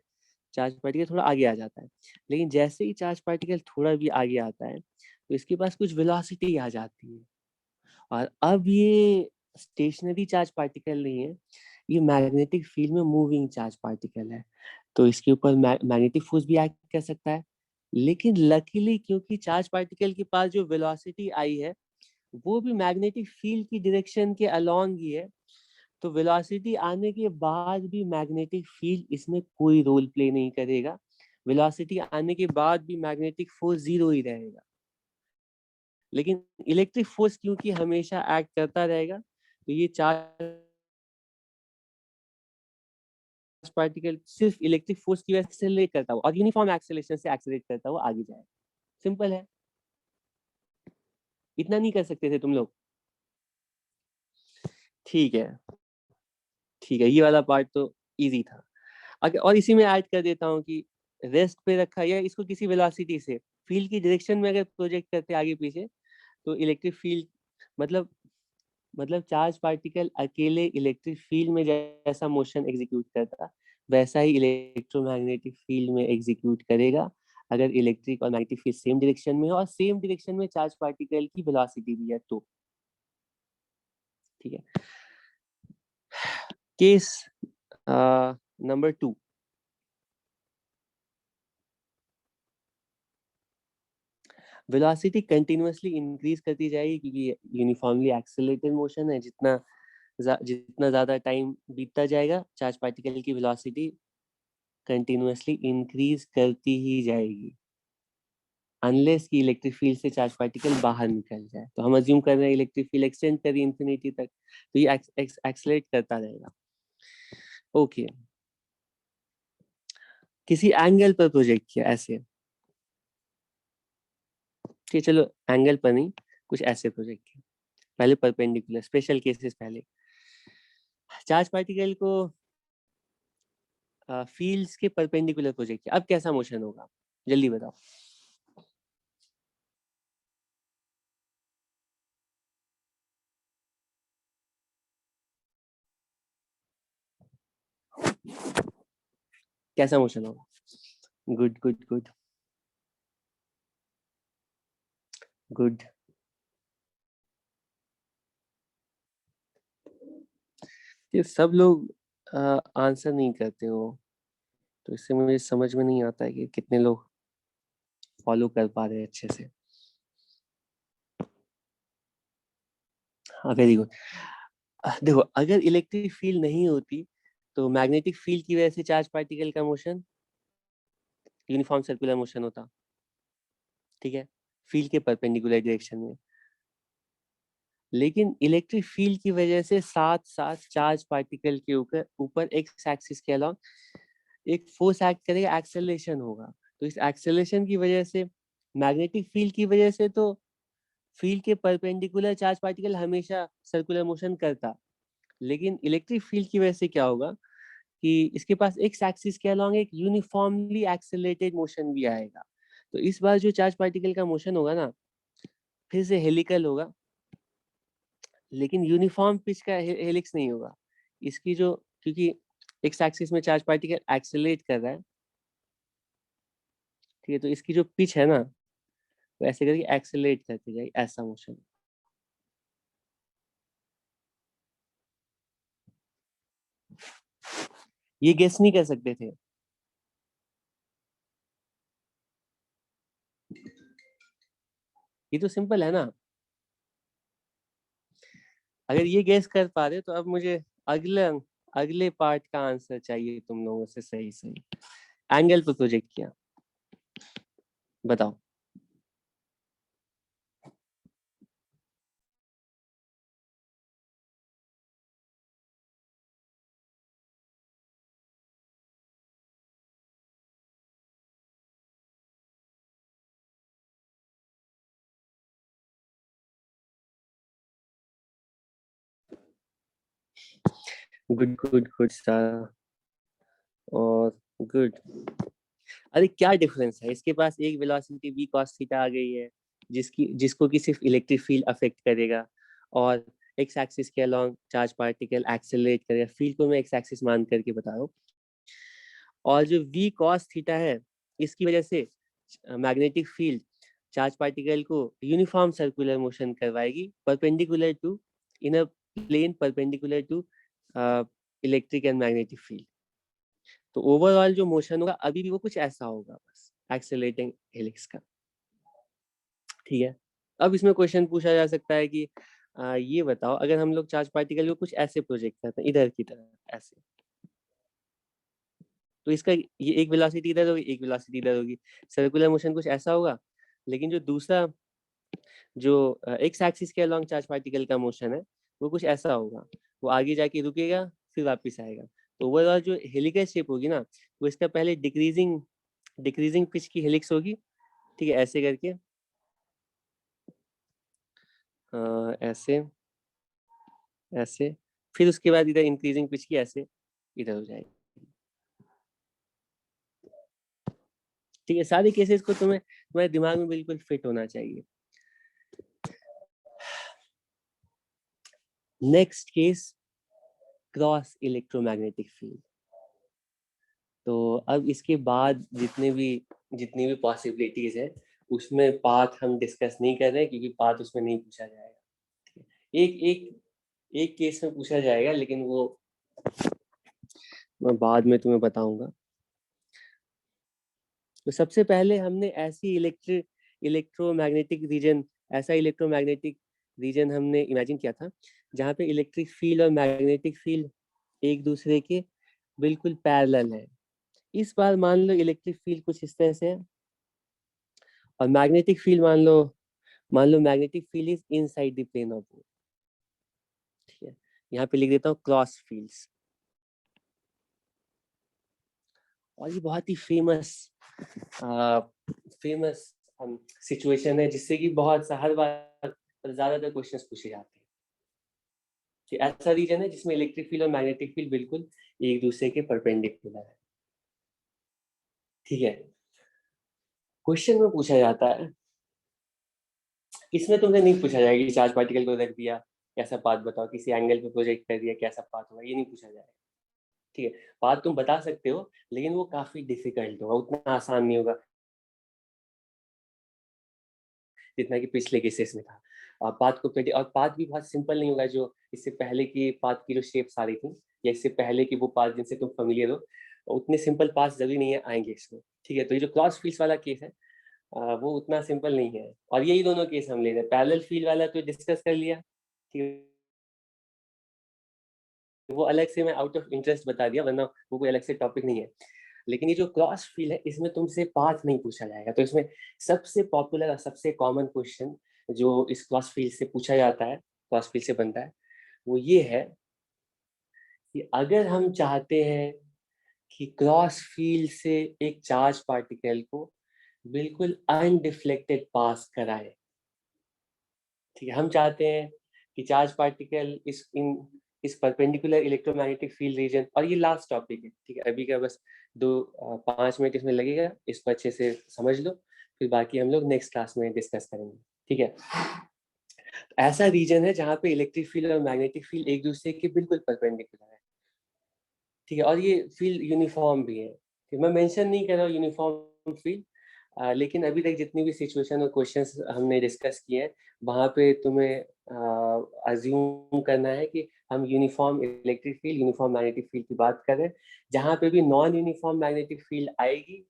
चार्ज पार्टिकल थोड़ा आगे आ जाता है। लेकिन जैसे ही चार्ज पार्टिकल थोड़ा भी आगे आता है तो इसके पास कुछ वेलोसिटी आ जाती है, और अब ये स्टेशनरी चार्ज पार्टिकल नहीं है, ये मैग्नेटिक फील्ड में मूविंग चार्ज पार्टिकल है। तो इसके ऊपर मैग्नेटिक फोर्स भी एक्ट कर सकता है। लेकिन लकीली क्योंकि चार्ज पार्टिकल के पास जो वेलोसिटी आई है वो भी मैग्नेटिक फील्ड की डायरेक्शन के अलोंग ही है, तो वेलोसिटी आने के बाद भी मैग्नेटिक फील्ड इसमें कोई रोल प्ले नहीं करेगा। वेलोसिटी आने के बाद भी मैग्नेटिक फोर्स 0 ही रहेगा। लेकिन इलेक्ट्रिक फोर्स क्योंकि हमेशा एक्ट करता रहेगा तो ये चार्ज पार्टिकल सिर्फ इलेक्ट्रिक फोर्स की वजह से एक्सेलरेट करता हुआ और यूनिफॉर्म एक्सेलरेशन से एक्सेलरेट करता हुआ आगे जाएगा। सिंपल है, इतना नहीं कर सकते थे तुम लोग, ठीक है, ठीक है। ये वाला पार्ट तो इजी था। अगर और इसी में ऐड कर देता हूँ कि रेस्ट पे रखा या इसको किसी वेलोसिटी से फील्ड की डायरेक्शन में अगर प्रोजेक्ट करते आगे पीछे तो इलेक्ट्रिक फील्ड मतलब चार्ज पार्टिकल अकेले इलेक्ट्रिक फील्ड में जैसा मोशन एग्जीक्यूट करता वैसा ही इलेक्ट्रोमैग्नेटिक फील्ड में एग्जीक्यूट करेगा, अगर इलेक्ट्रिक और मैग्नेटिक फील्ड सेम डायरेक्शन में है और सेम डायरेक्शन में चार्ज पार्टिकल की वेलोसिटी भी है तो, ठीक है। Case number 2, velocity continuously increase करती जाएगी क्योंकि यूनिफॉर्मली एक्सेलरेटेड मोशन है। जितना ज्यादा टाइम बीतता जाएगा चार्ज पार्टिकल की वेलोसिटी कंटिन्यूअसली इंक्रीज करती ही जाएगी, अनलेस की इलेक्ट्रिक फील्ड से चार्ज पार्टिकल बाहर निकल जाए। तो हम अज्यूम कर रहे हैं इलेक्ट्रिक फील्ड एक्सटेंड करी इंफिनिटी तक, तो ये एक्सेलरेट करता रहेगा, ओके। किसी एंगल पर प्रोजेक्ट किया ऐसे, ठीक, चलो एंगल पर नहीं, कुछ ऐसे प्रोजेक्ट किया, पहले परपेंडिकुलर, स्पेशल केसेस पहले। चार्ज पार्टिकल को फील्ड्स के परपेंडिकुलर प्रोजेक्ट किया, अब कैसा मोशन होगा जल्दी बताओ। कैसा मोशन होगा, गुड गुड गुड गुड। ये सब लोग आंसर नहीं करते हो, तो इससे मुझे समझ में नहीं आता है कि कितने लोग फॉलो कर पा रहे हैं अच्छे से। हाँ वेरी गुड। देखो, अगर इलेक्ट्रिक फील्ड नहीं होती तो मैग्नेटिक फील्ड की वजह से चार्ज पार्टिकल का मोशन यूनिफॉर्म सर्कुलर मोशन होता, ठीक है, फील्ड के परपेंडिकुलर डायरेक्शन में। लेकिन इलेक्ट्रिक फील्ड की वजह से साथ साथ चार्ज पार्टिकल के ऊपर ऊपर एक्स एक्सिस के अलावा एक फोर्स एक्ट करेगा, एक्सेलरेशन होगा। तो इस एक्सेलरेशन की वजह से मैग्नेटिक फील्ड की वजह से तो फील्ड के परपेंडिकुलर चार्ज पार्टिकल हमेशा सर्कुलर मोशन करता, लेकिन इलेक्ट्रिक फील्ड की वजह से क्या होगा कि इसके पास एक्स एक्सिस के अलोंग एक यूनिफॉर्मली एक्सेलरेटेड मोशन भी आएगा। तो इस बार जो चार्ज पार्टिकल का मोशन होगा ना, फिर से हेलिकल होगा, लेकिन यूनिफॉर्म पिच का हेलिक्स नहीं होगा। इसकी जो, क्योंकि एक्स एक्सिस में चार्ज पार्टिकल एक्सेलरेट कर रहा है, ठीक है, तो इसकी जो पिच है ना, वो ऐसे करके एक्सेलरेट करती जाएगी, ऐसा मोशन। ये गेस नहीं कर सकते थे। ये तो सिंपल है ना। अगर ये गेस कर पा रहे तो अब मुझे अगले अगले पार्ट का आंसर चाहिए तुम लोगों से। सही सही एंगल पर प्रोजेक्ट किया, बताओ। गुड गुड गुड सारा, और गुड। अरे क्या डिफरेंस है, इसके पास एक वेलोसिटी v cos थीटा आ गई है, जिसको कि सिर्फ इलेक्ट्रिक फील्ड अफेक्ट करेगा, और एक्स एक्सिस के अलोंग चार्ज पार्टिकल एक्सेलरेट करेगा। फील्ड को मैं एक्स एक्सिस मान करके बता रहा हूँ। और जो v cos थीटा है, इसकी वजह से मैग्नेटिक फील्ड चार्ज पार्टिकल को यूनिफॉर्म सर्कुलर मोशन करवाएगी, perpendicular to, in a plane perpendicular to electric and magnetic field. तो ओवरऑल जो मोशन होगा अभी भी वो कुछ ऐसा होगा, बस एक्सेलरेटिंग हेलिक्स का, ठीक है। अब इसमें क्वेश्चन पूछा जा सकता है कि ये बताओ, अगर हम लोग चार्ज पार्टिकल को कुछ ऐसे प्रोजेक्ट करते हैं, इधर की तरह ऐसे, तो इसका ये एक वेलोसिटी इधर होगी, एक वेलोसिटी इधर होगी, सर्कुलर मोशन कुछ ऐसा होगा। लेकिन जो दूसरा, जो एक्स एक्सिस के अलोंग चार्ज पार्टिकल का मोशन है, वो कुछ ऐसा होगा, वो आगे जाके रुकेगा फिर वापस आएगा। तो ओवरऑल जो हेलिकल शेप होगी ना, वो इसका पहले डिक्रीजिंग डिक्रीजिंग पिच की हेलिक्स होगी, ठीक है, ऐसे करके, ऐसे ऐसे, फिर उसके बाद इधर इंक्रीजिंग पिच की ऐसे इधर हो जाएगी, ठीक है। सारे केसेस को तुम्हारे दिमाग में बिल्कुल फिट होना चाहिए। Next case, cross electromagnetic field. तो अब इसके बाद जितनी भी पॉसिबिलिटीज है, उसमें पाथ हम डिस्कस नहीं कर रहे हैं, क्योंकि पाथ उसमें नहीं पूछा जाएगा। एक एक एक केस में पूछा जाएगा, लेकिन वो मैं बाद में तुम्हें बताऊंगा। तो सबसे पहले हमने इलेक्ट्रोमैग्नेटिक रीजन ऐसा इलेक्ट्रोमैग्नेटिक रीजन हमने इमेजिन किया था, जहाँ पे इलेक्ट्रिक फील्ड और मैग्नेटिक फील्ड एक दूसरे के बिल्कुल पैरेलल है। इस बार मान लो इलेक्ट्रिक फील्ड कुछ इस तरह से है, और मैग्नेटिक फील्ड मान लो magnetic field is inside the plane of wave, ठीक है। यहाँ पे लिख देता हूँ क्रॉस फील्ड्स। और ये बहुत ही फेमस सिचुएशन है, जिससे कि हर बार ज्यादातर क्वेश्चंस पूछे जाते हैं कि ऐसा रीजन है जिसमें इलेक्ट्रिक फील्ड और मैग्नेटिक फील्ड बिल्कुल एक दूसरे के परपेंडिकुलर है, ठीक है। क्वेश्चन में पूछा जाता है, इसमें तुमसे नहीं पूछा जाएगा कि चार्ज पार्टिकल को रख दिया, कैसा पाथ बताओ, किसी एंगल पे प्रोजेक्ट कर दिया, कैसा पाथ होगा, ये नहीं पूछा जाएगा, ठीक है। पाथ तुम बता सकते हो, लेकिन वो काफी डिफिकल्ट होगा, उतना आसान नहीं होगा जितना कि पिछले केसेस में था। पाथ को और पाथ भी बहुत सिंपल नहीं होगा, जो इससे पहले की पाथ की जो शेप्स आ रही थी, या इससे पहले की वो पाथ जिनसे तुम फेमिलियर हो, उतने सिंपल पाथ जरूरी नहीं है आएंगे इसमें, ठीक है। तो ये जो क्रॉस फील्ड्स वाला केस है, वो उतना सिंपल नहीं है। और यही दोनों केस हम ले रहे हैं। पैरेलल फील्ड वाला तो डिस्कस कर लिया, ठीक है, वो अलग से मैं आउट ऑफ इंटरेस्ट बता दिया, वरना वो कोई अलग से टॉपिक नहीं है। लेकिन ये जो क्रॉस फील्ड है इसमें तुमसे पाथ नहीं पूछा जाएगा। तो इसमें सबसे पॉपुलर और सबसे कॉमन क्वेश्चन जो इस क्रॉस फील्ड से पूछा जाता है, क्रॉस फील्ड से बनता है, वो ये है कि अगर हम चाहते हैं कि क्रॉस फील्ड से एक चार्ज पार्टिकल को बिल्कुल अनडिफ्लेक्टेड पास कराए, ठीक है, हम चाहते हैं कि चार्ज पार्टिकल इस परपेंडिकुलर इलेक्ट्रोमैग्नेटिक फील्ड रीजन, और ये लास्ट टॉपिक है, ठीक है, अभी का बस 5 मिनट इसमें लगेगा, इसको अच्छे से समझ लो, फिर बाकी हम लोग नेक्स्ट क्लास में डिस्कस करेंगे, ठीक है। ऐसा रीजन है जहाँ पे इलेक्ट्रिक फील्ड और मैग्नेटिक फील्ड एक दूसरे के बिल्कुल परपेंडिकुलर है, ठीक है, और ये फील्ड यूनिफॉर्म भी है। मैं मेंशन नहीं कर रहा हूँ यूनिफॉर्म फील्ड, लेकिन अभी तक जितनी भी सिचुएशन और क्वेश्चंस हमने डिस्कस किए हैं वहाँ पे तुम्हें अज्यूम करना है कि हम uniform electric field, uniform magnetic field की बात कर रहे हैं। जहाँ पे भी नॉन यूनिफॉर्म मैग्नेटिक फील्ड आएगी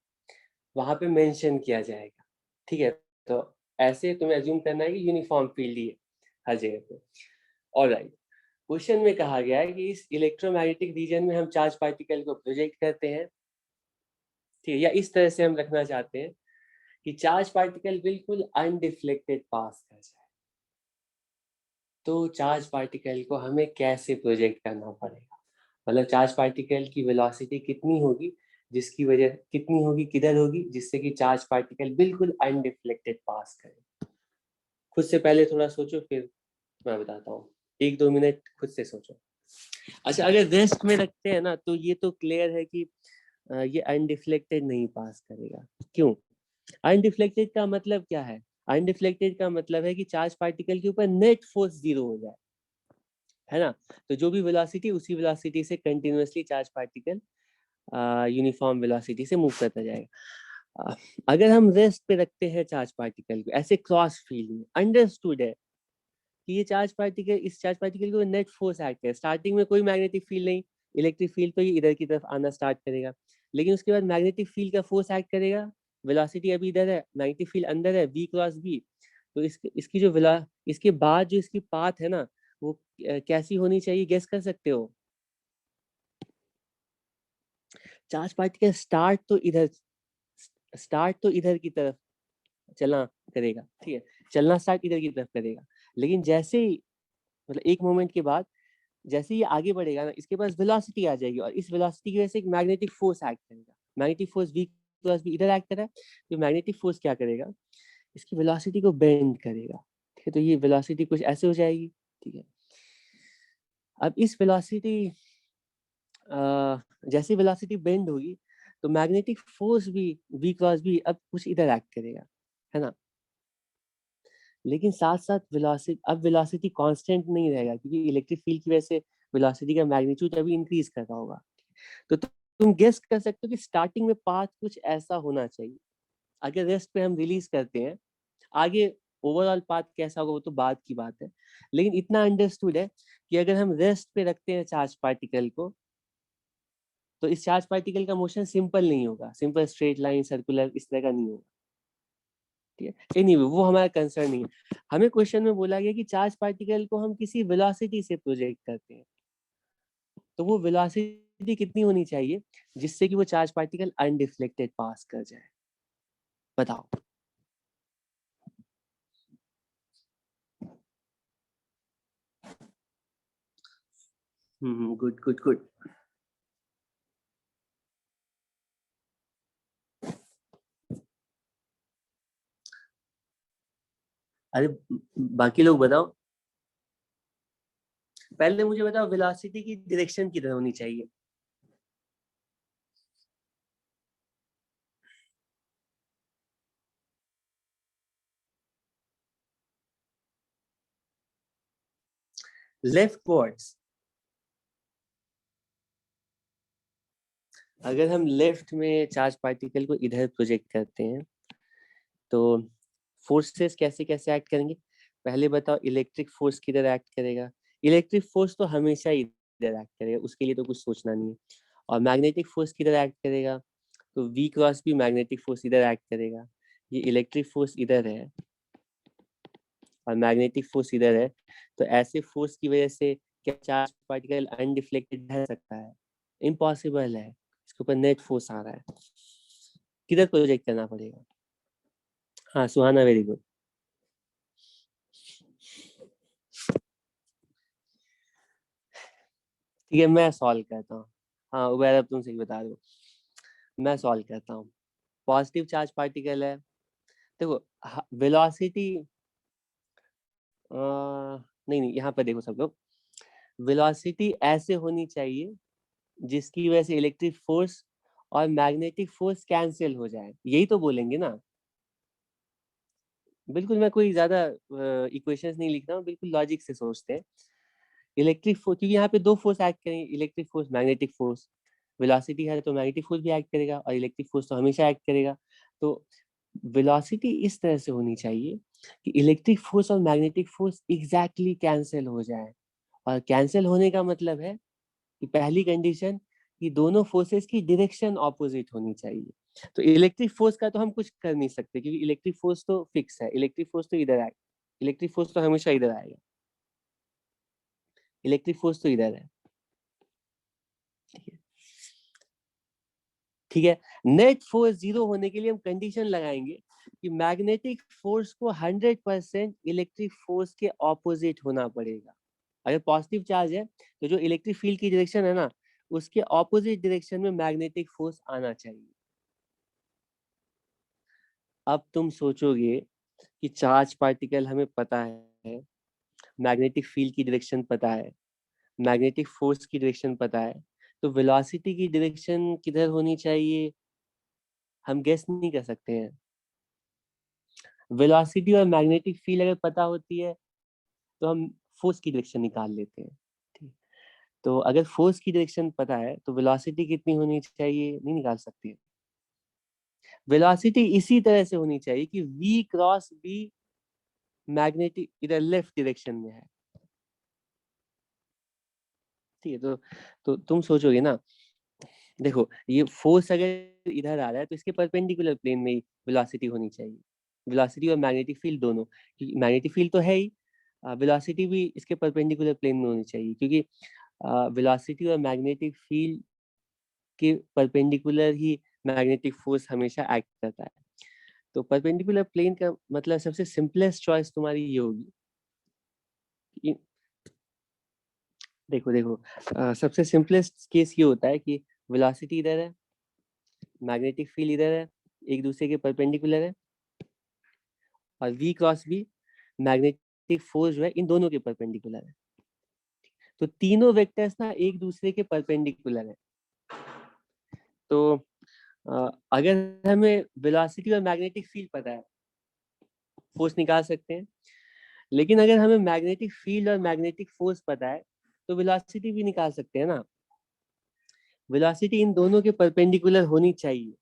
वहाँ पे मेंशन किया जाएगा, ठीक है। तो ऐसे तुम्हें अज्यूम करना है कि यूनिफॉर्म फील्ड ही है हर जगह पे। ऑलराइट, क्वेश्चन में कहा गया है कि इस इलेक्ट्रोमैग्नेटिक रीजन में हम चार्ज पार्टिकल को प्रोजेक्ट करते हैं, ठीक है, या इस तरह से हम रखना चाहते हैं कि चार्ज पार्टिकल बिल्कुल अनडिफ्लेक्टेड पास कर जाए। तो चार्ज पार्टिकल को हमें कैसे प्रोजेक्ट करना पड़ेगा, मतलब चार्ज पार्टिकल की वेलोसिटी कितनी होगी, जिसकी वजह कितनी होगी, किधर होगी, जिससे कि चार्ज पार्टिकल बिल्कुल अनडिफ्लेक्टेड पास करे। खुद से पहले थोड़ा सोचो, फिर मैं बताता हूँ, 1-2 मिनट खुद से सोचो। अच्छा, अगर रेस्ट में रखते हैं ना तो ये तो क्लियर है कि ये अनडिफ्लेक्टेड नहीं पास करेगा। क्यों? अनडिफ्लेक्टेड का मतलब क्या है? अनडिफ्लेक्टेड का मतलब है कि चार्ज पार्टिकल के ऊपर नेट फोर्स 0 हो जाए, है ना। तो जो भी वेलोसिटी, उसी वेलोसिटी से continuously charge particle uniform velocity से मूव करता जाएगा। अगर हम रेस्ट पे रखते हैं चार्ज पार्टिकल को ऐसे क्रॉस फील्ड में, अंडरस्टूड है कि ये चार्ज पार्टिकल, इस चार्ज पार्टिकल को नेट फोर्स एक्ट है। स्टार्टिंग में कोई मैग्नेटिक फील्ड नहीं, इलेक्ट्रिक फील्ड तो ये इधर की तरफ आना स्टार्ट करेगा, लेकिन उसके बाद मैग्नेटिक फील्ड का फोर्स एक्ट करेगा। वेलोसिटी अभी इधर है, मैग्नेटिक फील्ड अंदर है, v क्रॉस b। तो इसकी जो इसके बाद जो इसकी पाथ है ना, वो कैसी होनी चाहिए, गेस कर सकते हो? चार्ज पार्टिकल स्टार्ट तो इधर की तरफ चलना करेगा, ठीक है, चलना स्टार्ट इधर की तरफ करेगा, लेकिन जैसे ही, मतलब एक मोमेंट के बाद जैसे ये आगे बढ़ेगा ना, इसके पास वेलोसिटी आ जाएगी, और इस वेलोसिटी की वजह से एक मैग्नेटिक फोर्स एक्ट करेगा। Magnetic force v plus b इधर एक्ट कर रहा है, तो मैग्नेटिक फोर्स क्या करेगा, इसकी वेलोसिटी को बेंड करेगा, ठीक है। तो ये वेलोसिटी कुछ ऐसे हो जाएगी, ठीक है। अब इस वेलोसिटी जैसे वेलोसिटी बेंड होगी तो मैग्नेटिक फोर्स भी v क्रॉस b अब कुछ इधर एक्ट करेगा, है ना। लेकिन साथ साथ वेलोसिटी कांस्टेंट नहीं रहेगा, क्योंकि इलेक्ट्रिक फील्ड की वजह से वेलोसिटी का मैग्नीट्यूड अभी इंक्रीज कर रहा होगा। तो तुम गेस कर सकते हो कि स्टार्टिंग में पाथ कुछ ऐसा होना चाहिए। अगर रेस्ट पे हम रिलीज करते हैं, आगे ओवरऑल पाथ कैसा होगा वो तो बाद की बात है, लेकिन इतना अंडरस्टूड है कि अगर हम रेस्ट पे रखते हैं चार्ज पार्टिकल को, तो इस चार्ज पार्टिकल का मोशन सिंपल नहीं होगा, सिंपल स्ट्रेट लाइन सर्कुलर इस तरह का नहीं होगा, ठीक है। एनीवे वो हमारा कंसर्न नहीं है। हमें क्वेश्चन में बोला गया कि चार्ज पार्टिकल को हम किसी वेलोसिटी से प्रोजेक्ट करते हैं, तो वो वेलोसिटी कितनी होनी चाहिए जिससे कि वो चार्ज पार्टिकल अनडिफ्लेक्टेड पास कर जाए, बताओ। Good good good. अरे बाकी लोग बताओ, पहले मुझे बताओ वेलोसिटी की डायरेक्शन किधर होनी चाहिए। Left words. अगर हम लेफ्ट में चार्ज पार्टिकल को इधर प्रोजेक्ट करते हैं तो फोर्सेस कैसे कैसे एक्ट करेंगे, पहले बताओ। इलेक्ट्रिक फोर्स किधर एक्ट करेगा? इलेक्ट्रिक फोर्स तो हमेशा इधर एक्ट करेगा, उसके लिए तो कुछ सोचना नहीं है। और मैग्नेटिक फोर्स किधर एक्ट करेगा? तो v क्रॉस भी मैग्नेटिक फोर्स इधर एक्ट करेगा। ये इलेक्ट्रिक फोर्स इधर है और मैग्नेटिक फोर्स इधर है, तो ऐसे फोर्स की वजह से क्या चार्ज पार्टिकल अनडिफ्लेक्टेड रह सकता है? इम्पॉसिबल है, इसके ऊपर नेट फोर्स आ रहा है। किधर प्रोजेक्ट करना पड़ेगा? हाँ सुहाना, वेरी गुड। ठीक है, मैं सॉल्व करता हूँ। हाँ उबैर, अब तुम सही बता रहे हो, मैं सॉल्व करता हूँ। पॉजिटिव चार्ज पार्टिकल है, देखो वेलोसिटी नहीं नहीं, यहाँ पर देखो सब लोग, वेलोसिटी ऐसे होनी चाहिए जिसकी वजह से इलेक्ट्रिक फोर्स और मैग्नेटिक फोर्स कैंसिल हो जाए, यही तो बोलेंगे ना। बिल्कुल, मैं कोई ज्यादा इक्वेशंस नहीं लिख रहा हूँ, बिल्कुल लॉजिक से सोचते हैं। इलेक्ट्रिक फोर्स, क्योंकि यहाँ पे दो फोर्स एक्ट करेंगे, electric force, magnetic force. Velocity है तो मैग्नेटिक फोर्स भी एक्ट करेगा और इलेक्ट्रिक फोर्स तो हमेशा एक्ट करेगा। तो वेलोसिटी इस तरह से होनी चाहिए कि इलेक्ट्रिक फोर्स और मैग्नेटिक फोर्स एग्जैक्टली कैंसिल हो जाए। और कैंसिल होने का मतलब है कि पहली कंडीशन कि दोनों फोर्सेस की डायरेक्शन ऑपोजिट होनी चाहिए। तो इलेक्ट्रिक फोर्स का तो हम कुछ कर नहीं सकते, क्योंकि इलेक्ट्रिक फोर्स तो फिक्स है, इलेक्ट्रिक फोर्स तो इधर आएगा, इलेक्ट्रिक फोर्स तो हमेशा इधर आएगा, इलेक्ट्रिक फोर्स तो इधर है। ठीक है, नेट फोर्स जीरो होने के लिए हम कंडीशन लगाएंगे कि मैग्नेटिक फोर्स को 100% इलेक्ट्रिक फोर्स के ऑपोजिट होना पड़ेगा। अगर पॉजिटिव चार्ज है तो जो इलेक्ट्रिक फील्ड की डायरेक्शन है ना, उसके ऑपोजिट डायरेक्शन में मैग्नेटिक फोर्स आना चाहिए। अब तुम सोचोगे कि चार्ज पार्टिकल हमें पता है, मैग्नेटिक फील्ड की डायरेक्शन पता है, मैग्नेटिक फोर्स की डायरेक्शन पता है, तो वेलोसिटी की डायरेक्शन किधर होनी चाहिए हम गेस नहीं कर सकते हैं। वेलोसिटी और मैग्नेटिक फील्ड अगर पता होती है तो हम फोर्स की डायरेक्शन निकाल लेते हैं। ठीक, तो अगर फोर्स की डायरेक्शन पता है तो वेलोसिटी कितनी होनी चाहिए नहीं निकाल सकते। वेलोसिटी इसी तरह से होनी चाहिए कि v क्रॉस b मैग्नेटिक इधर लेफ्ट डायरेक्शन में है। ठीक है, तो तुम सोचोगे ना, देखो ये फोर्स अगर इधर आ रहा है तो इसके परपेंडिकुलर प्लेन में ही वेलोसिटी होनी चाहिए, वेलोसिटी और मैग्नेटिक फील्ड दोनों, क्योंकि मैग्नेटिक फील्ड तो है ही, वेलोसिटी भी इसके परपेंडिकुलर प्लेन में होनी चाहिए, क्योंकि वेलोसिटी और मैग्नेटिक फील्ड के परपेंडिकुलर ही मैग्नेटिक फोर्स हमेशा एक्ट करता है। तो परपेंडिकुलर प्लेन का मतलब सबसे सिंपलेस्ट चॉइस तुम्हारी ये होगी कि देखो देखो सबसे सिंपलेस्ट केस ये होता है कि वेलोसिटी इधर है, मैग्नेटिक फील्ड इधर है, एक दूसरे के परपेंडिकुलर है, और v cross b magnetic force जो है इन दोनों के परपेंडिकुलर है। तो तीनों वेक्टर्स ना एक दूसरे के परपेंडिकुलर है। तो अगर हमें वेलोसिटी और मैग्नेटिक फील्ड पता है, फोर्स निकाल सकते हैं। लेकिन अगर हमें मैग्नेटिक फील्ड और मैग्नेटिक फोर्स पता है तो वेलोसिटी भी निकाल सकते हैं ना। वेलोसिटी इन दोनों के परपेंडिकुलर होनी चाहिए।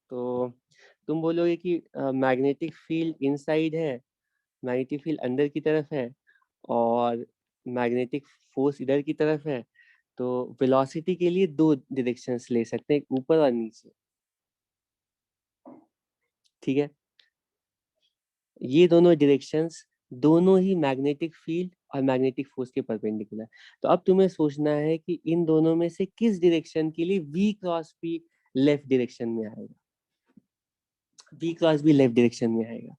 तो तुम बोलोगे कि मैग्नेटिक फील्ड इनसाइड है, मैग्नेटिक फील्ड अंदर की तरफ है, और मैग्नेटिक फोर्स इधर की तरफ है, तो वेलोसिटी के लिए दो डायरेक्शंस ले सकते हैं, ऊपर और नीचे। ठीक है, ये दोनों डायरेक्शंस दोनों ही मैग्नेटिक फील्ड और मैग्नेटिक फोर्स के परपेंडिकुलर। तो अब तुम्हें सोचना है कि इन दोनों में से किस डायरेक्शन के लिए v cross p left direction में आएगा, v cross b left direction में आएगा।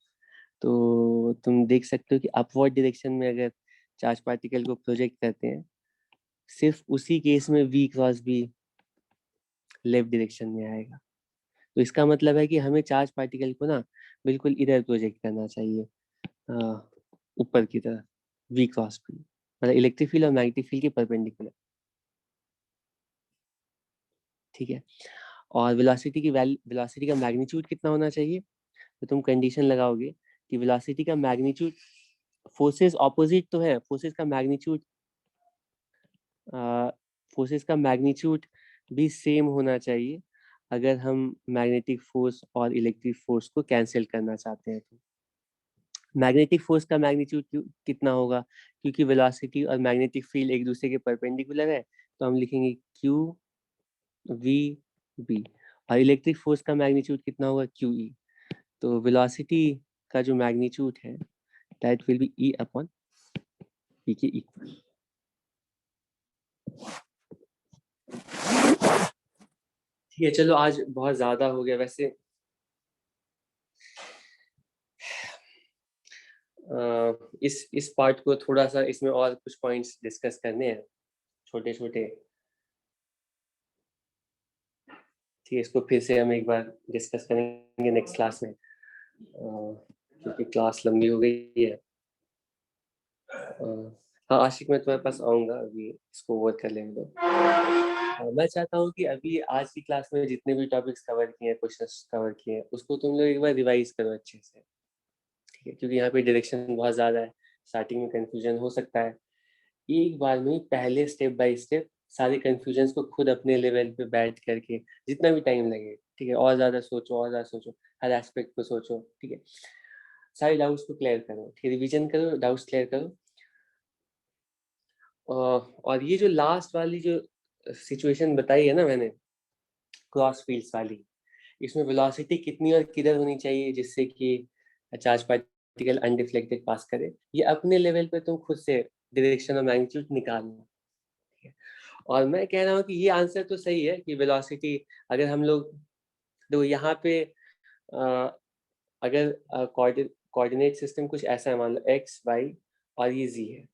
तो तुम देख सकते हो कि अपवर्ड डायरेक्शन में अगर चार्ज पार्टिकल को प्रोजेक्ट करते हैं, सिर्फ उसी केस में v cross b left direction में आएगा। तो इसका मतलब है कि हमें चार्ज पार्टिकल को ना बिल्कुल इधर प्रोजेक्ट करना चाहिए, ऊपर की तरफ, v क्रॉस p, मतलब इलेक्ट्रिक फील्ड और मैग्नेटिक फील्ड के परपेंडिकुलर। ठीक है, और वेलोसिटी की वेलोसिटी का मैग्नीट्यूड कितना होना चाहिए, तो तुम कंडीशन लगाओगे कि वेलोसिटी का मैग्नीट्यूड, फोर्सेस ऑपोजिट तो है, फोर्सेस का मैग्नीट्यूड भी सेम होना चाहिए अगर हम मैग्नेटिक फोर्स और इलेक्ट्रिक फोर्स को कैंसिल करना चाहते हैं। तो मैग्नेटिक फोर्स का मैग्नीट्यूड कितना होगा, क्योंकि वेलोसिटी और मैग्नेटिक फील्ड एक दूसरे के परपेंडिकुलर है, तो हम लिखेंगे क्यू वी बी। और इलेक्ट्रिक फोर्स का मैग्नीट्यूड कितना होगा, क्यू ई। तो वेलोसिटी का जो मैग्नीट्यूड है that will be E upon p के इक्वल। ठीक है, चलो आज बहुत ज्यादा हो गया। वैसे इस पार्ट को थोड़ा सा, इसमें और कुछ पॉइंट्स डिस्कस करने हैं छोटे छोटे। ठीक है, इसको फिर से हम एक बार डिस्कस करेंगे नेक्स्ट क्लास में, क्योंकि क्लास लंबी हो गई है। हाँ आशिक, मैं तुम्हारे पास आऊँगा, अभी इसको वर्क कर लेंगे तो। मैं चाहता हूँ कि अभी आज की क्लास में जितने भी टॉपिक्स कवर किए हैं, क्वेश्चंस कवर किए हैं, उसको तुम लोग एक बार रिवाइज करो अच्छे से। ठीक है, क्योंकि यहाँ पे डायरेक्शन बहुत ज़्यादा है, स्टार्टिंग में कंफ्यूजन हो सकता है। एक बार में पहले स्टेप बाय स्टेप सारे कंफ्यूजन्स को खुद अपने लेवल पे बैठ करके, जितना भी टाइम लगे, ठीक है, और ज़्यादा सोचो, और ज़्यादा सोचो, हर एस्पेक्ट को सोचो। ठीक है, सारे डाउट्स को क्लियर करो, ठीक है, रिविजन करो, डाउट्स क्लियर करो। और ये जो लास्ट वाली जो सिचुएशन बताई है ना मैंने, क्रॉस फील्ड्स वाली, इसमें वेलोसिटी कितनी और किधर होनी चाहिए जिससे कि चार्ज पार्टिकल अनडिफ्लेक्टेड पास करे, ये अपने लेवल पे तुम खुद से डायरेक्शन और मैग्नीट्यूड निकालना। ठीक है, और मैं कह रहा हूँ कि ये आंसर तो सही है कि वेलोसिटी, अगर हम लोग देखो यहाँ पे अगर कोऑर्डिनेट सिस्टम कुछ ऐसा है, मान लो एक्स वाई और ये जी है,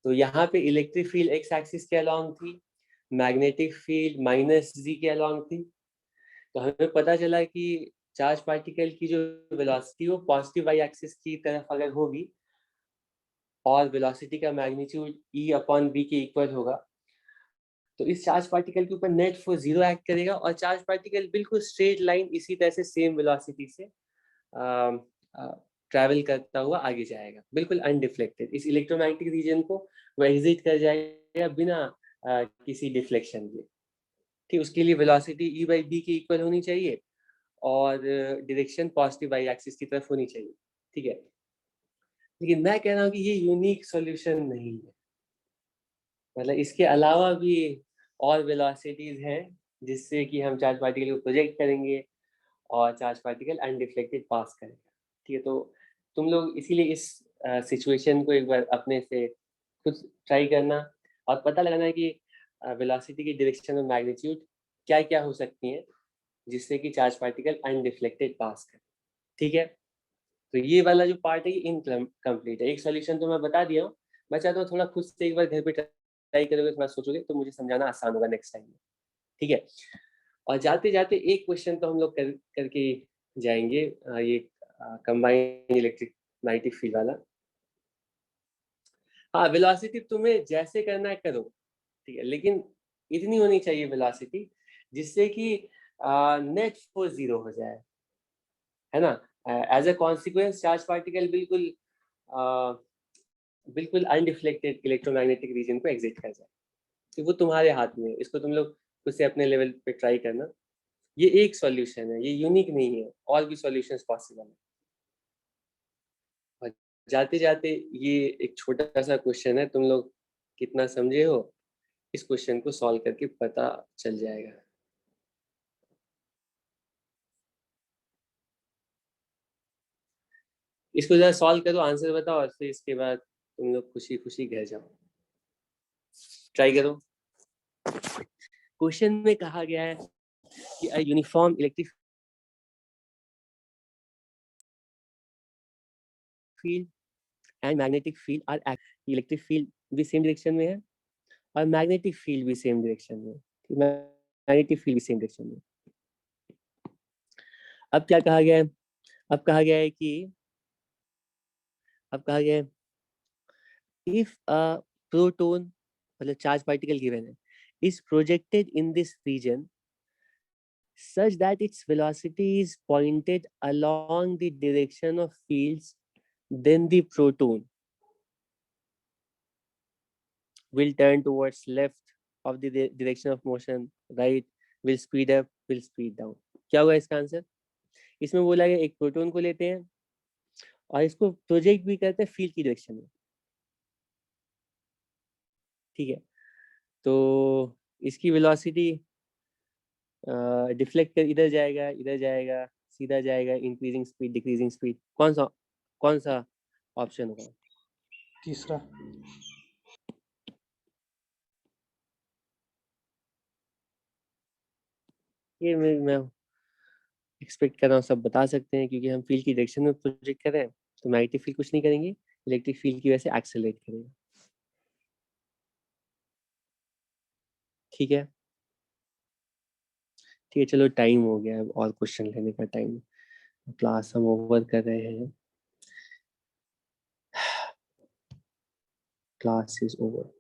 तो यहाँ पे इलेक्ट्रिक फील्ड एक्स एक्सिस के अलॉन्ग थी, मैग्नेटिक फील्ड माइनस जी के अलॉन्ग थी। तो हमें पता चला कि चार्ज पार्टिकल की जो वेलोसिटी वो पॉजिटिव वाई एक्सिस की तरफ अगर होगी और वेलोसिटी का मैग्नीट्यूड ई अपॉन बी के इक्वल होगा, तो इस चार्ज पार्टिकल के ऊपर नेट फोर्स जीरो एक्ट करेगा और चार्ज पार्टिकल बिल्कुल स्ट्रेट लाइन इसी तरह से सेम वेलोसिटी से ट्रैवल करता हुआ आगे जाएगा, बिल्कुल अनडिफ्लेक्टेड। इस इलेक्ट्रोमैग्नेटिक रीजन को वो एग्जिट कर जाएगा बिना किसी डिफ्लेक्शन के। ठीक, उसके लिए वेलोसिटी ई बाई बी के इक्वल होनी चाहिए और डायरेक्शन पॉजिटिव वाई एक्सिस की तरफ होनी चाहिए। ठीक है, लेकिन मैं कह रहा हूँ कि ये यूनिक सॉल्यूशन नहीं है, मतलब इसके अलावा भी और वेलोसिटीज हैं जिससे कि हम चार्ज पार्टिकल को प्रोजेक्ट करेंगे और चार्ज पार्टिकल अनडिफ्लेक्टेड पास करेगा। ठीक है, तो तुम लोग इसीलिए इस सिचुएशन को एक बार अपने से खुद ट्राई करना और पता लगाना है कि वेलोसिटी की डायरेक्शन और मैग्नीट्यूड क्या क्या हो सकती हैं जिससे कि चार्ज पार्टिकल अनडिफ्लेक्टेड पास करे। ठीक है, तो ये वाला जो पार्ट है ये इनकम्प्लीट है। एक सॉल्यूशन तो मैं बता दिया हूँ, मैं चाहता हूँ थोड़ा खुद से एक बार घर पे ट्राई करोगे, थोड़ा सोचोगे तो मुझे समझाना आसान होगा नेक्स्ट टाइम में। ठीक है, और जाते जाते एक क्वेश्चन तो हम लोग करके जाएंगे, ये कंबाइंड इलेक्ट्रिक मैग्नेटिक फील्ड वाला। हाँ, वेलोसिटी तुम्हें जैसे करना है करो, ठीक है, लेकिन इतनी होनी चाहिए वेलोसिटी जिससे कि नेट फोर्स जीरो हो जाए, है ना। As a consequence charge particle बिल्कुल अनडिफ्लेक्टेड इलेक्ट्रोमैग्नेटिक रीजन को एग्जिट कर जाए। तो वो तुम्हारे हाथ में है, इसको तुम लोग खुद से अपने लेवल पे ट्राई करना। ये एक सॉल्यूशन है, ये यूनिक नहीं है, और भी सॉल्यूशंस पॉसिबल है। और जाते जाते ये एक छोटा सा क्वेश्चन है, तुम लोग कितना समझे हो इस क्वेश्चन को सॉल्व करके पता चल जाएगा। इसको जरा सॉल्व करो, आंसर बताओ, और फिर इसके बाद तुम लोग खुशी खुशी घर जाओ। ट्राई करो। क्वेश्चन में कहा गया है कि a uniform electric field and magnetic field are act. Electric field भी सेम डायरेक्शन में है और मैग्नेटिक फील्ड भी सेम डायरेक्शन में है। मैग्नेटिक फील्ड भी सेम डायरेक्शन में। अब क्या कहा गया है, अब कहा गया है कि अब कहा गया है इफ अ प्रोटॉन, मतलब चार्ज पार्टिकल गिवन है, is projected in this region such that its velocity is pointed along the direction of fields, then the proton will turn towards left of the direction of motion, right will speed up, will speed down। क्या होगा इसका answer? इसमें बोला गया एक proton को लेते हैं और इसको प्रोजेक्ट भी करते हैं फील्ड की डायरेक्शन में। ठीक है, तो इसकी वेलोसिटी डिफ्लेक्ट कर इधर जाएगा, इधर जाएगा, सीधा जाएगा, इंक्रीजिंग स्पीड डिक्रीजिंग स्पीड, कौन सा ऑप्शन होगा? तीसरा। ये मैं एक्सपेक्ट कर रहा हूँ सब बता सकते हैं, क्योंकि हम फील्ड की डायरेक्शन में प्रोजेक्ट कर रहे हैं। तो मैग्नेटिक फील्ड कुछ नहीं करेंगे, इलेक्ट्रिक फील्ड की वजह से एक्सेलरेट करेगा। ठीक है, ठीक है, चलो टाइम हो गया, अब और क्वेश्चन लेने का टाइम। क्लास हम ओवर कर रहे हैं। Class is over.